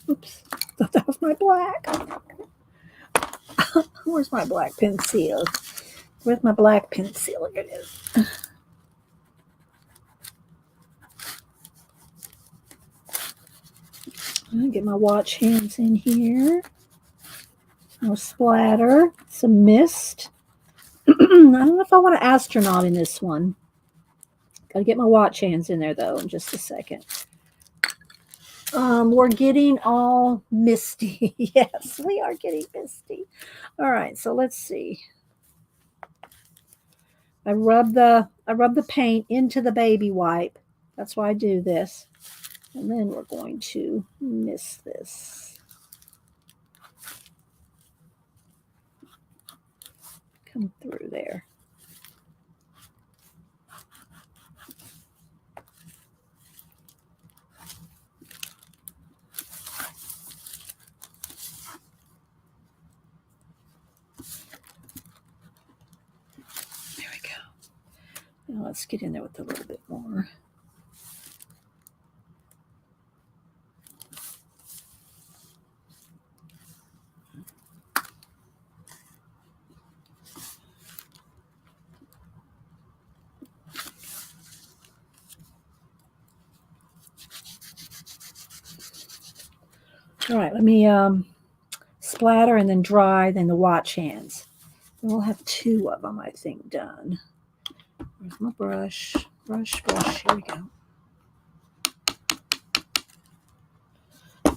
Oops, thought that was my black. Where's my black pencil? Where's my black pencil? Look at it. I'm gonna get my watch hands in here. No splatter, some mist. I don't know if I want an astronaut in this one. Gotta get my watch hands in there though in just a second. We're getting all misty. Yes, we are getting misty. All right, so let's see. I rub the paint into the baby wipe. That's why I do this. And then we're going to mist this. Come through there. There we go. Now let's get in there with a little bit more. All right, let me splatter and then dry, then the watch hands. We'll have 2 of them, I think, done. Where's my brush? Brush. Here we go.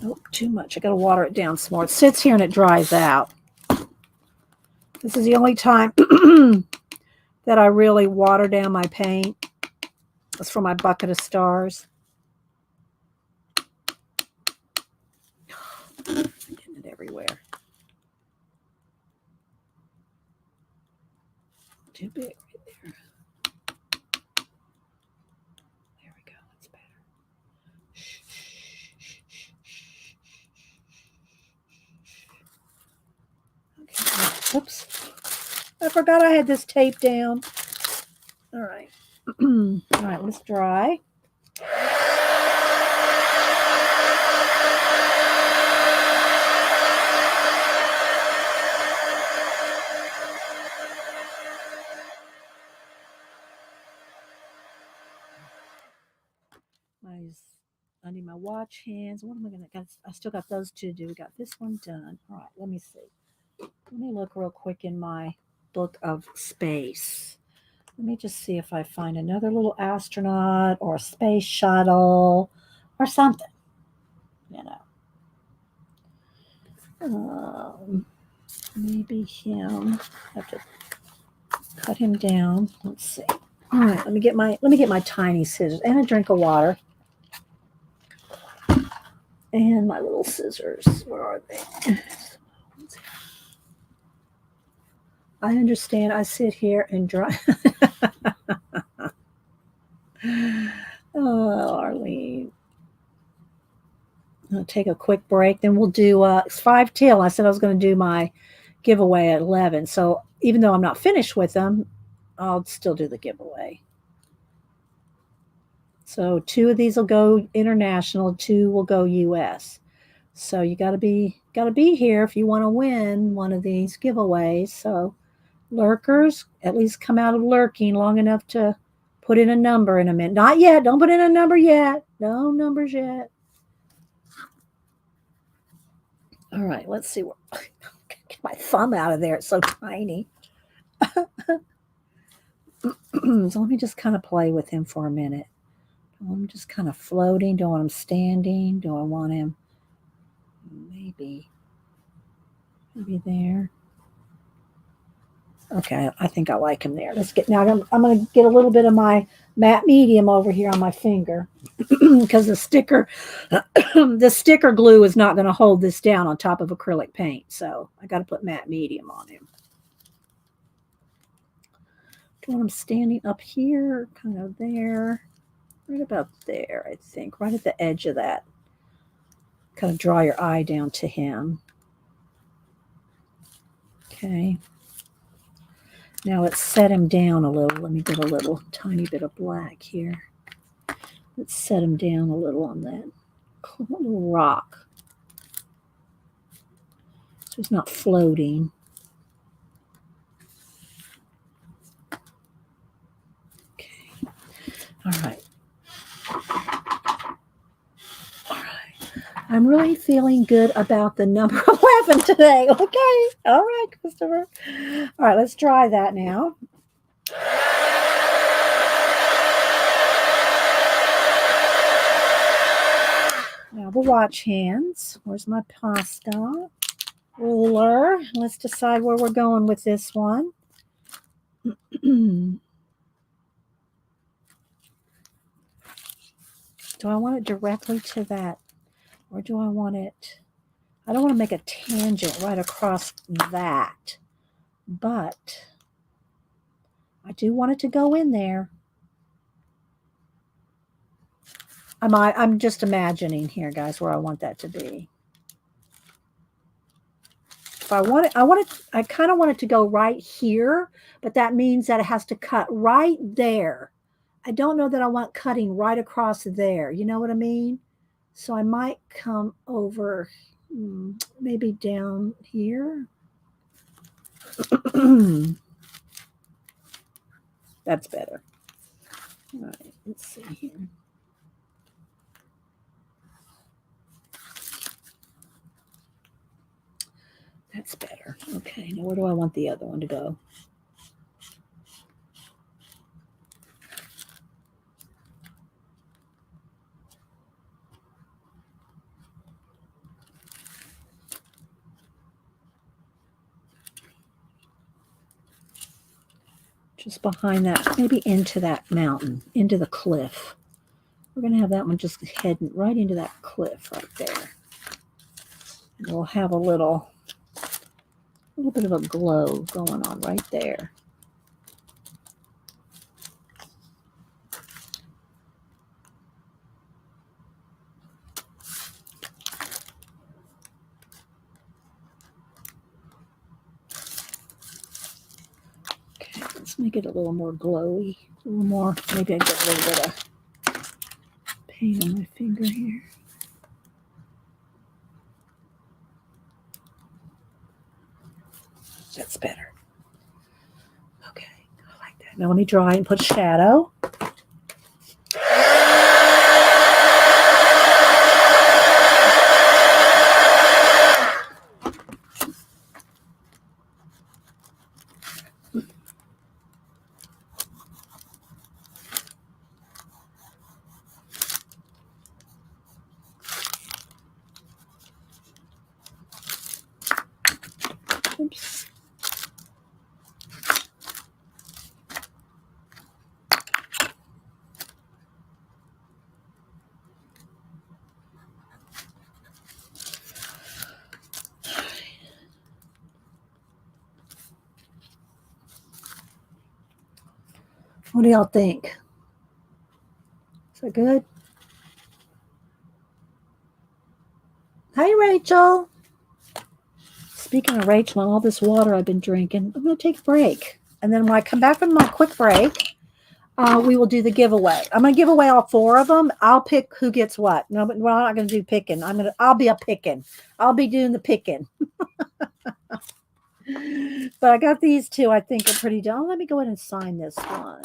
Oh, too much. I got to water it down some more. It sits here and it dries out. This is the only time that I really water down my paint. That's for my bucket of stars. I'm getting it everywhere. Too big right there. There we go. That's better. Okay. Oops. I forgot I had this tape down. All right. All right, let's dry. I need my watch hands. What am I going to? I still got those 2 to do. We got this one done. All right, let me see. Let me look real quick in my book of space. Let me just see if I find another little astronaut or a space shuttle or something. You know, maybe him. I have to cut him down. Let's see. All right, let me get my tiny scissors and a drink of water. And my little scissors. Where are they? I understand. I sit here and dry. Oh, Arlene. I'll take a quick break. Then we'll do it's 5 till. I said I was going to do my giveaway at 11. So even though I'm not finished with them, I'll still do the giveaway. So 2 of these will go international, 2 will go US. So you got to be here if you want to win one of these giveaways. So lurkers, at least come out of lurking long enough to put in a number in a minute. Not yet. Don't put in a number yet. No numbers yet. All right, let's see. Get my thumb out of there. It's so tiny. So let me just kind of play with him for a minute. I'm just kind of floating. Do I want him standing? Do I want him maybe there? Okay, I think I like him there. Let's get now. I'm going to get a little bit of my matte medium over here on my finger because the sticker glue is not going to hold this down on top of acrylic paint. So I got to put matte medium on him. Do I want him standing up here, kind of there, right about there, I think, right at the edge of that. Kind of draw your eye down to him. Okay. Now let's set him down a little. Let me get a little tiny bit of black here. Let's set him down a little on that little rock. So he's not floating. Okay. All right. I'm really feeling good about the number 11 today. Okay. All right, Christopher. All right, let's try that now. Now the watch hands. Where's my pasta? Ruler. Let's decide where we're going with this one. Do I want it directly to that? Or do I want it? I don't want to make a tangent right across that. But I do want it to go in there. I'm just imagining here, guys, where I want that to be. If I want it, I kind of want it to go right here, but that means that it has to cut right there. I don't know that I want cutting right across there. You know what I mean? So I might come over maybe down here. That's better. All right, let's see here. That's better. Okay, now where do I want the other one to go? Just behind that, maybe into that mountain, into the cliff. We're going to have that one just heading right into that cliff right there. And we'll have a little bit of a glow going on right there. Okay, let's make it a little more glowy, a little more. Maybe I get a little bit of paint on my finger here. That's better. Okay, I like that. Now let me dry and put shadow. Oops. What do y'all think? Is that good? Hi, Rachel. Speaking of Rachel and all this water I've been drinking, I'm going to take a break. And then when I come back from my quick break, we will do the giveaway. I'm going to give away all 4 of them. I'll pick who gets what. No, but we're not going to do picking. I'll be a picking. I'll be doing the picking. But I got these 2 I think are pretty done. Let me go ahead and sign this one.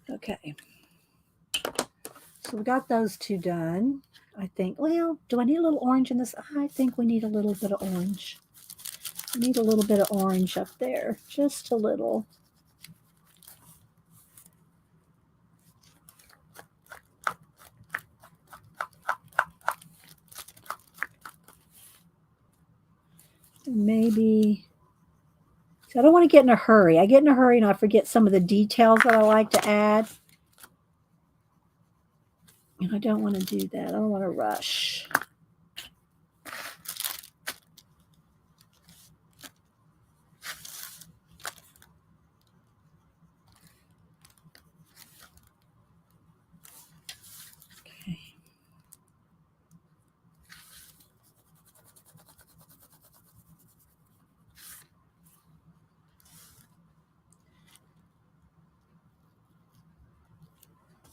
Okay. So we got those 2 done. I think, well, do I need a little orange in this? I think we need a little bit of orange. We need a little bit of orange up there. Just a little. Maybe. So I don't want to get in a hurry. I get in a hurry and I forget some of the details that I like to add. And I don't want to do that. I don't want to rush. Okay.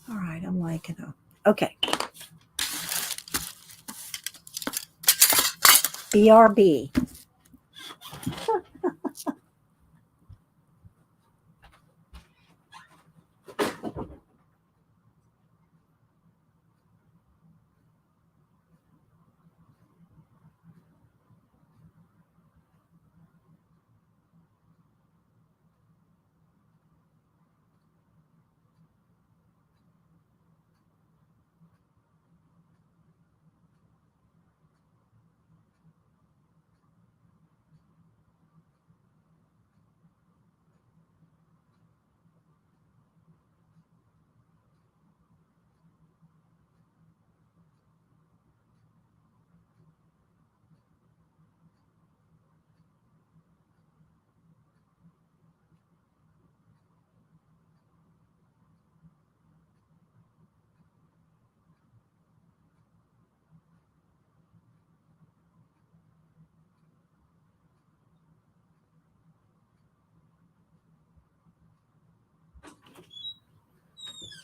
All right, I'm liking them. Okay. BRB.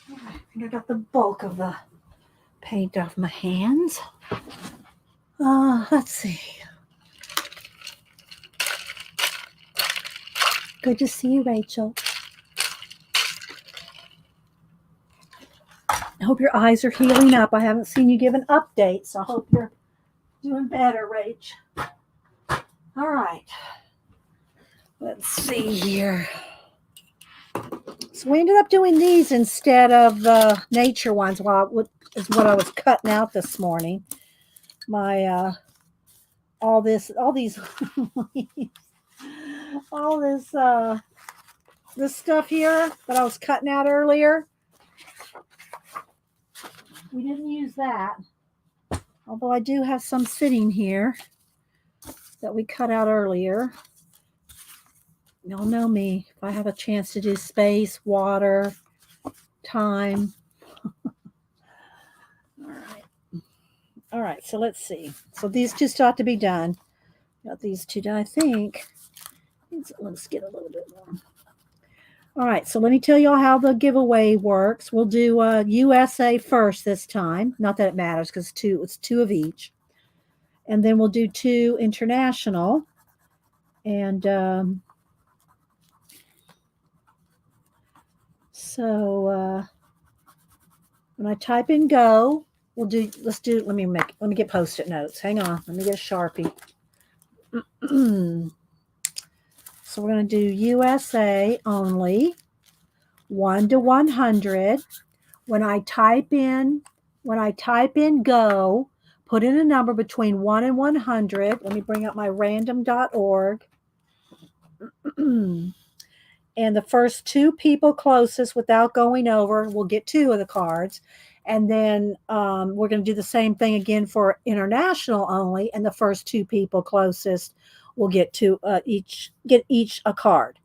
I think I got the bulk of the paint off my hands. Let's see. Good to see you, Rachel. I hope your eyes are healing up. I haven't seen you give an update, so I hope you're doing better, Rach. All right. Let's see here. So we ended up doing these instead of the nature ones. Is what I was cutting out this morning. My all these all this stuff here that I was cutting out earlier. We didn't use that, although I do have some sitting here that we cut out earlier. Y'all know me. If I have a chance to do space, water, time. All right, so let's see. So these 2 still have to be done. Got these 2 done, I think. Let's get a little bit more. All right, so let me tell y'all how the giveaway works. We'll do USA first this time. Not that it matters because it's 2 of each. And then we'll do 2 international. And so when I type in go, let me get Post-it notes. Hang on, let me get a Sharpie. So we're going to do USA only, 1 to 100. When I type in go, put in a number between 1 and 100. Let me bring up my random.org. And the first 2 people closest without going over will get 2 of the cards. And then we're going to do the same thing again for international only. And the first 2 people closest will get each a card.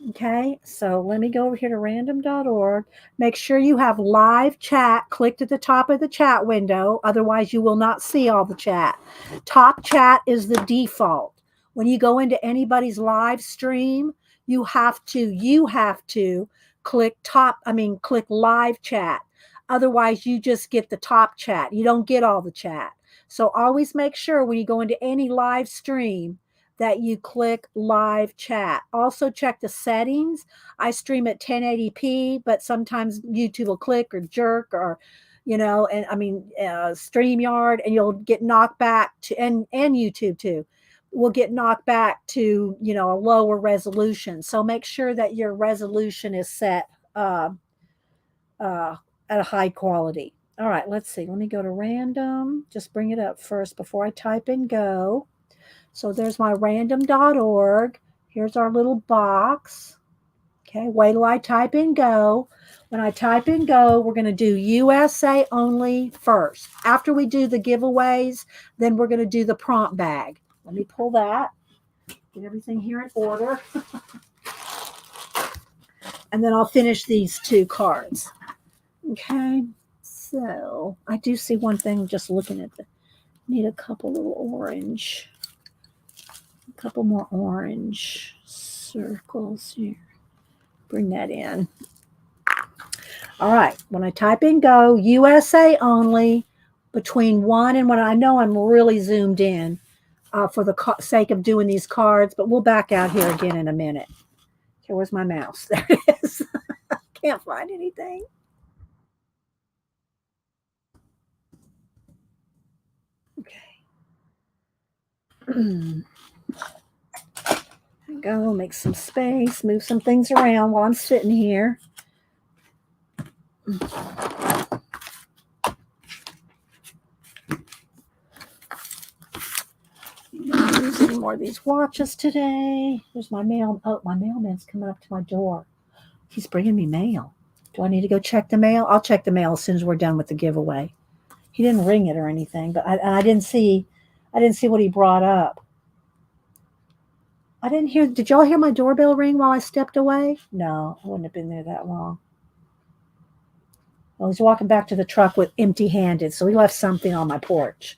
Okay, so let me go over here to random.org. Make sure you have live chat clicked at the top of the chat window. Otherwise, you will not see all the chat. Top chat is the default. When you go into anybody's live stream, you have to click click live chat. Otherwise, you just get the top chat. You don't get all the chat. So always make sure when you go into any live stream that you click live chat. Also check the settings. I stream at 1080p, but sometimes YouTube will click or jerk or, StreamYard, and you'll get knocked back to, and YouTube too, will get knocked back to, a lower resolution. So make sure that your resolution is set at a high quality. All right, let's see. Let me go to random. Just bring it up first before I type in go. So there's my random.org. Here's our little box. Okay, wait till I type in go. When I type in go, we're going to do USA only first. After we do the giveaways, then we're going to do the prompt bag. Let me pull that. Get everything here in order. And then I'll finish these 2 cards. Okay, so I do see one thing just looking at the, need a couple little orange. A couple more orange circles here. Bring that in. All right. When I type in go, USA only, between 1 and 1. I know I'm really zoomed in for the sake of doing these cards, but we'll back out here again in a minute. Okay, where's my mouse? There it is. Can't find anything. Okay. Go, make some space, move some things around while I'm sitting here. Not use any more of these watches today. There's my mail. Oh, my mailman's coming up to my door. He's bringing me mail. Do I need to go check the mail? I'll check the mail as soon as we're done with the giveaway. He didn't ring it or anything, but I didn't see what he brought up. I didn't hear. Did y'all hear my doorbell ring while I stepped away? No, I wouldn't have been there that long. Well, he's walking back to the truck with empty-handed, so he left something on my porch.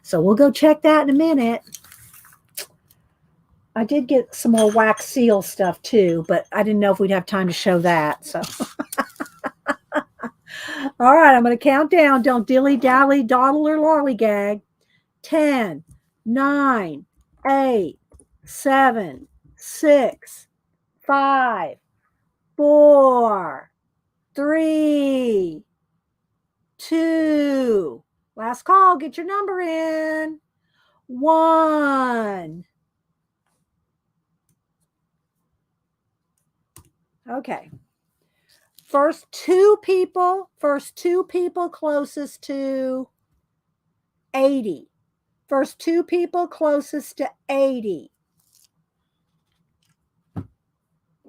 So we'll go check that in a minute. I did get some more wax seal stuff too, but I didn't know if we'd have time to show that. So, all right, I'm going to count down. Don't dilly-dally, dawdle, or lollygag. 10, 9, 8, 7, 6, 5, 4, 3, 2. Last call. Get your number in. 1. Okay. First two people closest to 80. First 2 people closest to 80.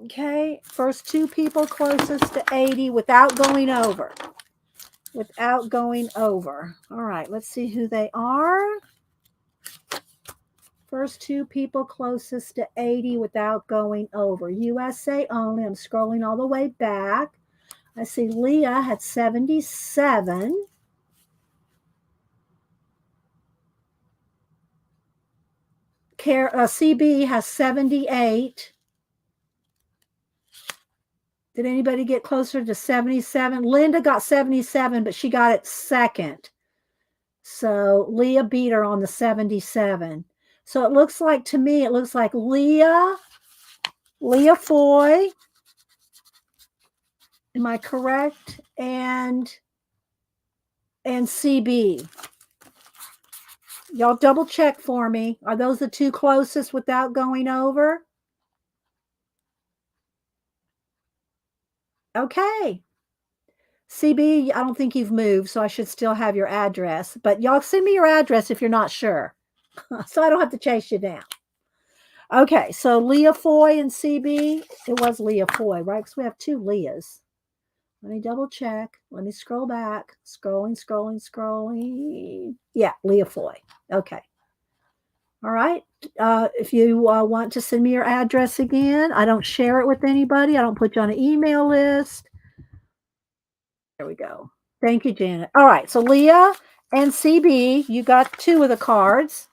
Okay, first 2 people closest to 80 without going over. Without going over. All right, let's see who they are. First 2 people closest to 80 without going over. USA only. I'm scrolling all the way back. I see Leah had 77. CB has 78. Did anybody get closer to 77? Linda got 77, but she got it second. So Leah beat her on the 77. So it looks like, to me, it looks like Leah Foy. Am I correct? And CB. Y'all double check for me. Are those the 2 closest without going over? Okay. CB, I don't think you've moved, so I should still have your address. But y'all send me your address if you're not sure, so I don't have to chase you down. Okay, so Leah Foy and CB. It was Leah Foy, right? Because we have 2 Leahs. Let me double check. Let me scroll back. Scrolling. Yeah, Leah Foy. Okay. All right. if you want to send me your address again, I don't share it with anybody. I don't put you on an email list. There we go. Thank you, Janet. All right. So Leah and CB, you got 2 of the cards.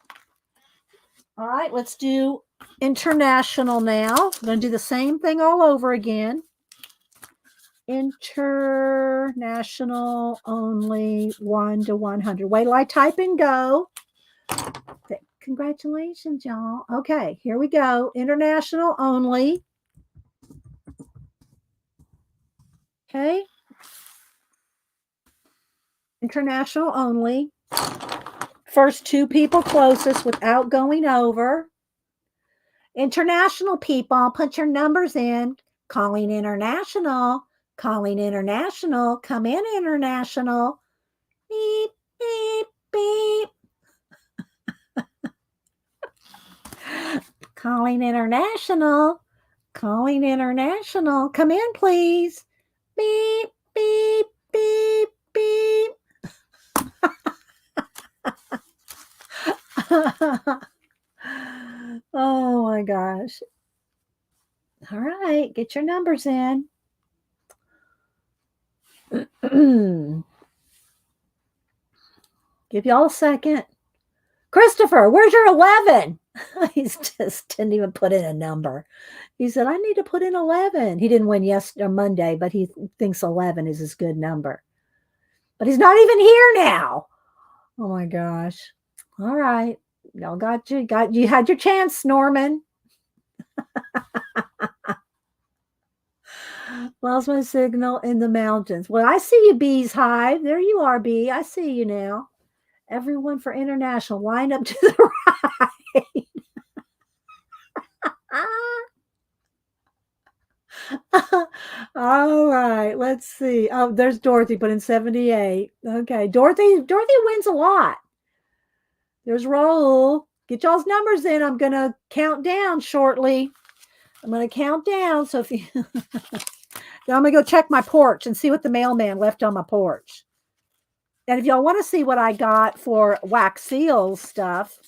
All right. Let's do international now. I'm going to do the same thing all over again. International only 1 to 100. Wait till I type and go. Congratulations, y'all. Okay, here we go. International only. Okay. International only. First 2 people closest without going over. International people, put your numbers in. Calling international. Calling international. Come in international. Beep, beep, beep. Calling international. Calling international. Come in, please. Beep, beep, beep, beep. Oh my gosh. All right, get your numbers in. Give y'all a second. Christopher, where's your 11? He's just didn't even put in a number. He said, I need to put in 11. He didn't win yesterday, Monday, but he thinks 11 is his good number. But he's not even here now. Oh my gosh. All right. Y'all got you had your chance, Norman. Lost my signal in the mountains. Well, I see you, Bee's Hive. There you are, Bee. I see you now. Everyone for international, line up to the right. All right, let's see. Oh, there's Dorothy put in 78. Okay, Dorothy wins a lot. There's Raul. Get y'all's numbers in. I'm gonna count down shortly. I'm gonna count down. So if you then I'm gonna go check my porch and see what the mailman left on my porch. And if y'all want to see what I got for wax seals stuff,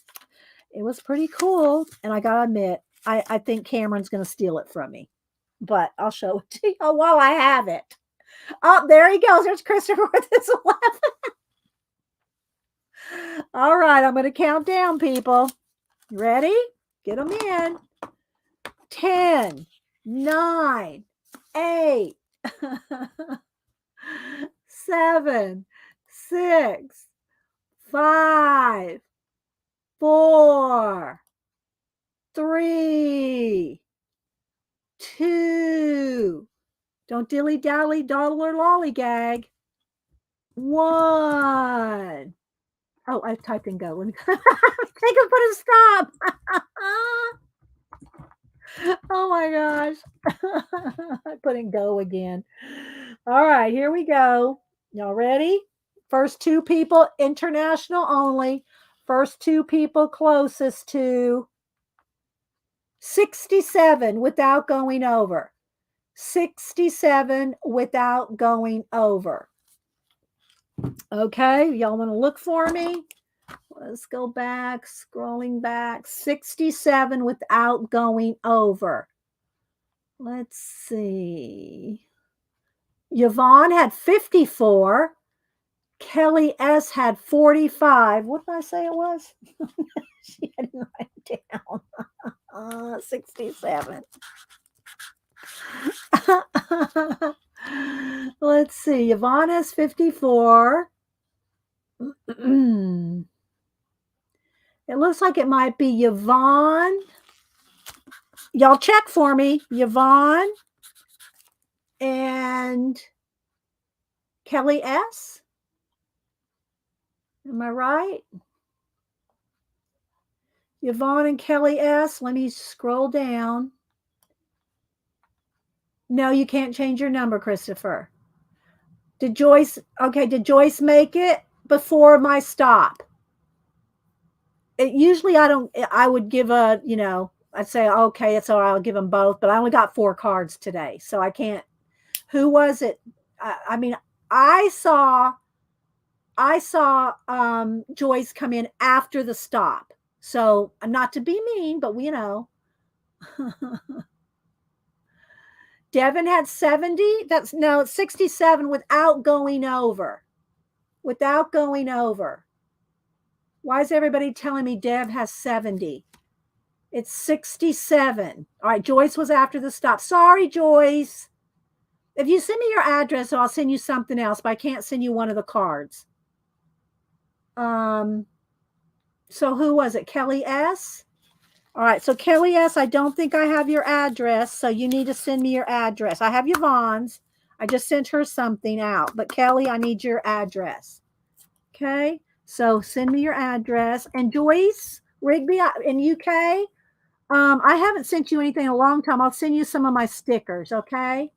it was pretty cool. And I gotta admit, I think Cameron's gonna steal it from me. But I'll show it to you while I have it. Oh, there he goes. There's Christopher with his 11. All right, I'm going to count down, people. Ready? Get them in. 10, 9, 8, 7, 6, 5, 4, 3, 2. Don't dilly-dally, dawdle, or lollygag. 1. Oh, I typed in go. Let me take a put a stop. Oh my gosh. I put in go again. All right, here we go. Y'all ready? First 2 people, international only. First 2 people closest to 67 without going over. 67 without going over. Okay, y'all want to look for me? Let's go back, scrolling back. 67 without going over. Let's see. Yvonne had 54. Kelly S had 45. What did I say it was? She had it right down. 67. Let's see. Yvonne has 54. It looks like it might be Yvonne. Y'all check for me. Yvonne and Kelly S. Am I right? Yvonne and Kelly S. Let me scroll down. No, you can't change your number, Christopher. Did Joyce make it before my stop? Usually I would give a, I'd say, okay, it's all right, I'll give them both, but I only got 4 cards today, so I can't. Who was it? I mean, I saw Joyce come in after the stop. So, not to be mean, but Devin had 70. That's no 67 without going over. Without going over. Why is everybody telling me Dev has 70? It's 67. All right, Joyce was after the stop. Sorry, Joyce. If you send me your address, I'll send you something else, but I can't send you one of the cards. So who was it? Kelly S? All right, so Kelly S, I don't think I have your address, so you need to send me your address. I have Yvonne's. I just sent her something out, but Kelly, I need your address. Okay, so send me your address. And Joyce Rigby in UK, I haven't sent you anything in a long time. I'll send you some of my stickers, okay?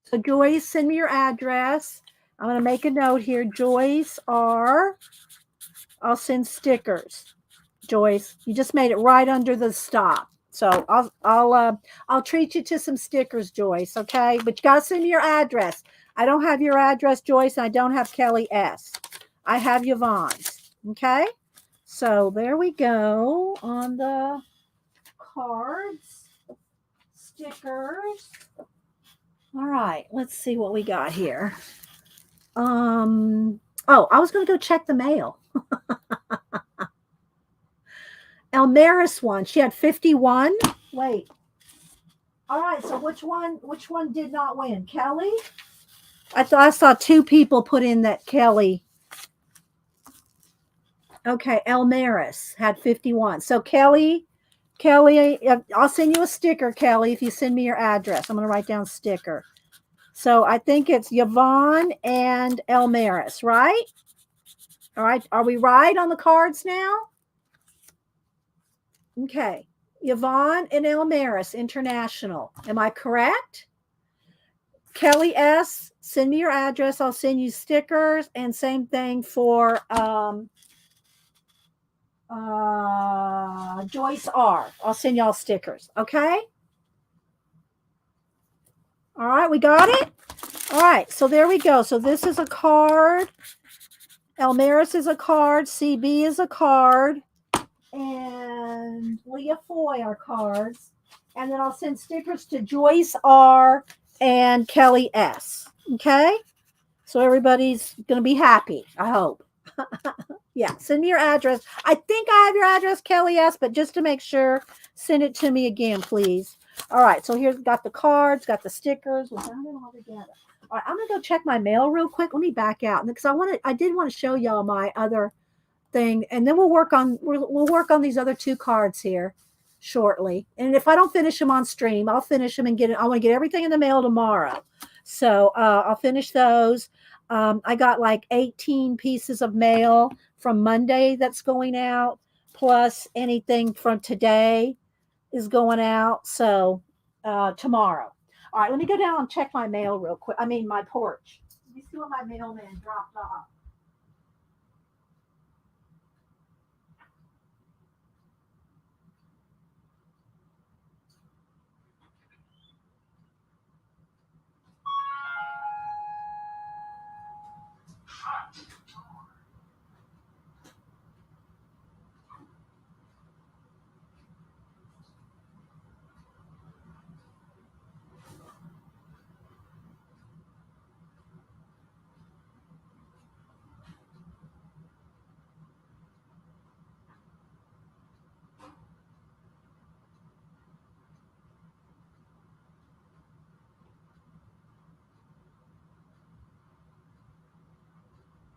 So Joyce, send me your address. I'm going to make a note here. Joyce R. I'll send stickers. Joyce, you just made it right under the stop. So I'll treat you to some stickers, Joyce, okay? But you got to send me your address. I don't have your address, Joyce, and I don't have Kelly S. I have Yvonne's, okay? So there we go on the cards, stickers. All right, let's see what we got here. Oh, I was going to go check the mail. Elmaris one. She had 51. Wait. All right, so which one did not win? Kelly? I thought I saw two people put in that Kelly. Okay, Elmaris had 51. So Kelly, I'll send you a sticker, Kelly, if you send me your address. I'm going to write down sticker. So I think it's Yvonne and Elmaris, right? All right. Are we right on the cards now? Okay. Yvonne and Elmaris International. Am I correct? Kelly S, send me your address. I'll send you stickers. And same thing for Joyce R. I'll send y'all stickers. Okay. All right. We got it. All right. So there we go. So this is a card. Elmaris is a card. CB is a card. And Leah Foy are cards. And then I'll send stickers to Joyce R and Kelly S. Okay? So everybody's going to be happy, I hope. Yeah, send me your address. I think I have your address, Kelly S, but just to make sure, send it to me again, please. All right, so here's got the cards, got the stickers. We got it all together. All right, I'm going to go check my mail real quick. Let me back out because I did want to show y'all my other thing, and then we'll work on these other two cards here shortly. And if I don't finish them on stream, I'll finish them and get it. I want to get everything in the mail tomorrow, so I'll finish those. I got like 18 pieces of mail from Monday that's going out, plus anything from today is going out. So tomorrow. All right, let me go down and check my mail real quick. I mean, my porch. Let me see what my mailman dropped off.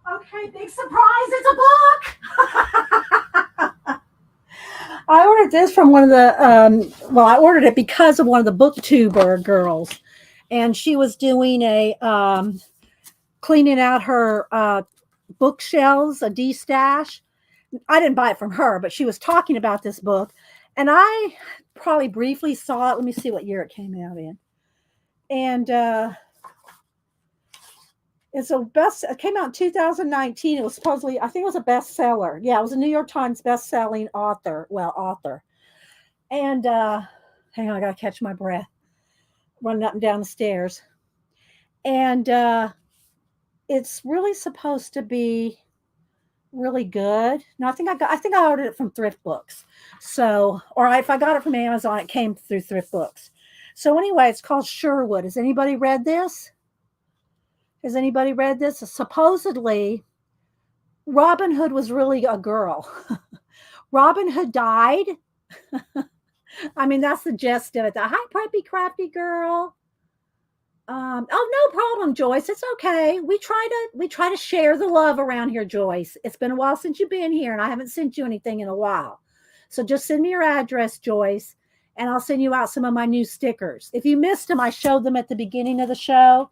Okay, big surprise, it's a book. I ordered this from one of the, I ordered it because of one of the booktuber girls. And she was doing cleaning out her bookshelves, a de-stash. I didn't buy it from her, but she was talking about this book. And I probably briefly saw it. Let me see what year it came out in. And it's it came out in 2019. It was supposedly, I think it was a bestseller. Yeah, it was a New York Times best-selling author. And hang on, I gotta catch my breath. Running up and down the stairs. And it's really supposed to be really good. No, I think I ordered it from Thrift Books. So, or if I got it from Amazon, it came through Thrift Books. So anyway, it's called Sherwood. Has anybody read this? Has anybody read this? Supposedly, Robin Hood was really a girl. Robin Hood died. I mean, that's the gist of it. The hi, preppy, crafty girl. Oh, no problem, Joyce. It's okay. We try to share the love around here, Joyce. It's been a while since you've been here, and I haven't sent you anything in a while. So just send me your address, Joyce, and I'll send you out some of my new stickers. If you missed them, I showed them at the beginning of the show.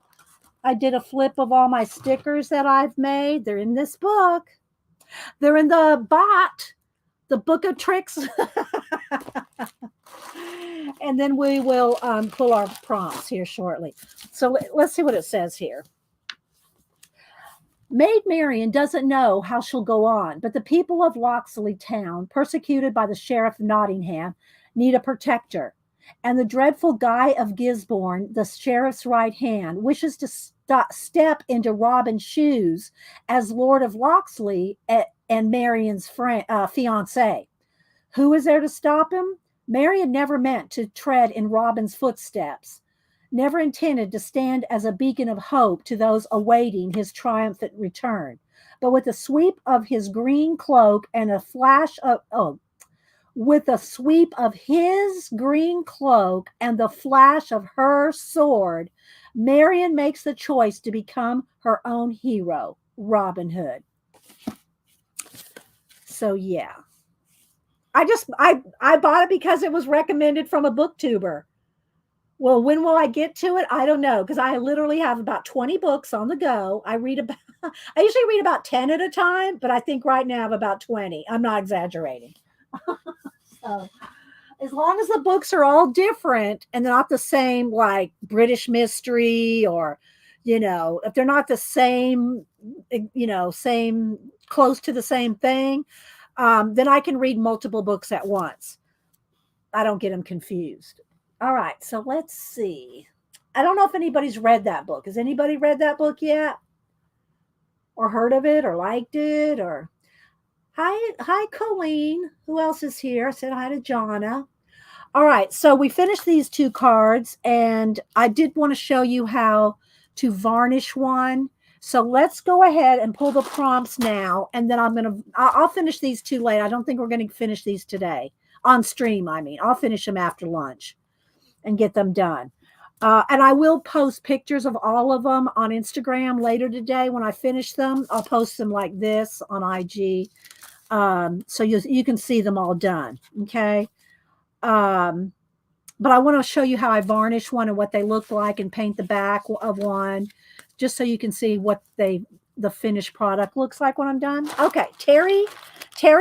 I did a flip of all my stickers that I've made. They're in this book. They're in the the book of tricks. And then we will pull our prompts here shortly. So let's see what it says here. Maid Marian doesn't know how she'll go on, but the people of Locksley Town, persecuted by the Sheriff of Nottingham, need a protector. And the dreadful Guy of Gisborne, the sheriff's right hand, wishes to step into Robin's shoes as Lord of Locksley and Marian's fiancé. Who is there to stop him? Marian never meant to tread in Robin's footsteps, never intended to stand as a beacon of hope to those awaiting his triumphant return. But with a sweep of his green cloak and a flash of with a sweep of his green cloak and the flash of her sword, Marian makes the choice to become her own hero, Robin Hood. So yeah. I bought it because it was recommended from a booktuber. Well, when will I get to it? I don't know, because I literally have about 20 books on the go. I usually read about 10 at a time, but I think right now I have about 20. I'm not exaggerating. So as long as the books are all different and they're not the same, like British mystery, or, if they're not the same, same, close to the same thing, then I can read multiple books at once. I don't get them confused. All right, so let's see. I don't know if anybody's read that book. Has anybody read that book yet? Or heard of it or liked it? Or hi, Colleen. Who else is here? I said hi to Jonna. All right, so we finished these two cards, and I did want to show you how to varnish one. So let's go ahead and pull the prompts now, and then I'll finish these two later. I don't think we're going to finish these today on stream. I mean, I'll finish them after lunch and get them done. And I will post pictures of all of them on Instagram later today. When I finish them, I'll post them like this on IG. So you can see them all done. Okay. But I want to show you how I varnish one and what they look like, and paint the back of one, just so you can see what the finished product looks like when I'm done. Okay, Terry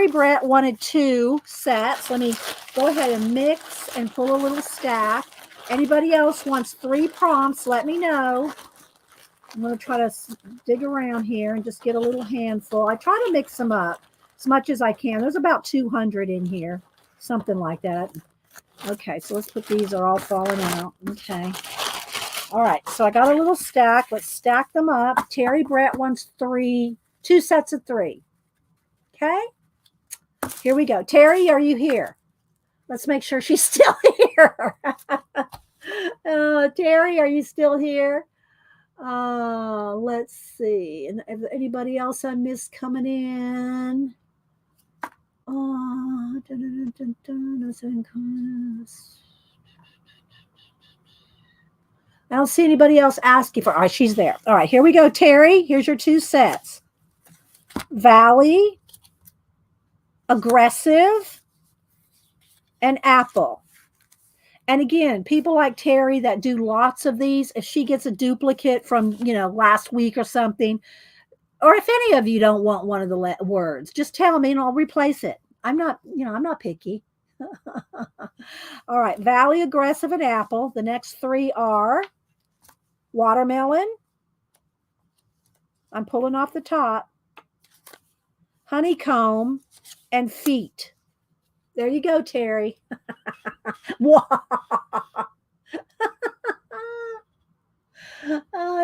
Brett wanted 2 sets. Let me go ahead and mix and pull a little stack. Anybody else wants 3 prompts, let me know. I'm going to try to dig around here and just get a little handful. I try to mix them up as much as I can. There's about 200 in here, something like that. Okay, so let's put these, are all falling out. Okay. All right, so I got a little stack. Let's stack them up. Terry Brett wants 2 sets of 3. Okay. Here we go. Terry, are you here? Let's make sure she's still here. Terry, are you still here? Let's see. And anybody else I missed coming in? I don't see anybody else asking for. All right, she's there. All right, here we go, Terry. Here's your 2 sets. Valley, Aggressive, and Apple. And again, people like Terry that do lots of these, if she gets a duplicate from, last week or something, or if any of you don't want one of the words, just tell me and I'll replace it. I'm not picky. All right, Valley, Aggressive, and Apple. The next 3 are Watermelon. I'm pulling off the top. Honeycomb and Feet. There you go, Terry.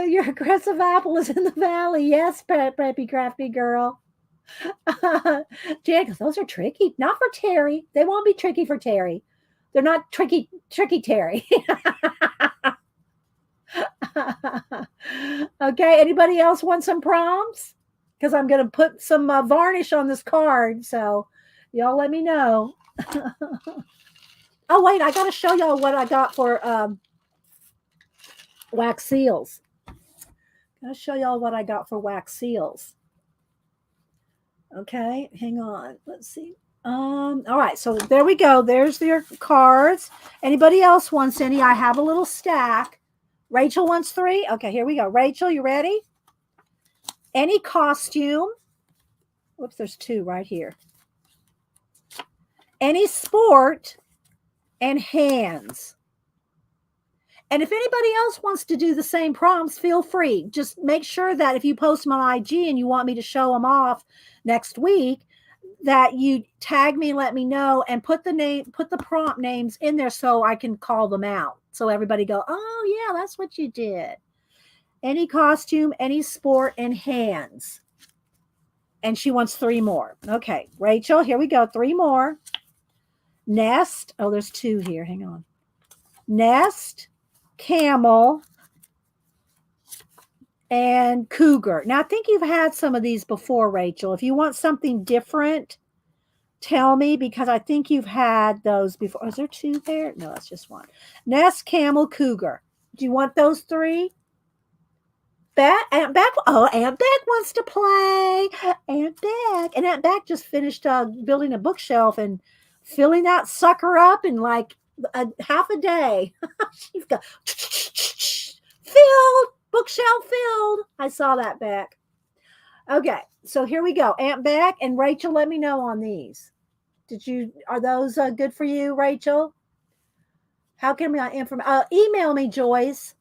Your aggressive apple is in the valley. Yes, Preppy Crafty Girl. Jan goes, those are tricky. Not for Terry. They won't be tricky for Terry. They're not tricky Terry. Okay, anybody else want some prompts? Because I'm going to put some varnish on this card. So y'all let me know. Oh, wait, I got to show y'all what I got for wax seals. I'll show y'all what I got for wax seals. Okay, hang on. Let's see. All right, so there we go. There's your cards. Anybody else wants any? I have a little stack. Rachel wants 3. Okay, here we go. Rachel, you ready? Any costume. Whoops, there's 2 right here. Any sport and hands. And if anybody else wants to do the same prompts, feel free. Just make sure that if you post them on IG and you want me to show them off next week, that you tag me, let me know, and put the prompt names in there so I can call them out. So everybody go, oh yeah, that's what you did. Any costume, any sport, and hands. And she wants 3 more. Okay, Rachel, here we go. 3 more. Nest. Oh, there's 2 here. Hang on. Nest, camel, and cougar. Now, I think you've had some of these before, Rachel. If you want something different, tell me, because I think you've had those before. Is there 2 there? No, that's just 1. Nest, camel, cougar. Do you want those 3? Aunt Beck. Oh, Aunt Beck wants to play. Aunt Beck. And Aunt Beck just finished building a bookshelf and filling that sucker up in like half a day. She's got filled, bookshelf filled. I saw that, Beck. Okay, so here we go. Aunt Beck and Rachel, let me know on these. Are those good for you, Rachel? How can we email me, Joyce?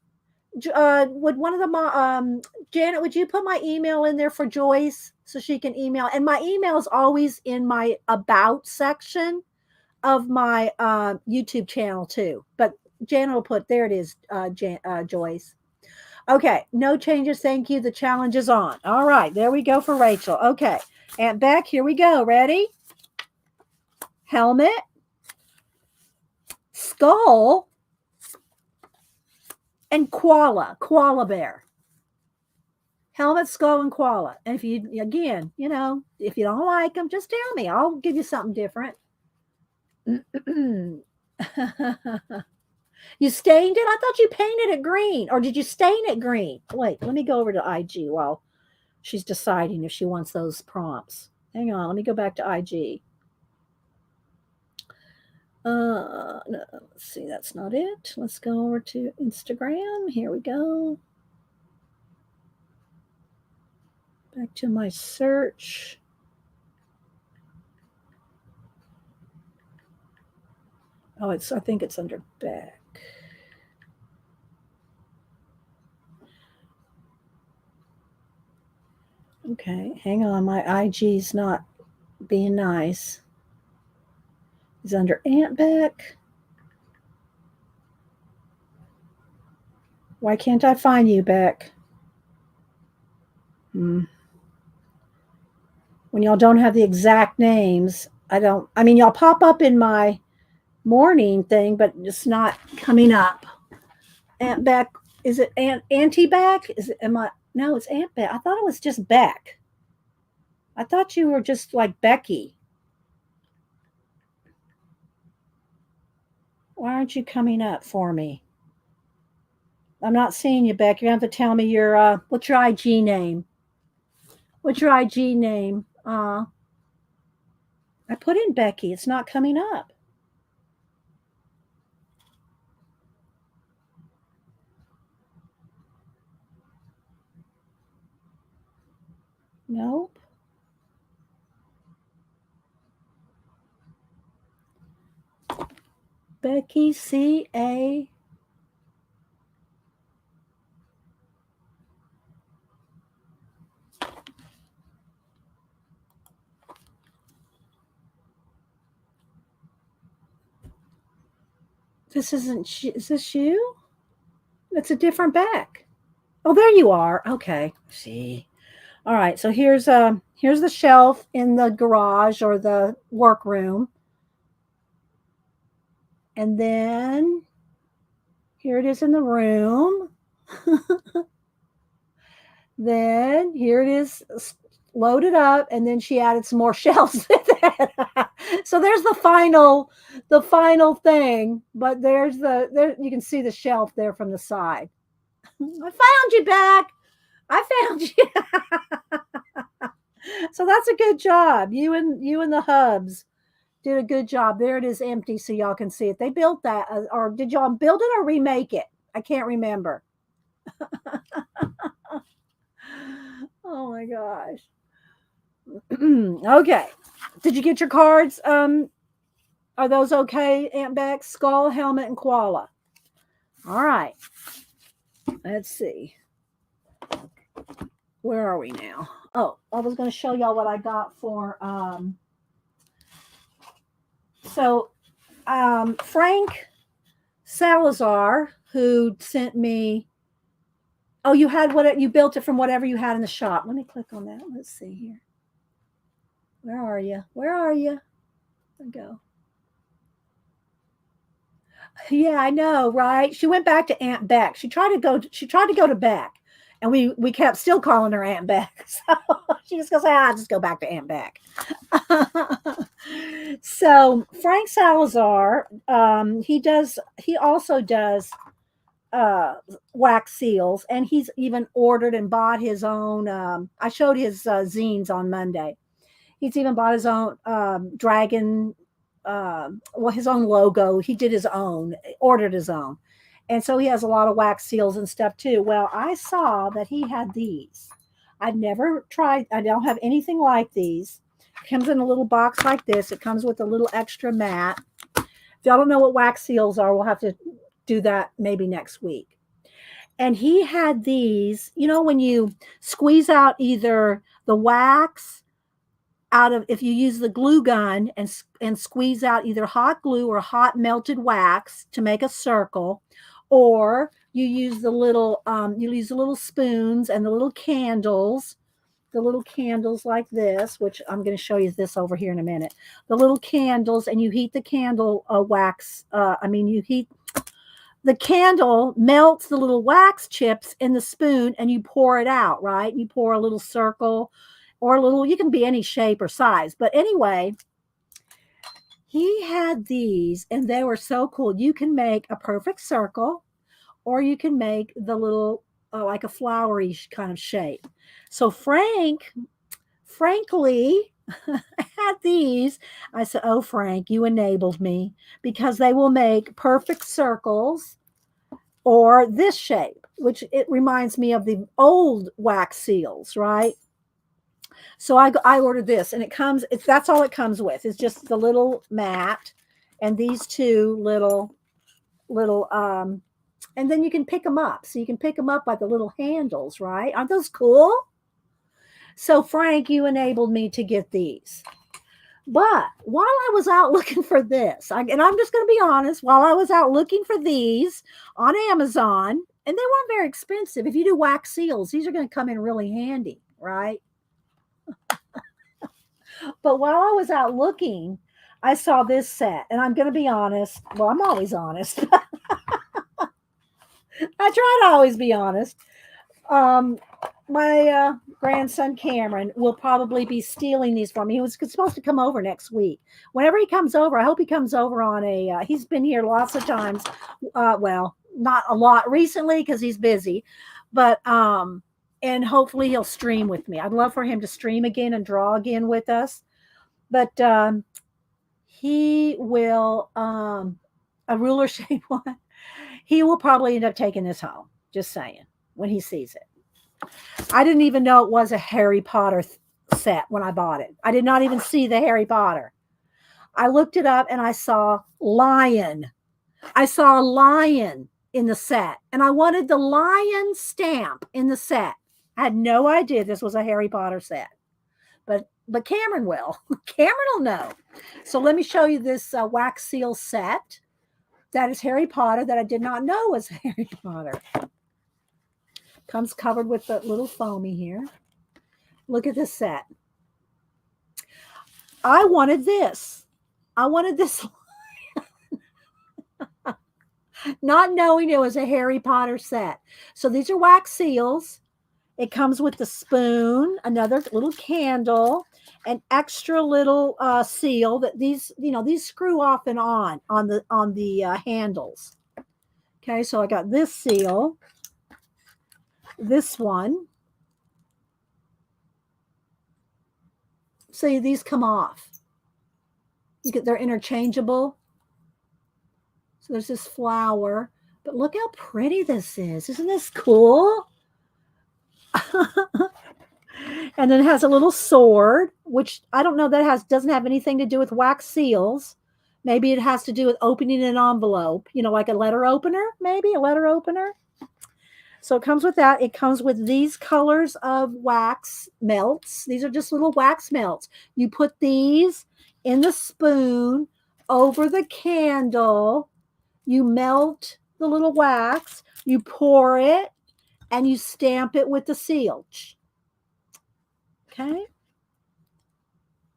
Would one of the Janet, would you put my email in there for Joyce so she can email? And my email is always in my about section of my YouTube channel too. But Janet will put, there it is, Joyce. Okay, no changes. Thank you. The challenge is on. All right, there we go for Rachel. Okay, Aunt Beck, here we go. Ready? Helmet, skull, and koala bear. Helmet, skull, and koala. And if you, again, if you don't like them, just tell me. I'll give you something different. You stained it? I thought you painted it green. Or did you stain it green? Wait, let me go over to IG while she's deciding if she wants those prompts. Hang on, let me go back to IG. No, let's see, that's not it. Let's go over to Instagram. Here we go. Back to my search. Oh, I think it's under Beck. Okay, hang on. My IG's not being nice. It's under Aunt Beck. Why can't I find you, Beck? When y'all don't have the exact names, y'all pop up in my morning thing, but it's not coming up. Aunt Beck, is it Auntie Beck? No, it's Aunt Beck. I thought it was just Beck. I thought you were just like Becky. Why aren't you coming up for me? I'm not seeing you, Beck. You're going to have to tell me your, what's your IG name? What's your IG name? I put in Becky. It's not coming up. Nope. Becky C.A. This isn't, is this you? It's a different Beck. Oh, there you are. Okay. See. All right, so here's the shelf in the garage or the workroom. And then here it is in the room. Then here it is loaded up, and then she added some more shelves with it. So there's the final thing, but there you can see the shelf there from the side. I found you back. I found you. So that's a good job. You and the hubs did a good job. There it is empty so y'all can see it. They built that, or did y'all build it or remake it? I can't remember. Oh my gosh. Okay. Did you get your cards? Are those okay, Aunt Beck? Skull, helmet, and koala. All right. Let's see. Where are we now? Oh, I was going to show y'all what I got for so Frank Salazar, who sent me. Oh, you had what you built it from whatever you had in the shop. Let me click on that. Let's see here. Where are you? Where are you? Go. Yeah, I know, right? She went back to Aunt Beck. She tried to go. She tried to go to Beck, and we kept still calling her Aunt Beck. So she just goes, "Ah, I'll just go back to Aunt Beck." So Frank Salazar, he also does wax seals, and he's even ordered and bought his own. I showed his zines on Monday. He's even bought his own dragon, well, his own logo. He did his own, ordered his own. And so he has a lot of wax seals and stuff too. Well, I saw that he had these. I've never tried, I don't have anything like these. It comes in a little box like this. It comes with a little extra mat. If y'all don't know what wax seals are, we'll have to do that maybe next week. And he had these, you know, when you squeeze out either the wax out of, if you use the glue gun and squeeze out either hot glue or hot melted wax to make a circle, or you use the little spoons and the little candles like this, which I'm going to show you this over here in a minute. The little candles, and you heat the candle wax. You heat the candle, melts the little wax chips in the spoon, and you pour it out, right? You pour a little circle or a little, you can be any shape or size. But anyway, he had these, and they were so cool. You can make a perfect circle, or you can make the little, like a flowery kind of shape. So frankly, had these. I said, "Oh, Frank, you enabled me, because they will make perfect circles or this shape," which it reminds me of the old wax seals, right? So I ordered this, and that's all it comes with. It's just the little mat and these two little and then you can pick them up. So you can pick them up by the little handles, right? Aren't those cool? So Frank, you enabled me to get these. But while I was out looking for this, and I'm just going to be honest, while I was out looking for these on Amazon, and they weren't very expensive. If you do wax seals, these are going to come in really handy, right? But while I was out looking, I saw this set, and I'm going to be honest. Well, I'm always honest. I try to always be honest. My grandson Cameron will probably be stealing these from me. He was supposed to come over next week. Whenever he comes over, I hope he comes over on a. He's been here lots of times. Well, not a lot recently because he's busy, but and hopefully he'll stream with me. I'd love for him to stream again and draw again with us. But he will a ruler shape one. He will probably end up taking this home. Just saying, when he sees it. I didn't even know it was a Harry Potter set when I bought it. I did not even see the Harry Potter. I looked it up and I saw lion. I saw a lion in the set, and I wanted the lion stamp in the set. I had no idea this was a Harry Potter set. But Cameron will. Cameron will know. So let me show you this wax seal set. That is Harry Potter that I did not know was Harry Potter. Comes covered with the little foamy here. Look at this set. I wanted this. I wanted this, not knowing it was a Harry Potter set. So these are wax seals. It comes with the spoon, another little candle, an extra little seal that these screw off and on the handles. Okay, so I got this seal, this one. See, these come off. They're interchangeable. So there's this flower, but look how pretty this is. Isn't this cool? And then it has a little sword, which I don't know, doesn't have anything to do with wax seals. Maybe it has to do with opening an envelope, like a letter opener, maybe a letter opener. So it comes with that. It comes with these colors of wax melts. These are just little wax melts. You put these in the spoon over the candle. You melt the little wax. You pour it and you stamp it with the seal. Okay.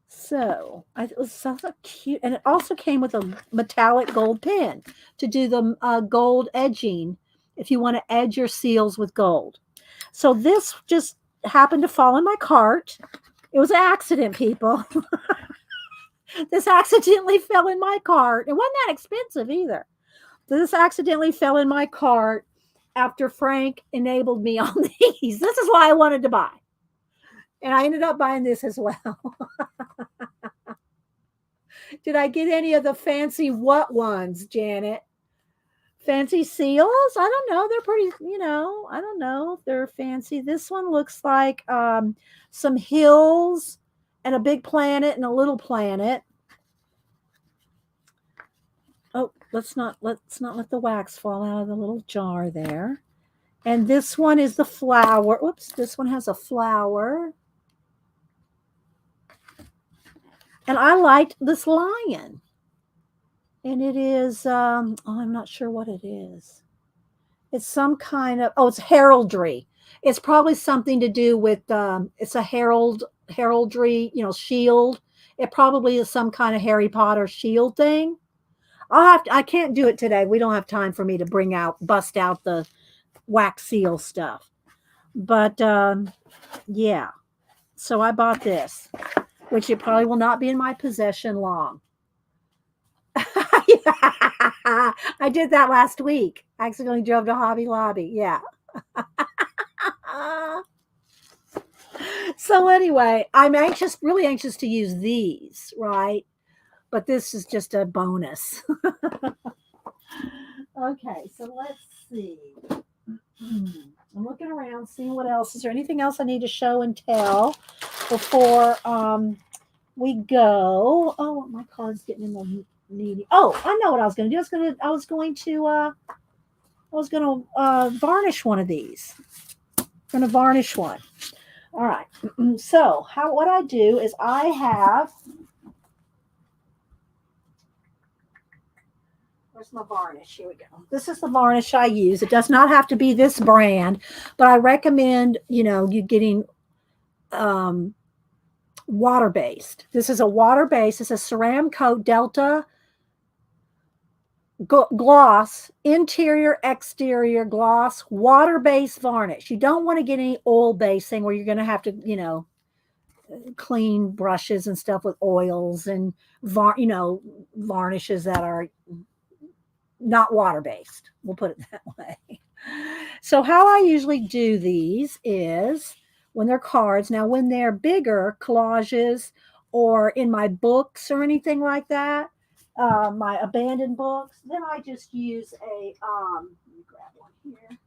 So it was so cute. And it also came with a metallic gold pen to do the gold edging if you want to edge your seals with gold. So this just happened to fall in my cart. It was an accident, people. This accidentally fell in my cart. It wasn't that expensive either. This accidentally fell in my cart after Frank enabled me on these. This is why I wanted to buy. And I ended up buying this as well. Did I get any of the fancy what ones, Janet? Fancy seals? I don't know. They're pretty, I don't know if they're fancy. This one looks like some hills and a big planet and a little planet. Oh, let's not let the wax fall out of the little jar there. And this one is the flower. Oops, this one has a flower. And I liked this lion. And it is, I'm not sure what it is. It's some kind of, it's heraldry. It's probably something to do with, it's a heraldry, shield. It probably is some kind of Harry Potter shield thing. I can't do it today. We don't have time for me to bust out the wax seal stuff. But, yeah. So I bought this, which it probably will not be in my possession long. I did that last week. I accidentally drove to Hobby Lobby. Yeah. So anyway, I'm really anxious to use these, right? But this is just a bonus. Okay, so let's see. I'm looking around, seeing what else. Is there anything else I need to show and tell before we go? Oh, my card's getting in the needy. Oh, I know what I was going to do. I was going to varnish one of these. I'm going to varnish one. All right. So what I do is I have. Where's my varnish? Here we go. This is the varnish I use. It does not have to be this brand, but I recommend you getting water-based. This is a water-based. It's a Ceramcoat Delta gloss, interior, exterior gloss, water-based varnish. You don't want to get any oil-based thing where you're going to have to, clean brushes and stuff with oils and varnishes that are not water-based. We'll put it that way. So how I usually do these is when they're cards. Now, when they're bigger collages or in my books or anything like that, my abandoned books, then I just use let me grab one here.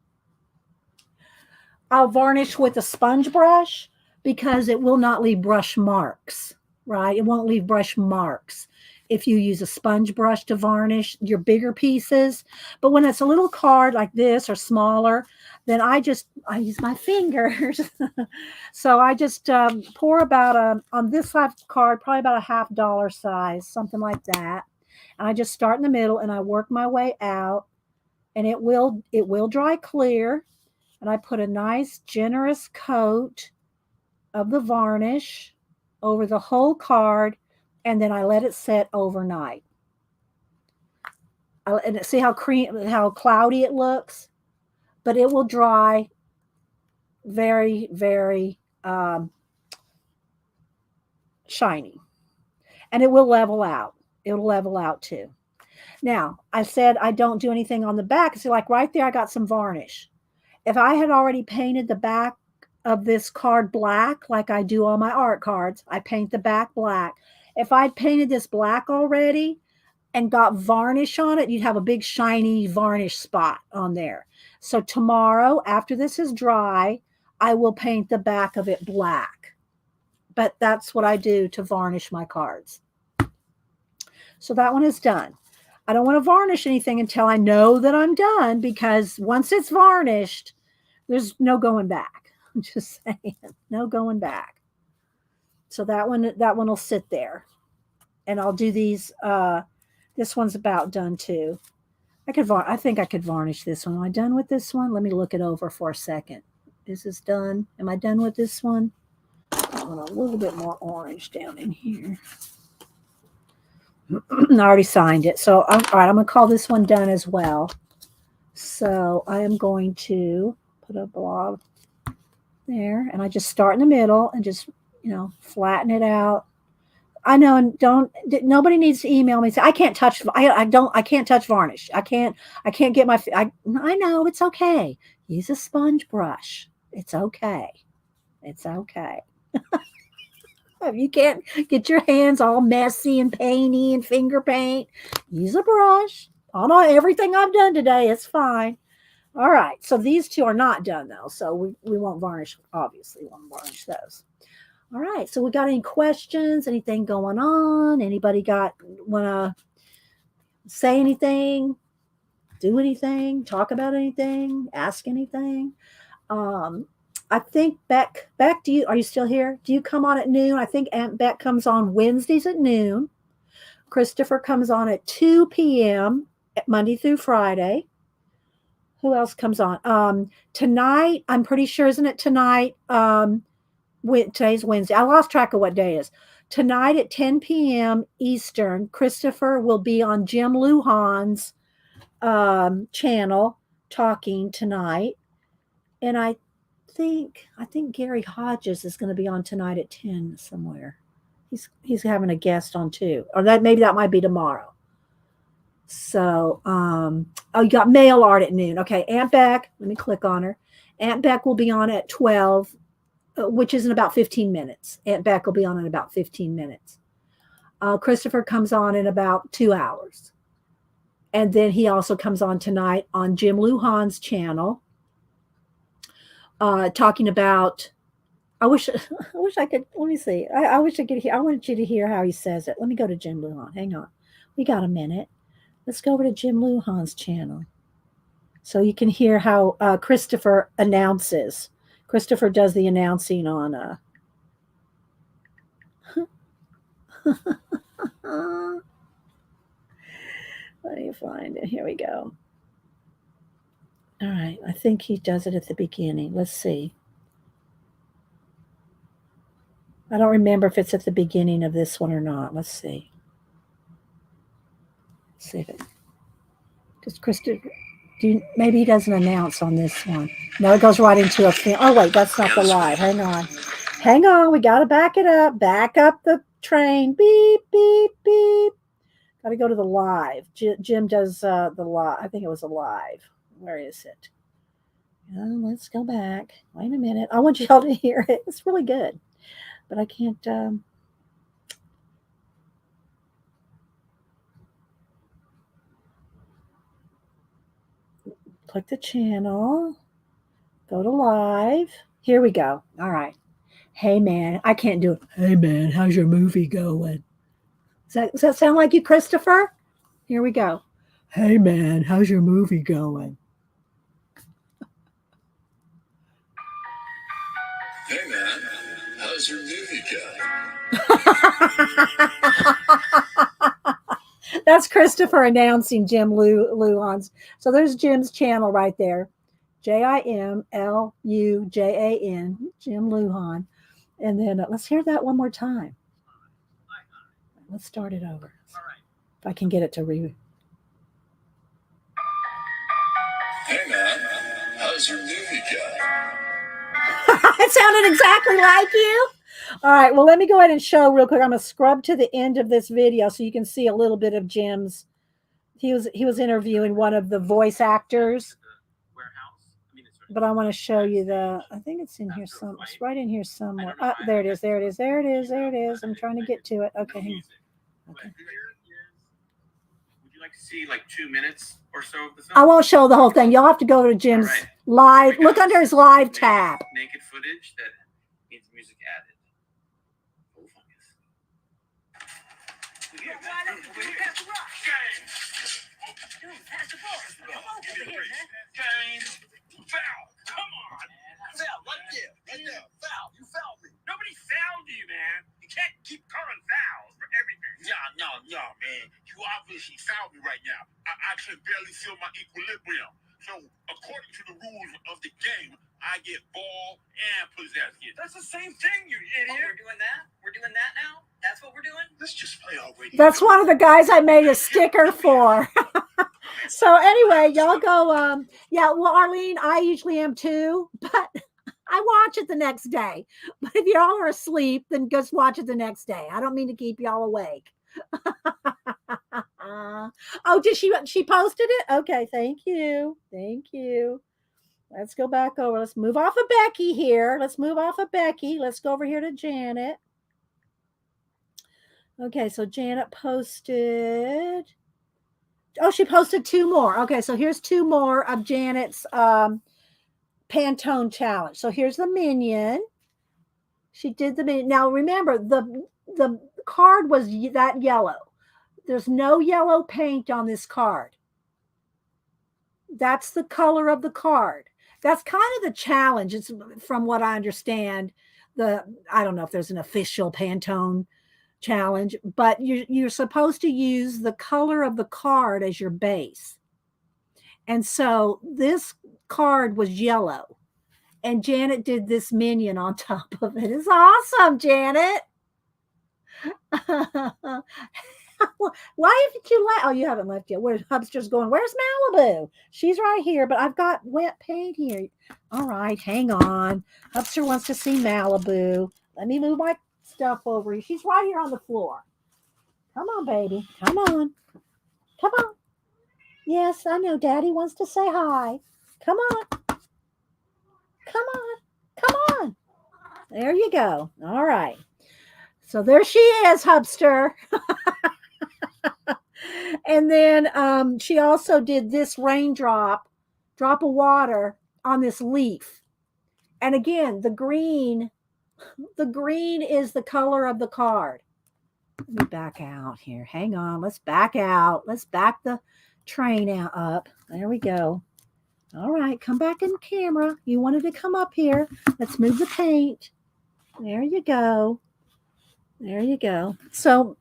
I'll varnish with a sponge brush because it will not leave brush marks, right? It won't leave brush marks if you use a sponge brush to varnish your bigger pieces. But when it's a little card like this or smaller, then I use my fingers. So I just pour about on this size card, probably about a $50 size, something like that. And I just start in the middle and I work my way out, and it will dry clear. And I put a nice generous coat of the varnish over the whole card, and then I let it set overnight. And see how cloudy it looks, but it will dry very, very shiny, and it will level out. It'll level out too. Now, I said I don't do anything on the back. See, like right there, I got some varnish. If I had already painted the back of this card black, like I do all my art cards, I paint the back black. If I'd painted this black already and got varnish on it, you'd have a big shiny varnish spot on there. So tomorrow, after this is dry, I will paint the back of it black. But that's what I do to varnish my cards. So that one is done. I don't want to varnish anything until I know that I'm done, because once it's varnished, there's no going back. I'm just saying, no going back. So that one will sit there, and I'll do these. This one's about done too. I think I could varnish this one. Am I done with this one? Let me look it over for a second. This is done. Am I done with this one? I want a little bit more orange down in here. I already signed it. So, all right, I'm going to call this one done as well. So I am going to put a blob there, and I just start in the middle and just, flatten it out. I know, and nobody needs to email me and say, I can't touch, I can't touch varnish. I can't get I know, it's okay. Use a sponge brush. It's okay. It's okay. If you can't get your hands all messy and painty and finger paint, use a brush. I know everything I've done today, it's fine. All right, so these two are not done though, so we won't varnish, obviously, we won't varnish those. All right, so we got any questions, anything going on? Anybody want to say anything, do anything, talk about anything, ask anything? I think Beck, are you still here? Do you come on at noon? I think Aunt Beck comes on Wednesdays at noon. Christopher comes on at 2 p.m. Monday through Friday. Who else comes on? Tonight, I'm pretty sure, isn't it tonight? Today's Wednesday. I lost track of what day it is. Tonight at 10 p.m. Eastern, Christopher will be on Jim Lujan's channel talking tonight. And I think Gary Hodges is going to be on tonight at 10 somewhere. He's having a guest on too. Or maybe that might be tomorrow. So, you got mail art at noon. Okay, Aunt Beck, let me click on her. Aunt Beck will be on at 12, which is in about 15 minutes. Aunt Beck will be on in about 15 minutes. Christopher comes on in about 2 hours. And then he also comes on tonight on Jim Lujan's channel, talking about, I wish I could, let me see. I wish I could hear, I want you to hear how he says it. Let me go to Jim Lujan. Hang on. We got a minute. Let's go over to Jim Lujan's channel so you can hear how Christopher announces. Christopher does the announcing on let me find it. Here we go. All right. I think he does it at the beginning. Let's see. I don't remember if it's at the beginning of this one or not. Let's see. Let's see if it. Does Christopher? Maybe he doesn't announce on this one. No, it goes right into a film. Oh wait, that's not the live. Hang on. We got to back it up. Back up the train. Beep beep beep. Got to go to the live. Jim does the live. I think it was a live. Where is it? Let's go back. Wait a minute. I want y'all to hear it. It's really good, but I can't. Click the channel. Go to live. Here we go. All right. Hey, man. I can't do it. Hey, man. How's your movie going? Does that sound like you, Christopher? Here we go. Hey, man. How's your movie going? Hey, man. How's your movie going? That's Christopher announcing Jim Lujan's. So there's Jim's channel right there. JimLujan, Jim Lujan. And then let's hear that one more time. Let's start it over. If I can get it to re. Hey man, how's your movie going? It sounded exactly like you. All right, well, let me go ahead and show real quick. I'm gonna scrub to the end of this video so you can see a little bit of Jim's. He was interviewing one of the voice actors, but I want to show you I think it's in here some. It's right in here somewhere. There it is. There it is. There it is. There it is. I'm trying to get to it. Okay. Okay. Would you like to see like 2 minutes or so of the film? I won't show the whole thing. You'll have to go to Jim's live. Look under his live tab. Naked footage that needs music added. Full focus. Foul! Come on! Foul! Right there! Right there! Foul! You fouled me! Nobody fouled you, man! You can't keep calling fouls for everything. No, man. You obviously fouled me right now. I can barely feel my equilibrium. So, according to the rules of the game, I get ball and possess it. That's the same thing, you idiot! Oh, we're doing that? We're doing that now? That's what we're doing? Let's just play already. That's one of the guys I made a sticker for. So anyway, y'all go. Yeah, well, Arlene, I usually am too, but I watch it the next day. But if y'all are asleep, then just watch it the next day. I don't mean to keep y'all awake. Oh, did she posted it? Okay, thank you. Thank you. Let's go back over. Let's move off of Becky here. Let's move off of Becky. Let's go over here to Janet. Okay, so Janet posted. Oh, she posted 2 more. Okay, so here's 2 more of Janet's Pantone challenge. So here's the minion. She did the minion. Now remember, the card was that yellow. There's no yellow paint on this card. That's the color of the card. That's kind of the challenge. It's from what I understand. I don't know if there's an official Pantone challenge, but you're supposed to use the color of the card as your base. And so this card was yellow, and Janet did this minion on top of it. It's awesome, Janet. Why did you left? Oh, you haven't left yet. Where's Hubster's going? Where's Malibu? She's right here, but I've got wet paint here. All right, hang on. Hubster wants to see Malibu. Let me move my stuff over. She's right here on the floor. Come on, baby. Come on. Come on. Yes, I know. Daddy wants to say hi. Come on. Come on. Come on. There you go. All right. So there she is, Hubster. And then she also did this drop of water on this leaf. And again, the green is the color of the card. Let me back out here. Hang on. Let's back out. Let's back the train up. There we go. All right. Come back in camera. You wanted to come up here. Let's move the paint. There you go. There you go. So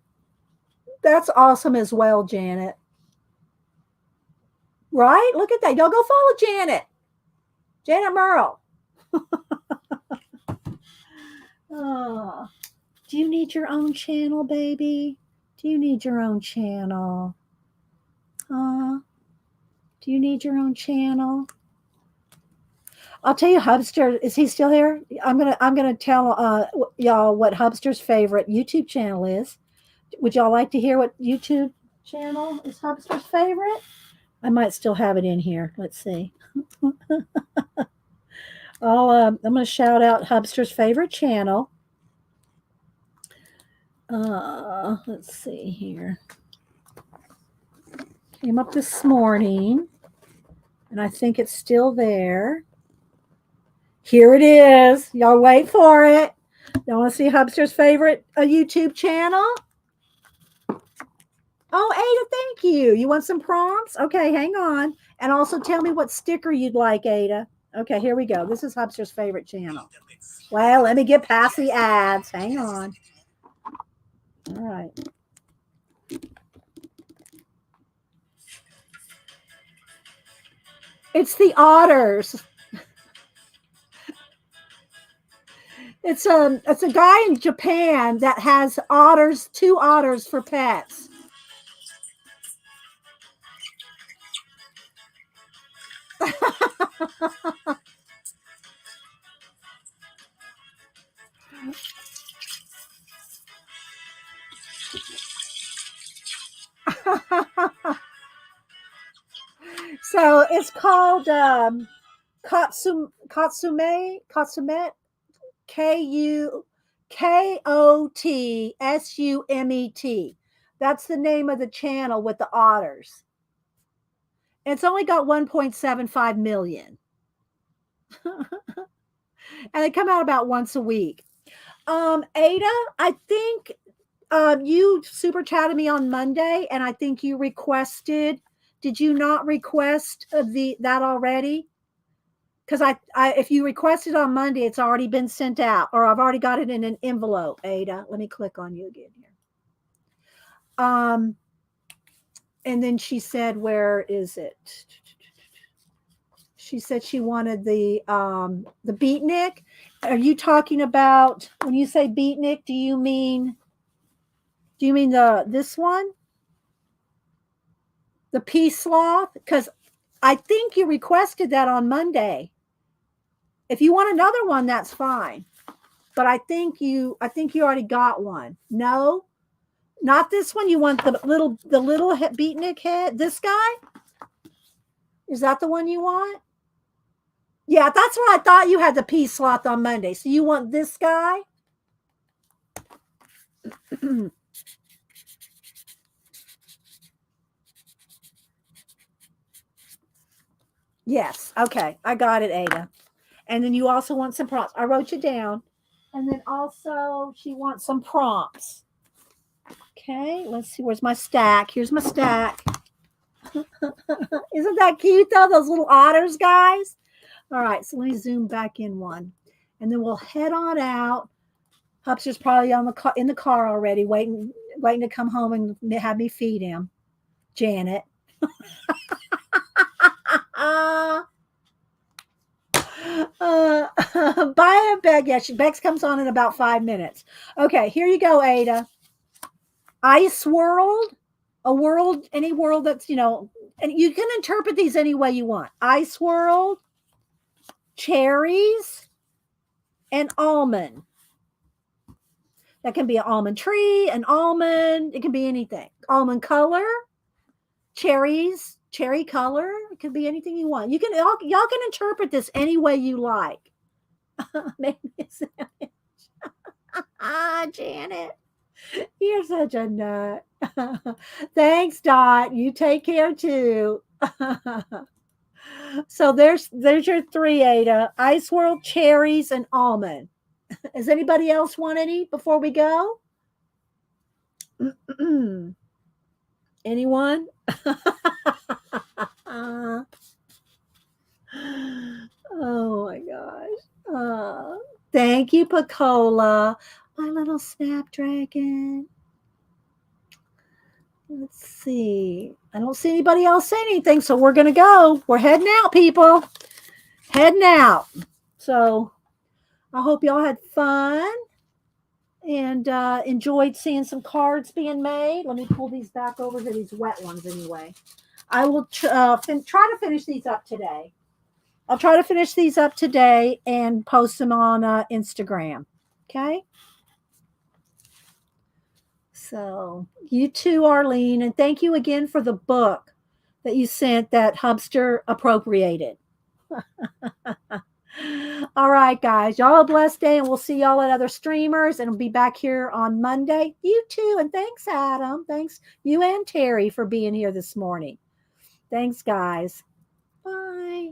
that's awesome as well, Janet. Right? Look at that. Y'all go follow Janet. Janet Merle. Oh, do you need your own channel, baby? Do you need your own channel? Do you need your own channel? I'll tell you, Hubster, is he still here? I'm gonna tell y'all what Hubster's favorite YouTube channel is. Would y'all like to hear what YouTube channel is Hubster's favorite? I might still have it in here. Let's see. I'm going to shout out Hubster's favorite channel. Let's see here. Came up this morning, and I think it's still there. Here it is. Y'all wait for it. Y'all want to see Hubster's favorite YouTube channel? Oh, Ada, thank you. You want some prompts? Okay, hang on. And also tell me what sticker you'd like, Ada. Okay, here we go. This is Hubster's favorite channel. Well, let me get past the ads. Hang on. All right. It's the otters. It's a guy in Japan that has otters, 2 otters for pets. So it's called Katsumet, KOTSUMET. That's the name of the channel with the otters. It's only got 1.75 million. And they come out about once a week. Ada, I think you super chatted me on Monday, and I think you requested. Did you not request that already? Because if you requested on Monday, it's already been sent out, or I've already got it in an envelope. Ada, let me click on you again here. And then she said, "Where is it?" She said she wanted the beatnik. Are you talking about, when you say beatnik? Do you mean this one, the peace sloth? Because I think you requested that on Monday. If you want another one, that's fine. But I think you already got one. No, not this one. You want the little beatnik head. This guy, is that the one you want? Yeah, that's what I thought. You had the peace sloth on Monday. So you want this guy? Yes. Okay. I got it, Ada. And then you also want some prompts. I wrote you down. And then also she wants some prompts. Okay. Let's see. Where's my stack? Here's my stack. Isn't that cute though? Those little otters, guys. All right. So let me zoom back in one. And then we'll head on out. Hupster's probably in the car already, waiting to come home and have me feed him. Janet. Buy a bag. Yeah, Bex comes on in about 5 minutes. Okay, here you go, Ada. Ice world, any world that's, and you can interpret these any way you want. Ice world, cherries, and almond. That can be an almond tree, an almond. It can be anything. Almond color, cherries, cherry color. It could be anything you want. Y'all can interpret this any way you like. Maybe it's Janet, you're such a nut. Thanks, Dot. You take care too. So there's your 3, Ada. Ice world, cherries, and almond. Does anybody else want any before we go? Anyone? Oh my gosh. Thank you, Pacola. My little snapdragon. Let's see. I don't see anybody else say anything, so we're going to go. We're heading out, people. Heading out. So I hope y'all had fun and enjoyed seeing some cards being made. Let me pull these back over to these wet ones anyway. I will try to finish these up today. I'll try to finish these up today and post them on Instagram. Okay? So you too, Arlene. And thank you again for the book that you sent that Hubster appropriated. All right, guys. Y'all have a blessed day, and we'll see y'all at other streamers, and we'll be back here on Monday. You too. And thanks, Adam. Thanks you and Terry for being here this morning. Thanks, guys. Bye.